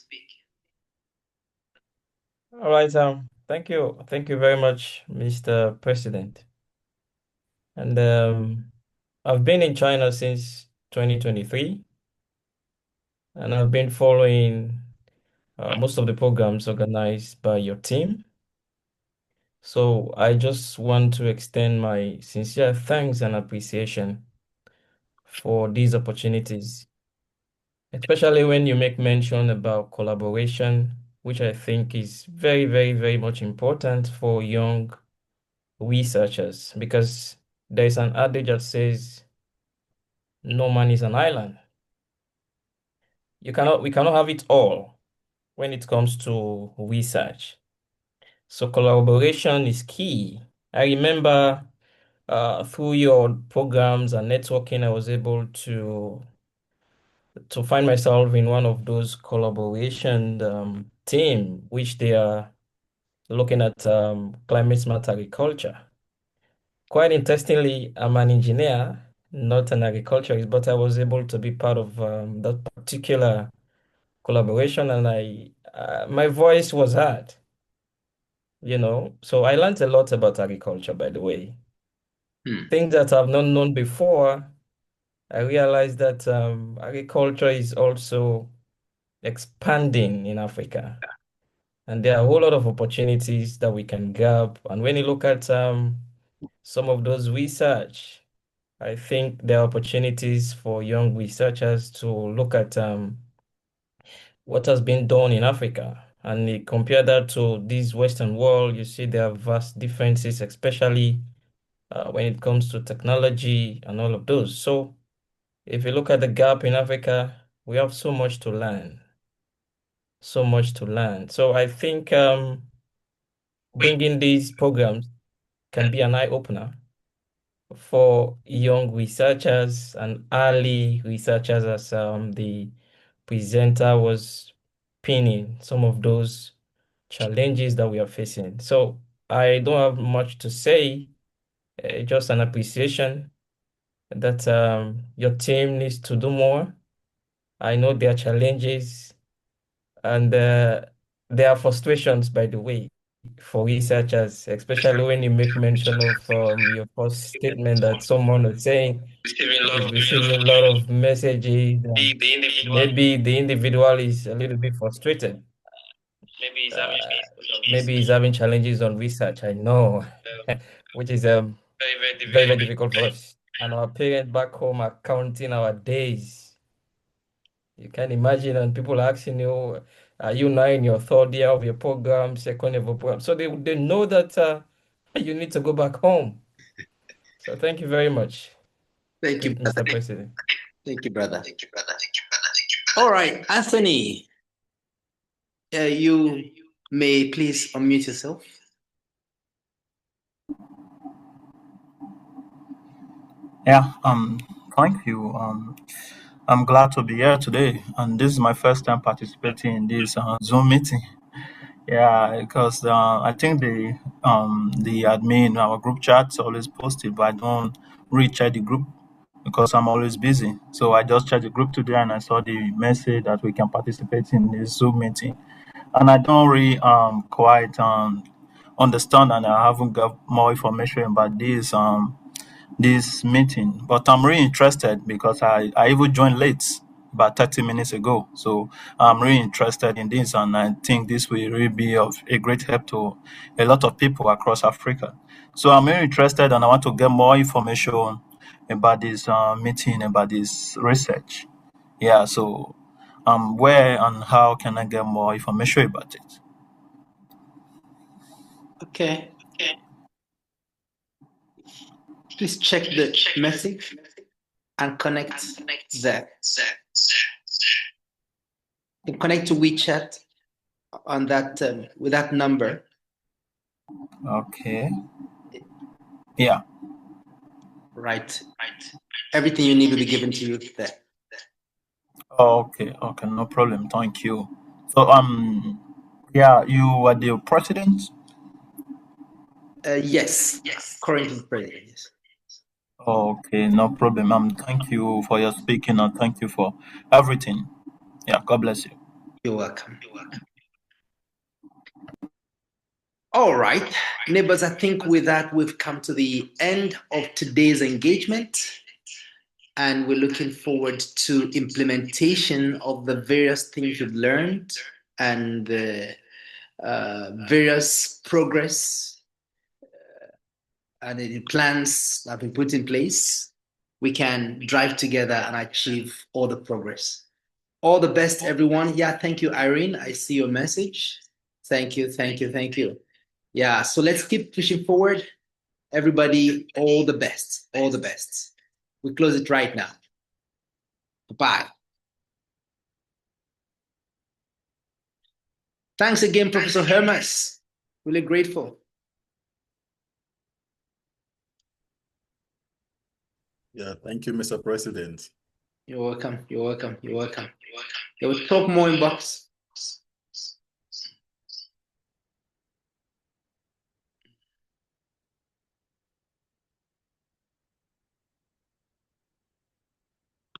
All right, thank you. Thank you very much, Mr. President. And I've been in China since 2023, and I've been following most of the programs organized by your team. So I just want to extend my sincere thanks and appreciation for these opportunities, especially when you make mention about collaboration, which I think is very, very, very much important for young researchers, because there's an adage that says no man is an island. We cannot have it all when it comes to research. So collaboration is key. I remember through your programs and networking, I was able to find myself in one of those collaboration team, which they are looking at climate smart agriculture. Quite interestingly, I'm an engineer, not an agriculturist, but I was able to be part of that particular collaboration, and my voice was heard, So I learned a lot about agriculture, by the way. Things that I've not known before. I realized that agriculture is also expanding in Africa, and there are a whole lot of opportunities that we can grab. And when you look at some of those research, I think there are opportunities for young researchers to look at what has been done in Africa. And you compare that to this Western world, you see there are vast differences, especially when it comes to technology and all of those. So if you look at the gap in Africa, we have so much to learn, so much to learn. So I think bringing these programs can be an eye-opener for young researchers and early researchers, as the presenter was pinning some of those challenges that we are facing. So I don't have much to say, just an appreciation that your team needs to do more. I know there are challenges, and there are frustrations, by the way, for researchers, especially when you make mention of your first statement that someone was saying is receiving a lot of messages, and maybe the individual is a little bit frustrated. maybe he's having challenges on research, I know, which is very, very difficult for us. And our parents back home are counting our days. You can imagine, and people are asking you, are you now in your third year of your program, second year of your program? So they know that you need to go back home. So thank you very much, Thank you, brother. Mr. President. Thank you, brother. All right, Anthony, you may please unmute yourself. Yeah, thank you. I'm glad to be here today, and this is my first time participating in this Zoom meeting. Yeah, because I think the admin, our group chat's always posted, but I don't really check the group because I'm always busy. So I just checked the group today, and I saw the message that we can participate in this Zoom meeting, and I don't really quite understand, and I haven't got more information about this meeting, but I'm really interested because I even joined late about 30 minutes ago. So I'm really interested in this, and I think this will really be of a great help to a lot of people across Africa. So I'm really interested, and I want to get more information about this meeting, about this research. Yeah, so where and how can I get more information about it? Okay. Please check the message and connect there. You can connect to WeChat on that with that number. Okay. Yeah. Right. Everything you need will be given to you there. Okay, no problem. Thank you. So, yeah, you are the president? Yes. Current president, yes. Okay, no problem. Thank you for your speaking and thank you for everything. Yeah, God bless you. You're welcome. All right, neighbors, I think with that, we've come to the end of today's engagement, and we're looking forward to implementation of the various things you've learned and the various progress and the plans that have been put in place. We can drive together and achieve all the progress. All the best, everyone. Yeah, thank you, Irene. I see your message. Thank you. Yeah, so let's keep pushing forward. Everybody, all the best. All the best. We close it right now. Bye. Thanks again, Professor Hermas. Really grateful. Yeah, thank you, Mr. President. You're welcome. Yeah, we'll talk more in box.